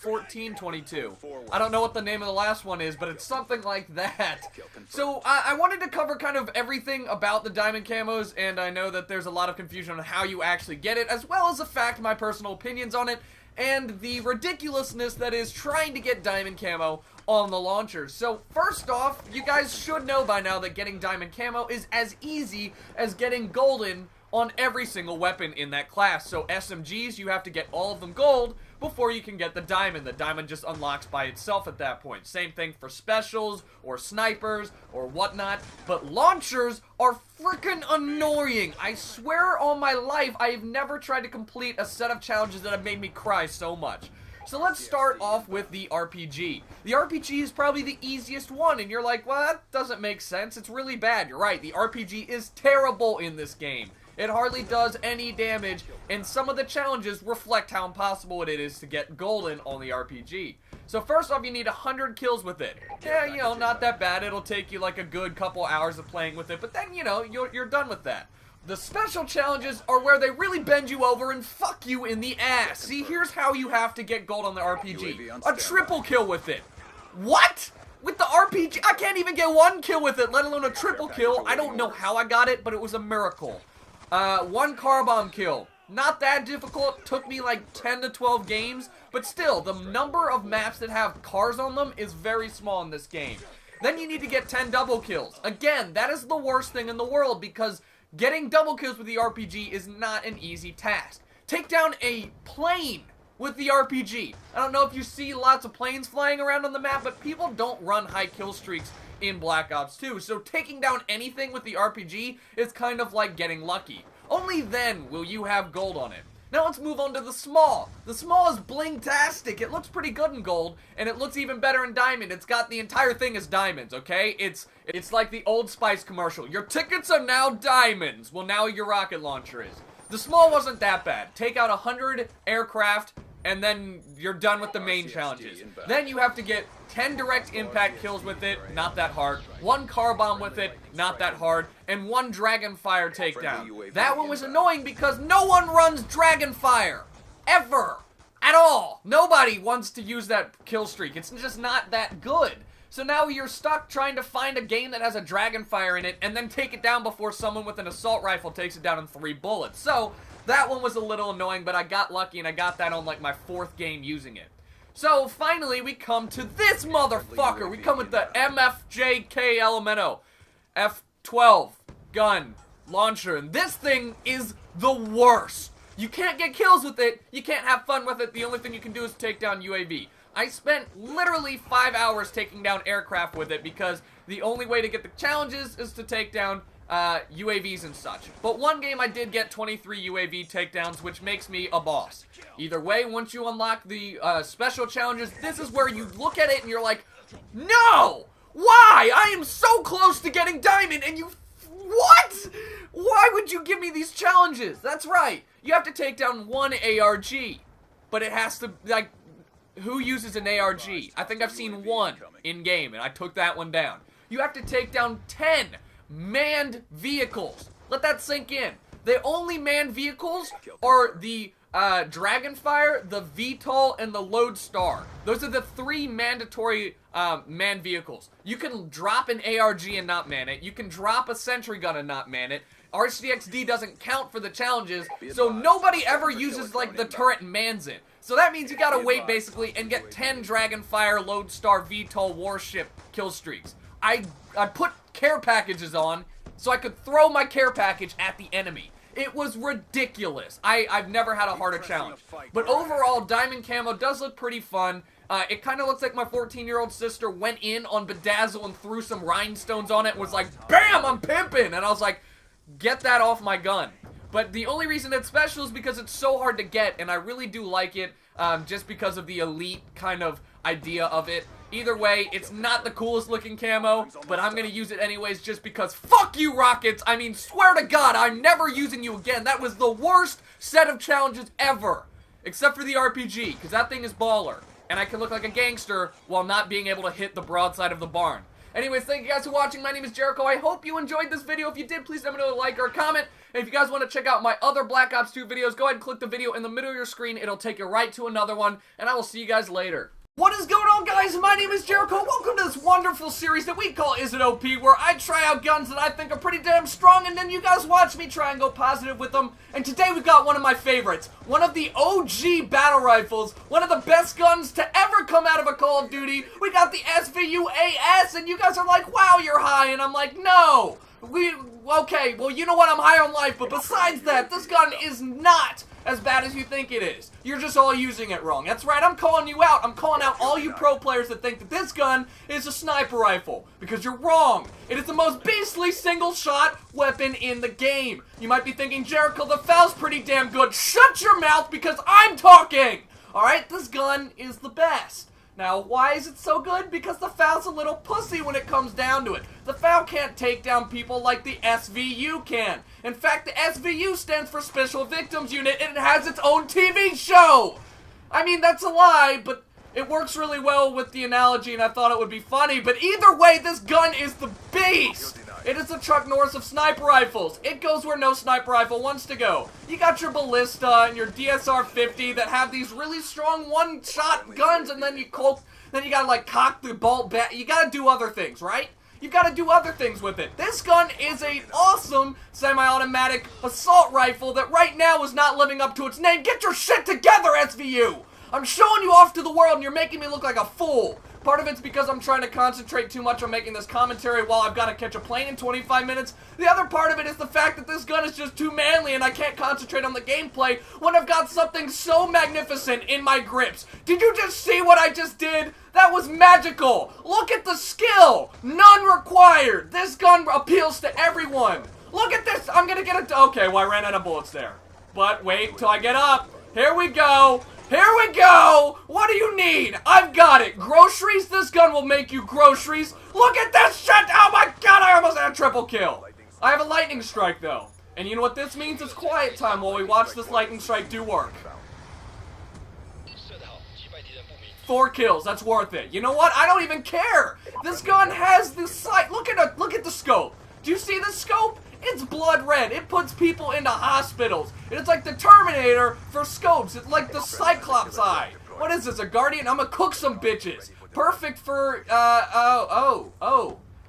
B: 1422. I don't know what the name of the last one is, but it's something like that. So I wanted to cover kind of everything about the diamond camos, and I know that there's a lot of confusion on how you actually get it, as well as the fact my personal opinions on it, and the ridiculousness that is trying to get diamond camo on the launchers. So first off, you guys should know by now that getting diamond camo is as easy as getting golden on every single weapon in that class. So SMGs, you have to get all of them gold before you can get the diamond. The diamond just unlocks by itself at that point. Same thing for specials or snipers or whatnot. But launchers are freaking annoying. I swear on my life, I have never tried to complete a set of challenges that have made me cry so much. So let's start off with the RPG. The RPG is probably the easiest one, and you're like, well, that doesn't make sense. It's really bad. You're right. The RPG is terrible in this game. It hardly does any damage, and some of the challenges reflect how impossible it is to get golden on the RPG. So first off, you need 100 kills with it. Yeah, you know, not that bad. It'll take you like a good couple hours of playing with it, but then, you know, you're done with that. The special challenges are where they really bend you over and fuck you in the ass. See, here's how you have to get gold on the RPG. A triple kill with it. What? With the RPG? I can't even get one kill with it, let alone a triple kill. I don't know how I got it, but it was a miracle. 1 car bomb kill. Not that difficult, took me like 10 to 12 games, but still, the number of maps that have cars on them is very small in this game. Then you need to get 10 double kills. Again, that is the worst thing in the world because getting double kills with the RPG is not an easy task. Take down a plane with the RPG. I don't know if you see lots of planes flying around on the map, but people don't run high kill streaks in Black Ops 2, so taking down anything with the RPG is kind of like getting lucky. Only then will you have gold on it. Now let's move on to the SMAW. The SMAW is bling-tastic. It looks pretty good in gold, and it looks even better in diamond. It's got the entire thing as diamonds, okay? It's like the Old Spice commercial. Your tickets are now diamonds. Well, now your rocket launcher is. The SMAW wasn't that bad. Take out 100 aircraft, and then you're done with the main challenges. Then you have to get 10 direct impact kills with it, not that hard. 1 car bomb with it, not that hard. And 1 dragon fire takedown. That one was annoying because no one runs dragon fire. Ever. At all. Nobody wants to use that kill streak. It's just not that good. So now you're stuck trying to find a game that has a dragon fire in it and then take it down before someone with an assault rifle takes it down in 3 bullets. So that one was a little annoying, but I got lucky and I got that on like my 4th game using it. So finally we come to this motherfucker. We come with the MFJK Elemento F12 gun launcher. And this thing is the worst. You can't get kills with it. You can't have fun with it. The only thing you can do is take down UAV. I spent literally 5 hours taking down aircraft with it because the only way to get the challenges is to take down UAVs and such. But one game I did get 23 UAV takedowns, which makes me a boss. Either way, once you unlock the special challenges, this is where you look at it and you're like, no! Why? I am so close to getting diamond and you... What? Why would you give me these challenges? That's right. You have to take down 1 ARG. But it has to, like... Who uses an ARG? I think I've seen 1 in-game, and I took that one down. You have to take down 10 manned vehicles. Let that sink in. The only manned vehicles are the Dragonfire, the VTOL, and the Lodestar. Those are the 3 mandatory manned vehicles. You can drop an ARG and not man it. You can drop a sentry gun and not man it. RCXD doesn't count for the challenges, so nobody ever uses, like, the turret and mans it. So that means you gotta wait, basically, and get 10 Dragonfire, Lodestar, VTOL, Warship kill streaks. I put care packages on so I could throw my care package at the enemy. It was ridiculous. I've never had a harder challenge. But overall, Diamond Camo does look pretty fun. It kind of looks like my 14-year-old sister went in on Bedazzle and threw some rhinestones on it and was like, BAM! I'm pimping! And I was like, get that off my gun. But the only reason it's special is because it's so hard to get, and I really do like it, just because of the elite kind of idea of it. Either way, it's not the coolest looking camo, but I'm gonna use it anyways just because fuck you, Rockets! I mean, swear to God, I'm never using you again. That was the worst set of challenges ever. Except for the RPG, because that thing is baller. And I can look like a gangster while not being able to hit the broadside of the barn. Anyways, thank you guys for watching. My name is Jericho. I hope you enjoyed this video. If you did, please let me know a like or a comment. And if you guys want to check out my other Black Ops 2 videos, go ahead and click the video in the middle of your screen. It'll take you right to another one. And I will see you guys later.
D: What is going on, guys? My name is Jericho. Welcome to this wonderful series that we call Is It OP, where I try out guns that I think are pretty damn strong, and then you guys watch me try and go positive with them. And today we've got one of my favorites, one of the OG battle rifles, one of the best guns to ever come out of a Call of Duty. We got the SVU-AS, and you guys are like, wow, you're high, and I'm like, no. Okay, well, you know what, I'm high on life, but besides that, this gun is not as bad as you think it is. You're just all using it wrong. That's right, I'm calling you out. I'm calling out all you pro players that think that this gun is a sniper rifle, because you're wrong. It is the most beastly single-shot weapon in the game. You might be thinking, Jericho, the FAL's pretty damn good. Shut your mouth, because I'm talking! Alright, this gun is the best. Now, why is it so good? Because the FAL's a little pussy when it comes down to it. The FAL can't take down people like the SVU can. In fact, the SVU stands for Special Victims Unit, and it has its own TV show! I mean, that's a lie, but it works really well with the analogy, and I thought it would be funny. But either way, this gun is the beast! It is the Chuck Norris of sniper rifles. It goes where no sniper rifle wants to go. You got your ballista and your DSR-50 that have these really strong one-shot guns, and then you gotta like cock the bolt back. You gotta do other things, right? You gotta do other things with it. This gun is an awesome semi-automatic assault rifle that right now is not living up to its name. Get your shit together, SVU! I'm showing you off to the world and you're making me look like a fool. Part of it's because I'm trying to concentrate too much on making this commentary while I've got to catch a plane in 25 minutes. The other part of it is the fact that this gun is just too manly and I can't concentrate on the gameplay when I've got something so magnificent in my grips. Did you just see what I just did? That was magical. Look at the skill. None required. This gun appeals to everyone. Look at this. I'm going to get it. Okay, well, I ran out of bullets there. But wait till I get up. Here we go. Here we go! What do you need? I've got it. Groceries? This gun will make you groceries. Look at this shit! Oh my god, I almost had a triple kill. I have a lightning strike, though. And you know what this means? It's quiet time while we watch this lightning strike do work. 4 kills. That's worth it. You know what? I don't even care. This gun has the sight. Look at the scope. Do you see the scope? It's blood red. It puts people into hospitals. It's like the Terminator for scopes. It's like the Cyclops eye. What is this, a Guardian? I'm gonna cook some bitches. Perfect for,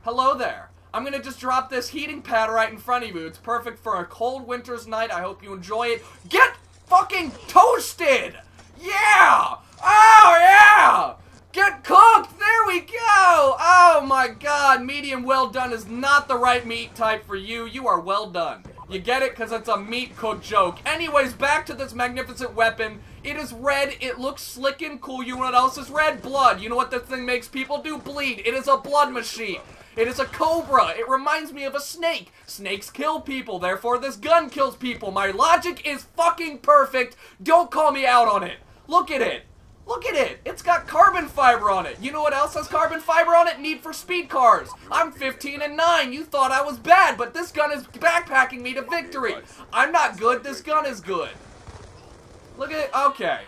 D: hello there. I'm gonna just drop this heating pad right in front of you. It's perfect for a cold winter's night. I hope you enjoy it. Get fucking toasted! Yeah! Oh, yeah! Get cooked! There we go! Oh my god, medium well done is not the right meat type for you. You are well done. You get it? Because it's a meat cook joke. Anyways, back to this magnificent weapon. It is red. It looks slick and cool. You know what else is red? Blood. You know what this thing makes people do? Bleed. It is a blood machine. It is a cobra. It reminds me of a snake. Snakes kill people. Therefore, this gun kills people. My logic is fucking perfect. Don't call me out on it. Look at it. Look at it. It's got carbon fiber on it. You know what else has carbon fiber on it? Need for Speed cars. I'm 15 and 9. You thought I was bad, but this gun is backpacking me to victory. I'm not good. This gun is good. Look at it. Okay.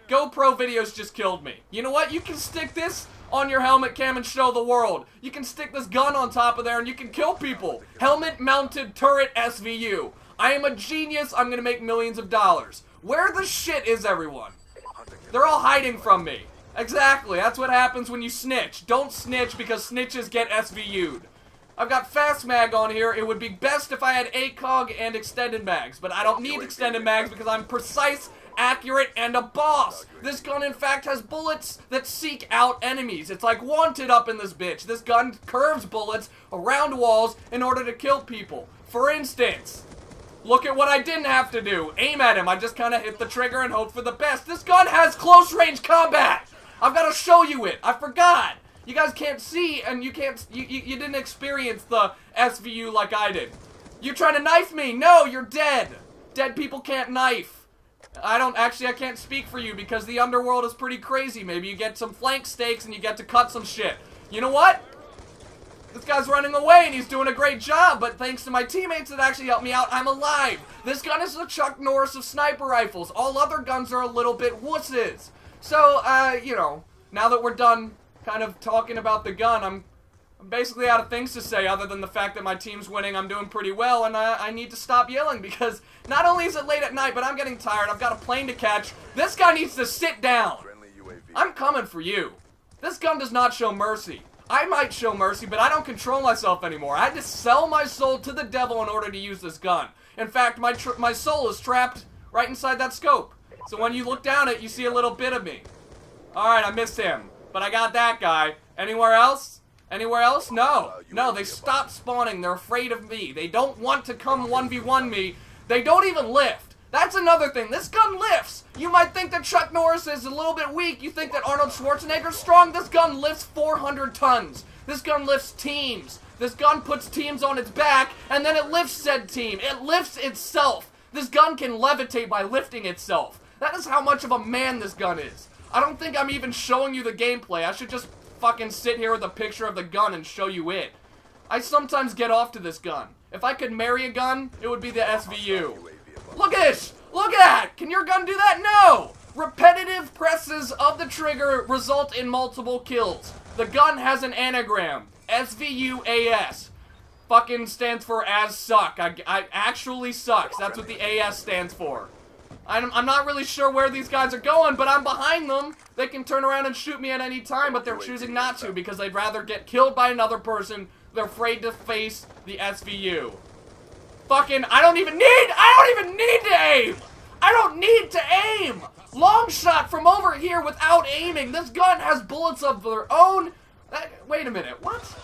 D: GoPro videos just killed me. You know what? You can stick this on your helmet cam and show the world. You can stick this gun on top of there and you can kill people. Helmet mounted turret SVU. I am a genius. I'm gonna make millions of dollars. Where the shit is everyone? They're all hiding from me. Exactly, that's what happens when you snitch. Don't snitch because snitches get SVU'd. I've got fast mag on here. It would be best if I had ACOG and extended mags, but I don't need extended mags because I'm precise, accurate, and a boss. This gun, in fact, has bullets that seek out enemies. It's like Wanted up in this bitch. This gun curves bullets around walls in order to kill people. For instance, look at what I didn't have to do. Aim at him. I just kind of hit the trigger and hope for the best. This gun has close range combat. I've got to show you it. I forgot. You guys can't see and you can't, you didn't experience the SVU like I did. You're trying to knife me. No, you're dead. Dead people can't knife. I can't speak for you because the underworld is pretty crazy. Maybe you get some flank steaks and you get to cut some shit. You know what? This guy's running away and he's doing a great job, but thanks to my teammates that actually helped me out, I'm alive. This gun is the Chuck Norris of sniper rifles. All other guns are a little bit wusses. So, you know, now that we're done kind of talking about the gun, I'm basically out of things to say other than the fact that my team's winning. I'm doing pretty well, and I need to stop yelling because not only is it late at night, but I'm getting tired. I've got a plane to catch. This guy needs to sit down. I'm coming for you. This gun does not show mercy. I might show mercy, but I don't control myself anymore. I had to sell my soul to the devil in order to use this gun. In fact, my soul is trapped right inside that scope. So when you look down it, you see a little bit of me. Alright, I missed him. But I got that guy. Anywhere else? Anywhere else? No. No, they stopped spawning. They're afraid of me. They don't want to come 1v1 me. They don't even lift. That's another thing. This gun lifts. You might think that Chuck Norris is a little bit weak. You think that Arnold Schwarzenegger's strong. This gun lifts 400 tons. This gun lifts teams. This gun puts teams on its back, and then it lifts said team. It lifts itself. This gun can levitate by lifting itself. That is how much of a man this gun is. I don't think I'm even showing you the gameplay. I should just fucking sit here with a picture of the gun and show you it. I sometimes get off to this gun. If I could marry a gun, it would be the SVU. Look at this! Look at that! Can your gun do that? No! Repetitive presses of the trigger result in multiple kills. The gun has an anagram. SVUAS. Fucking stands for as suck. I actually sucks. That's what the AS stands for. I'm not really sure where these guys are going, but I'm behind them. They can turn around and shoot me at any time, but they're choosing not to because they'd rather get killed by another person. They're afraid to face the SVU. Fucking, I don't even need to aim! I don't need to aim! Long shot from over here without aiming. This gun has bullets of their own. Wait a minute, what?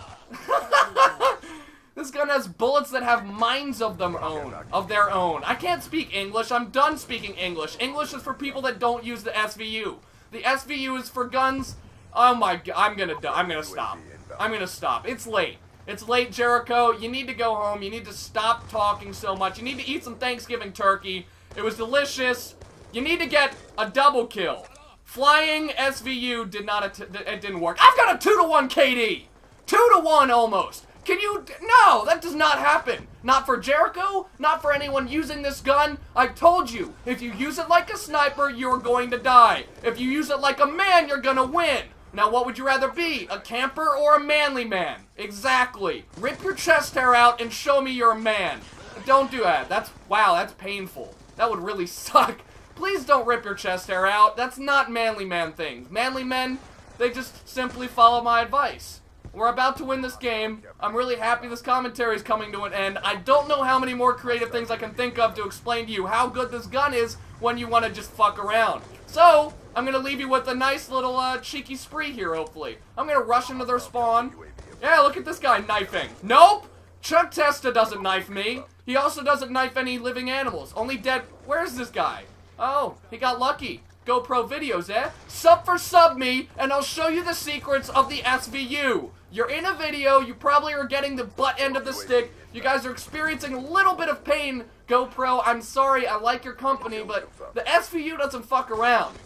D: This gun has bullets that have minds of their own. I can't speak English. I'm done speaking English. English is for people that don't use the SVU. The SVU is for guns. Oh my god, I'm gonna stop. I'm gonna stop. It's late. It's late, Jericho. You need to go home. You need to stop talking so much. You need to eat some Thanksgiving turkey. It was delicious. You need to get a double kill. Flying SVU it didn't work. I've got a 2-to-1 KD. 2-to-1 almost. Can you? No, that does not happen. Not for Jericho, not for anyone using this gun. I told you, if you use it like a sniper, you're going to die. If you use it like a man, you're gonna win. Now, what would you rather be, a camper or a manly man? Exactly. Rip your chest hair out and show me you're a man. Don't do that. Wow, that's painful. That would really suck. Please don't rip your chest hair out. That's not manly man things. Manly men, they just simply follow my advice. We're about to win this game. I'm really happy this commentary is coming to an end. I don't know how many more creative things I can think of to explain to you how good this gun is when you want to just fuck around. So, I'm going to leave you with a nice little cheeky spree here, hopefully. I'm going to rush into their spawn. Yeah, look at this guy knifing. Nope! Chuck Testa doesn't knife me. He also doesn't knife any living animals. Only dead... Where's this guy? Oh, he got lucky. GoPro videos, eh? Sub for sub me, and I'll show you the secrets of the SVU. You're in a video, you probably are getting the butt end of the stick. You guys are experiencing a little bit of pain. GoPro, I'm sorry, I like your company, but the SVU doesn't fuck around.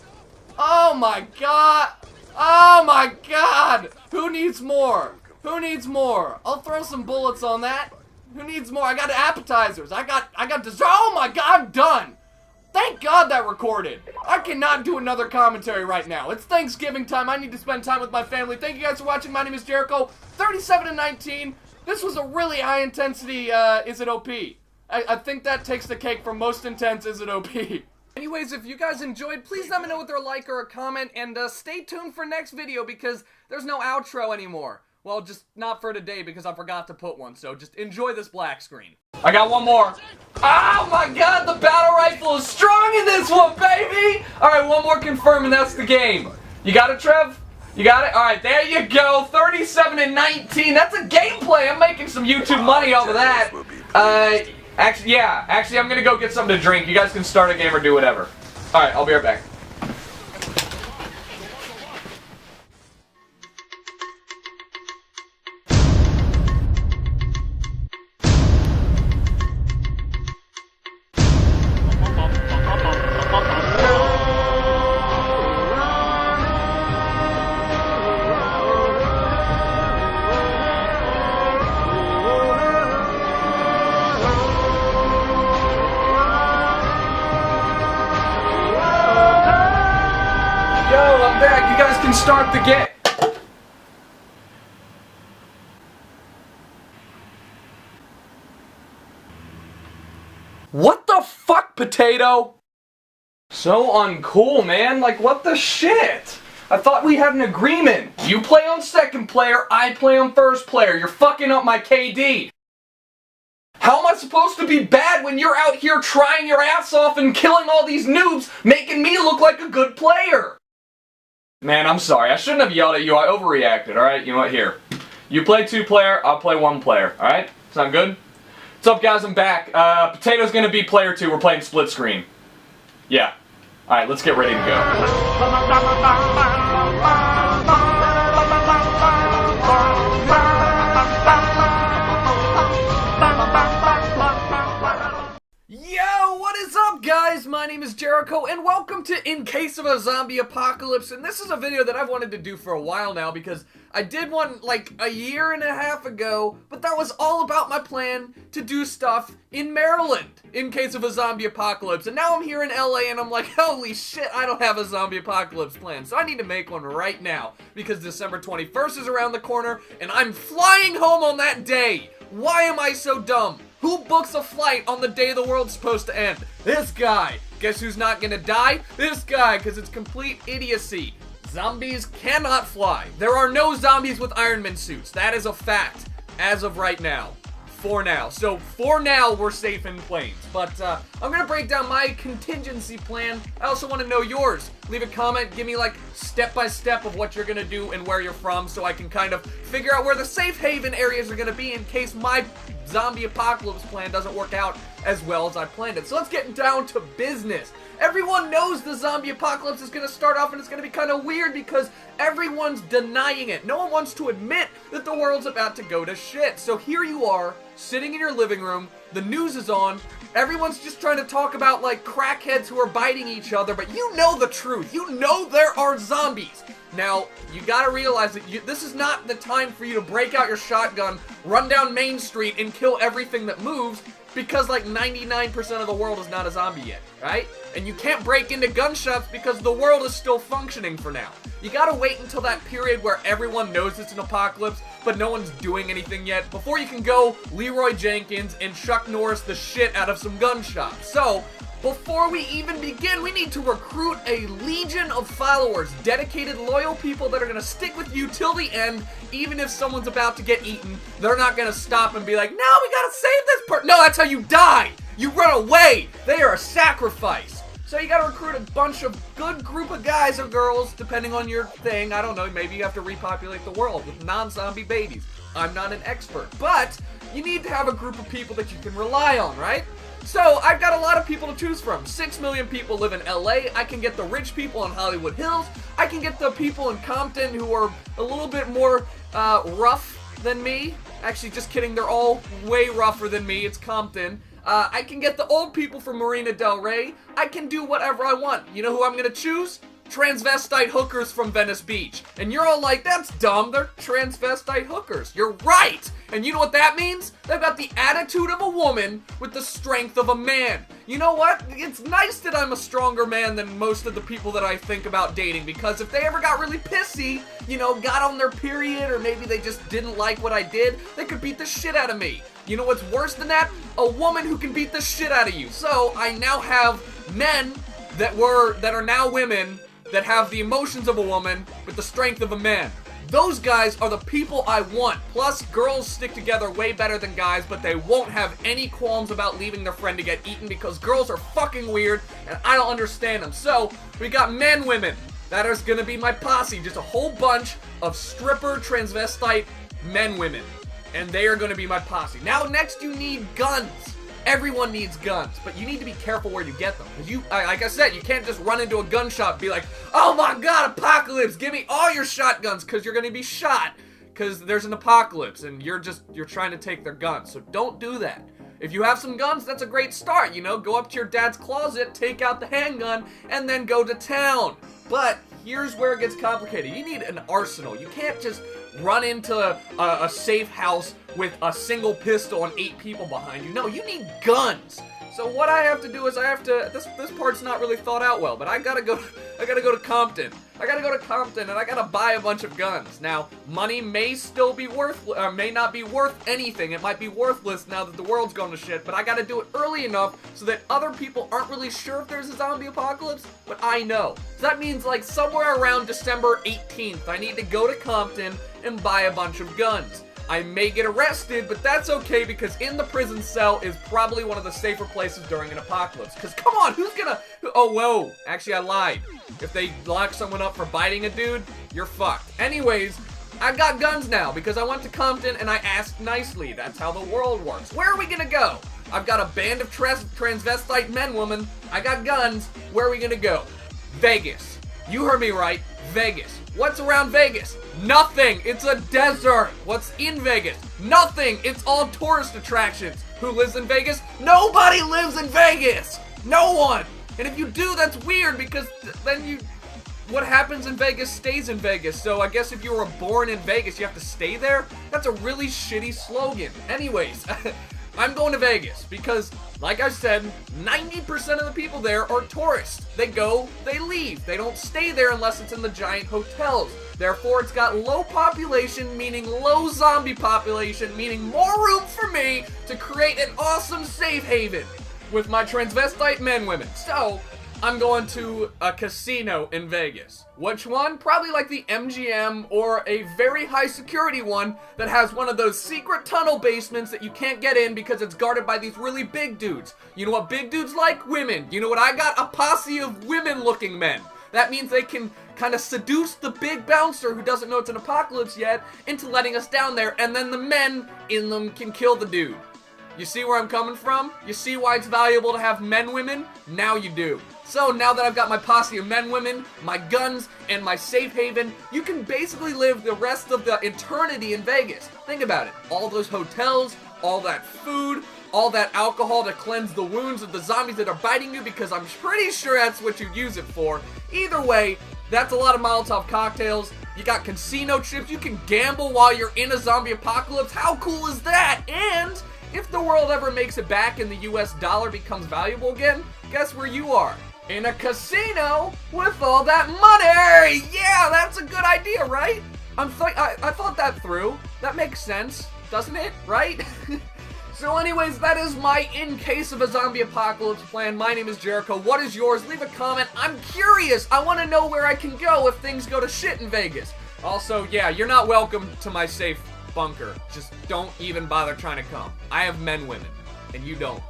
D: Oh my god! Oh my god! Who needs more? Who needs more? I'll throw some bullets on that. Who needs more? I got appetizers. I got dessert. Oh my god, I'm done! Thank God that recorded. I cannot do another commentary right now. It's Thanksgiving time. I need to spend time with my family. Thank you guys for watching. My name is Jericho. 37-19. This was a really high intensity, Is It OP? I think that takes the cake for most intense Is It OP. Anyways, if you guys enjoyed, please let me know with a like or a comment, and stay tuned for next video because there's no outro anymore. Well, just not for today because I forgot to put one, so just enjoy this black screen. I got one more. Oh my god, the battle rifle is strong in this one, baby! Alright, one more confirm and that's the game. You got it, Trev? You got it? Alright, there you go. 37-19. That's a gameplay. I'm making some YouTube money off of that. Actually, I'm gonna go get something to drink. You guys can start a game or do whatever. Alright, I'll be right back. I'm back. You guys can start the game. What the fuck, potato? So uncool, man. Like, what the shit? I thought we had an agreement. You play on second player, I play on first player. You're fucking up my KD. How am I supposed to be bad when you're out here trying your ass off and killing all these noobs, making me look like a good player? Man, I'm sorry. I shouldn't have yelled at you. I overreacted, alright? You know what? Here. You play 2-player, I'll play 1-player, alright? Sound good? What's up, guys? I'm back. Potato's gonna be player 2. We're playing split screen. Yeah. Alright, let's get ready to go.
B: Guys, my name is Jericho, and welcome to In Case of a Zombie Apocalypse, and this is a video that I've wanted to do for a while now, because I did one, like, a year and a half ago, but that was all about my plan to do stuff in Maryland, in case of a zombie apocalypse, and now I'm here in LA, and I'm like, holy shit, I don't have a zombie apocalypse plan, so I need to make one right now, because December 21st is around the corner, and I'm flying home on that day! Why am I so dumb? Who books a flight on the day the world's supposed to end? This guy.
A: Guess who's not gonna die? This guy, because it's complete idiocy. Zombies cannot fly. There are no zombies with Iron Man suits. That is a fact, as of right now. For now. So, for now, we're safe in planes. But, I'm gonna break down my contingency plan. I also want to know yours. Leave a comment, give me, like, step-by-step of what you're gonna do and where you're from, so I can kind of figure out where the safe haven areas are gonna be in case my zombie apocalypse plan doesn't work out as well as I planned it. So let's get down to business. Everyone knows the zombie apocalypse is going to start off, and it's going to be kind of weird because everyone's denying it. No one wants to admit that the world's about to go to shit. So here you are, sitting in your living room, the news is on, everyone's just trying to talk about like crackheads who are biting each other, but you know the truth. You know there are zombies. Now, you gotta realize that this is not the time for you to break out your shotgun, run down Main Street, and kill everything that moves, because like 99% of the world is not a zombie yet, right? And you can't break into gun shops because the world is still functioning for now. You gotta wait until that period where everyone knows it's an apocalypse, but no one's doing anything yet, before you can go Leroy Jenkins and Chuck Norris the shit out of some gun shops. So, before we even begin, we need to recruit a legion of followers, dedicated, loyal people that are gonna stick with you till the end. Even if someone's about to get eaten, they're not gonna stop and be like, no, we gotta save this person. No, that's how you die. You run away. They are a sacrifice. So you gotta recruit a bunch of good group of guys or girls, depending on your thing. I don't know, maybe you have to repopulate the world with non-zombie babies. I'm not an expert, but you need to have a group of people that you can rely on, right? So, I've got a lot of people to choose from. 6 million people live in LA. I can get the rich people in Hollywood Hills. I can get the people in Compton who are a little bit more rough than me. Actually, just kidding. They're all way rougher than me. It's Compton. I can get the old people from Marina Del Rey. I can do whatever I want. You know who I'm going to choose? Transvestite hookers from Venice Beach. And you're all like, that's dumb. They're transvestite hookers. You're right. And you know what that means? They've got the attitude of a woman with the strength of a man. You know what? It's nice that I'm a stronger man than most of the people that I think about dating, because if they ever got really pissy, you know, got on their period, or maybe they just didn't like what I did, they could beat the shit out of me. You know what's worse than that? A woman who can beat the shit out of you. So I now have men that are now women that have the emotions of a woman with the strength of a man. Those guys are the people I want. Plus, girls stick together way better than guys, but they won't have any qualms about leaving their friend to get eaten because girls are fucking weird and I don't understand them. So, we got men, women. That is gonna be my posse. Just a whole bunch of stripper, transvestite men, women. And they are gonna be my posse. Now, next you need guns. Everyone needs guns, but you need to be careful where you get them. Because like I said, you can't just run into a gun shop and be like, oh my god, apocalypse, give me all your shotguns, because you're gonna be shot, because there's an apocalypse, and you're trying to take their guns. So don't do that. If you have some guns, that's a great start, you know? Go up to your dad's closet, take out the handgun, and then go to town. But here's where it gets complicated. You need an arsenal. You can't just run into a safe house with a single pistol and 8 people behind you. No, you need guns. So what I have to do is this part's not really thought out well, but I gotta go to Compton. I gotta go to Compton and I gotta buy a bunch of guns. Now, money may still be may not be worth anything. It might be worthless now that the world's going to shit, but I gotta do it early enough so that other people aren't really sure if there's a zombie apocalypse, but I know. So that means like somewhere around December 18th, I need to go to Compton and buy a bunch of guns. I may get arrested, but that's okay because in the prison cell is probably one of the safer places during an apocalypse. Because come on, who's gonna... Oh, whoa. Actually, I lied. If they lock someone up for biting a dude, you're fucked. Anyways, I've got guns now because I went to Compton and I asked nicely. That's how the world works. Where are we gonna go? I've got a band of transvestite men, women. I got guns. Where are we gonna go? Vegas. You heard me right. Vegas. What's around Vegas? Nothing. It's a desert. What's in Vegas? Nothing. It's all tourist attractions. Who lives in Vegas? Nobody lives in Vegas. No one. And if you do, that's weird because then what happens in Vegas stays in Vegas. So I guess if you were born in Vegas, you have to stay there? That's a really shitty slogan. Anyways, I'm going to Vegas because, like I said, 90% of the people there are tourists. They go, they leave. They don't stay there unless it's in the giant hotels. Therefore, it's got low population, meaning low zombie population, meaning more room for me to create an awesome safe haven. with my transvestite men women. So, I'm going to a casino in Vegas. Which one? Probably like the MGM or a very high security one that has one of those secret tunnel basements that you can't get in because it's guarded by these really big dudes. You know what big dudes like? Women. You know what I got? A posse of women-looking men. That means they can kind of seduce the big bouncer who doesn't know it's an apocalypse yet into letting us down there, and then the men in them can kill the dude. You see where I'm coming from? You see why it's valuable to have men women? Now you do. So now that I've got my posse of men women, my guns, and my safe haven, you can basically live the rest of the eternity in Vegas. Think about it. All those hotels, all that food, all that alcohol to cleanse the wounds of the zombies that are biting you, because I'm pretty sure that's what you use it for. Either way, that's a lot of Molotov cocktails. You got casino chips. You can gamble while you're in a zombie apocalypse. How cool is that? And if the world ever makes it back and the US dollar becomes valuable again, guess where you are? In a casino with all that money! Yeah, that's a good idea, right? I thought that through. That makes sense, doesn't it? Right? So anyways, that is my in case of a zombie apocalypse plan. My name is JERiiCHOII. What is yours? Leave a comment. I'm curious. I want to know where I can go if things go to shit in Vegas. Also, yeah, you're not welcome to my safe bunker. Just don't even bother trying to come. I have men women, and you don't.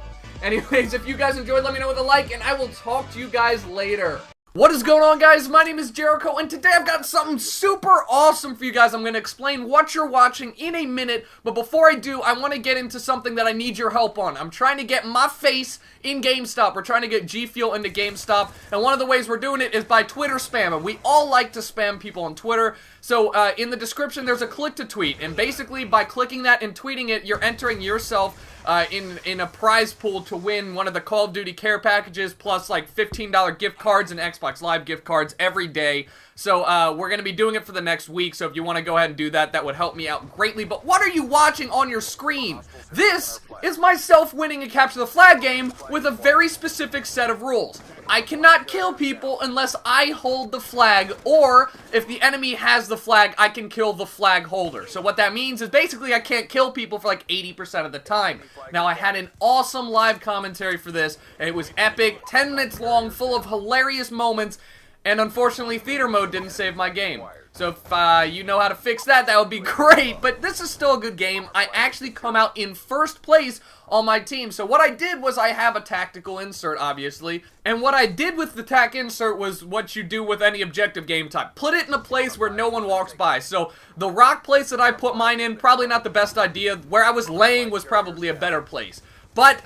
A: Anyways, if you guys enjoyed, let me know with a like, and I will talk to you guys later. What is going on, guys? My name is JERiiCHOII, and today I've got something super awesome for you guys. I'm going to explain what you're watching in a minute, but before I do, I want to get into something that I need your help on. I'm trying to get my face in GameStop. We're trying to get G Fuel into GameStop, and one of the ways we're doing it is by Twitter spam, and we all like to spam people on Twitter. So in the description, there's a click to tweet, and basically by clicking that and tweeting it, you're entering yourself in a prize pool to win one of the Call of Duty care packages, plus like $15 gift cards and Xbox Live gift cards every day. So we're going to be doing it for the next week, so if you want to go ahead and do that, that would help me out greatly. But what are you watching on your screen? This is myself winning a Capture the Flag game with a very specific set of rules. I cannot kill people unless I hold the flag, or if the enemy has the flag, I can kill the flag holder. So what that means is basically I can't kill people for like 80% of the time. Now, I had an awesome live commentary for this, and it was epic, 10 minutes long, full of hilarious moments, and unfortunately theater mode didn't save my game. So if you know how to fix that, that would be great, but this is still a good game. I actually come out in first place on my team. So what I did was I have a tactical insert, obviously, and what I did with the tac insert was what you do with any objective game type. Put it in a place where no one walks by. So the rock place that I put mine in, probably not the best idea. Where I was laying was probably a better place. But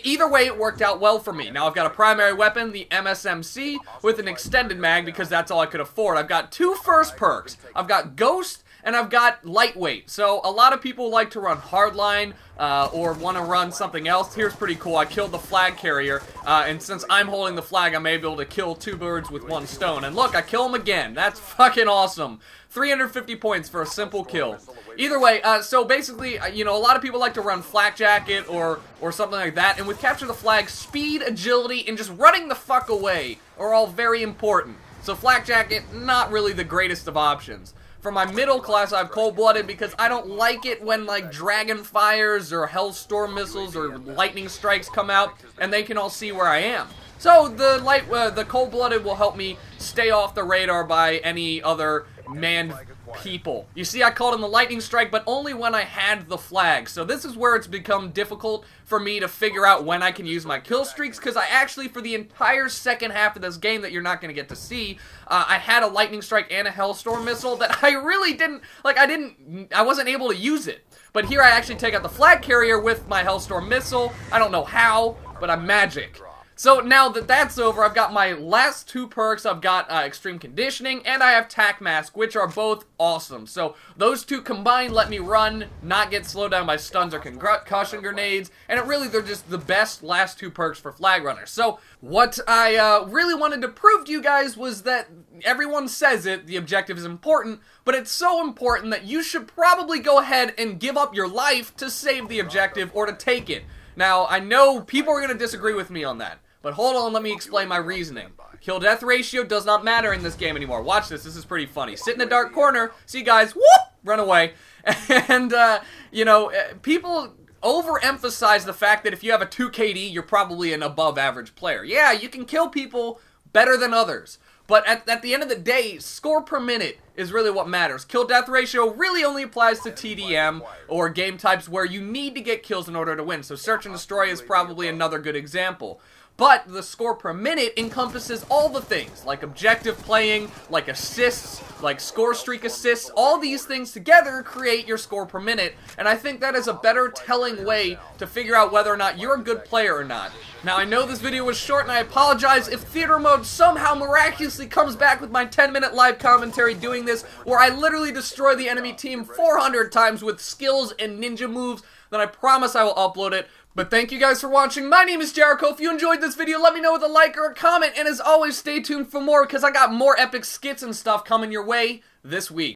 A: either way, it worked out well for me. Now, I've got a primary weapon, the MSMC, with an extended mag because that's all I could afford. I've got two first perks. I've got Ghost, and I've got Lightweight. So a lot of people like to run Hardline or want to run something else. Here's pretty cool. I killed the flag carrier, and since I'm holding the flag, I'm able to kill two birds with one stone. And look, I kill him again. That's fucking awesome. 350 points for a simple kill. Either way, so basically, you know, a lot of people like to run Flak Jacket or something like that, and with Capture the Flag, speed, agility, and just running the fuck away are all very important. So Flak Jacket, not really the greatest of options. For my middle class, I have Cold-Blooded because I don't like it when, like, Dragon Fires or Hellstorm Missiles or Lightning Strikes come out, and they can all see where I am. So the Cold-Blooded will help me stay off the radar by any other manned people. You see, I called in the Lightning Strike, but only when I had the flag. So this is where it's become difficult for me to figure out when I can use my kill streaks, because I actually, for the entire second half of this game that you're not going to get to see, I had a Lightning Strike and a Hellstorm Missile that I really didn't, like, I wasn't able to use it. But here I actually take out the flag carrier with my Hellstorm Missile. I don't know how, but I'm magic. So now that that's over, I've got my last two perks. I've got Extreme Conditioning, and I have Tac Mask, which are both awesome. So those two combined let me run, not get slowed down by stuns or concussion grenades, and they're just the best last two perks for flag runners. So what I really wanted to prove to you guys was that everyone says it, the objective is important, but it's so important that you should probably go ahead and give up your life to save the objective or to take it. Now, I know people are going to disagree with me on that. But hold on, let me explain my reasoning. Kill-death ratio does not matter in this game anymore. Watch this is pretty funny. Sit in a dark corner, see guys, whoop, run away. And, you know, people
B: overemphasize the fact that if you have a 2 KD, you're probably an above average player. Yeah, you can kill people better than others, but at the end of the day, score per minute is really what matters. Kill-death ratio really only applies to TDM or game types where you need to get kills in order to win, so Search and Destroy is probably another good example. But the score per minute encompasses all the things, like objective playing, like assists, like score streak assists. All these things together create your score per minute, and I think that is a better telling way to figure out whether or not you're a good player or not. Now, I know this video was short, and I apologize if theater mode somehow miraculously comes back with my 10-minute live commentary doing this, where I literally destroy the enemy team 400 times with skills and ninja moves. Then I promise I will upload it. But thank you guys for watching. My name is Jericho. If you enjoyed this video, let me know with a like or a comment. And as always, stay tuned for more, because I got more epic skits and stuff coming your way this week.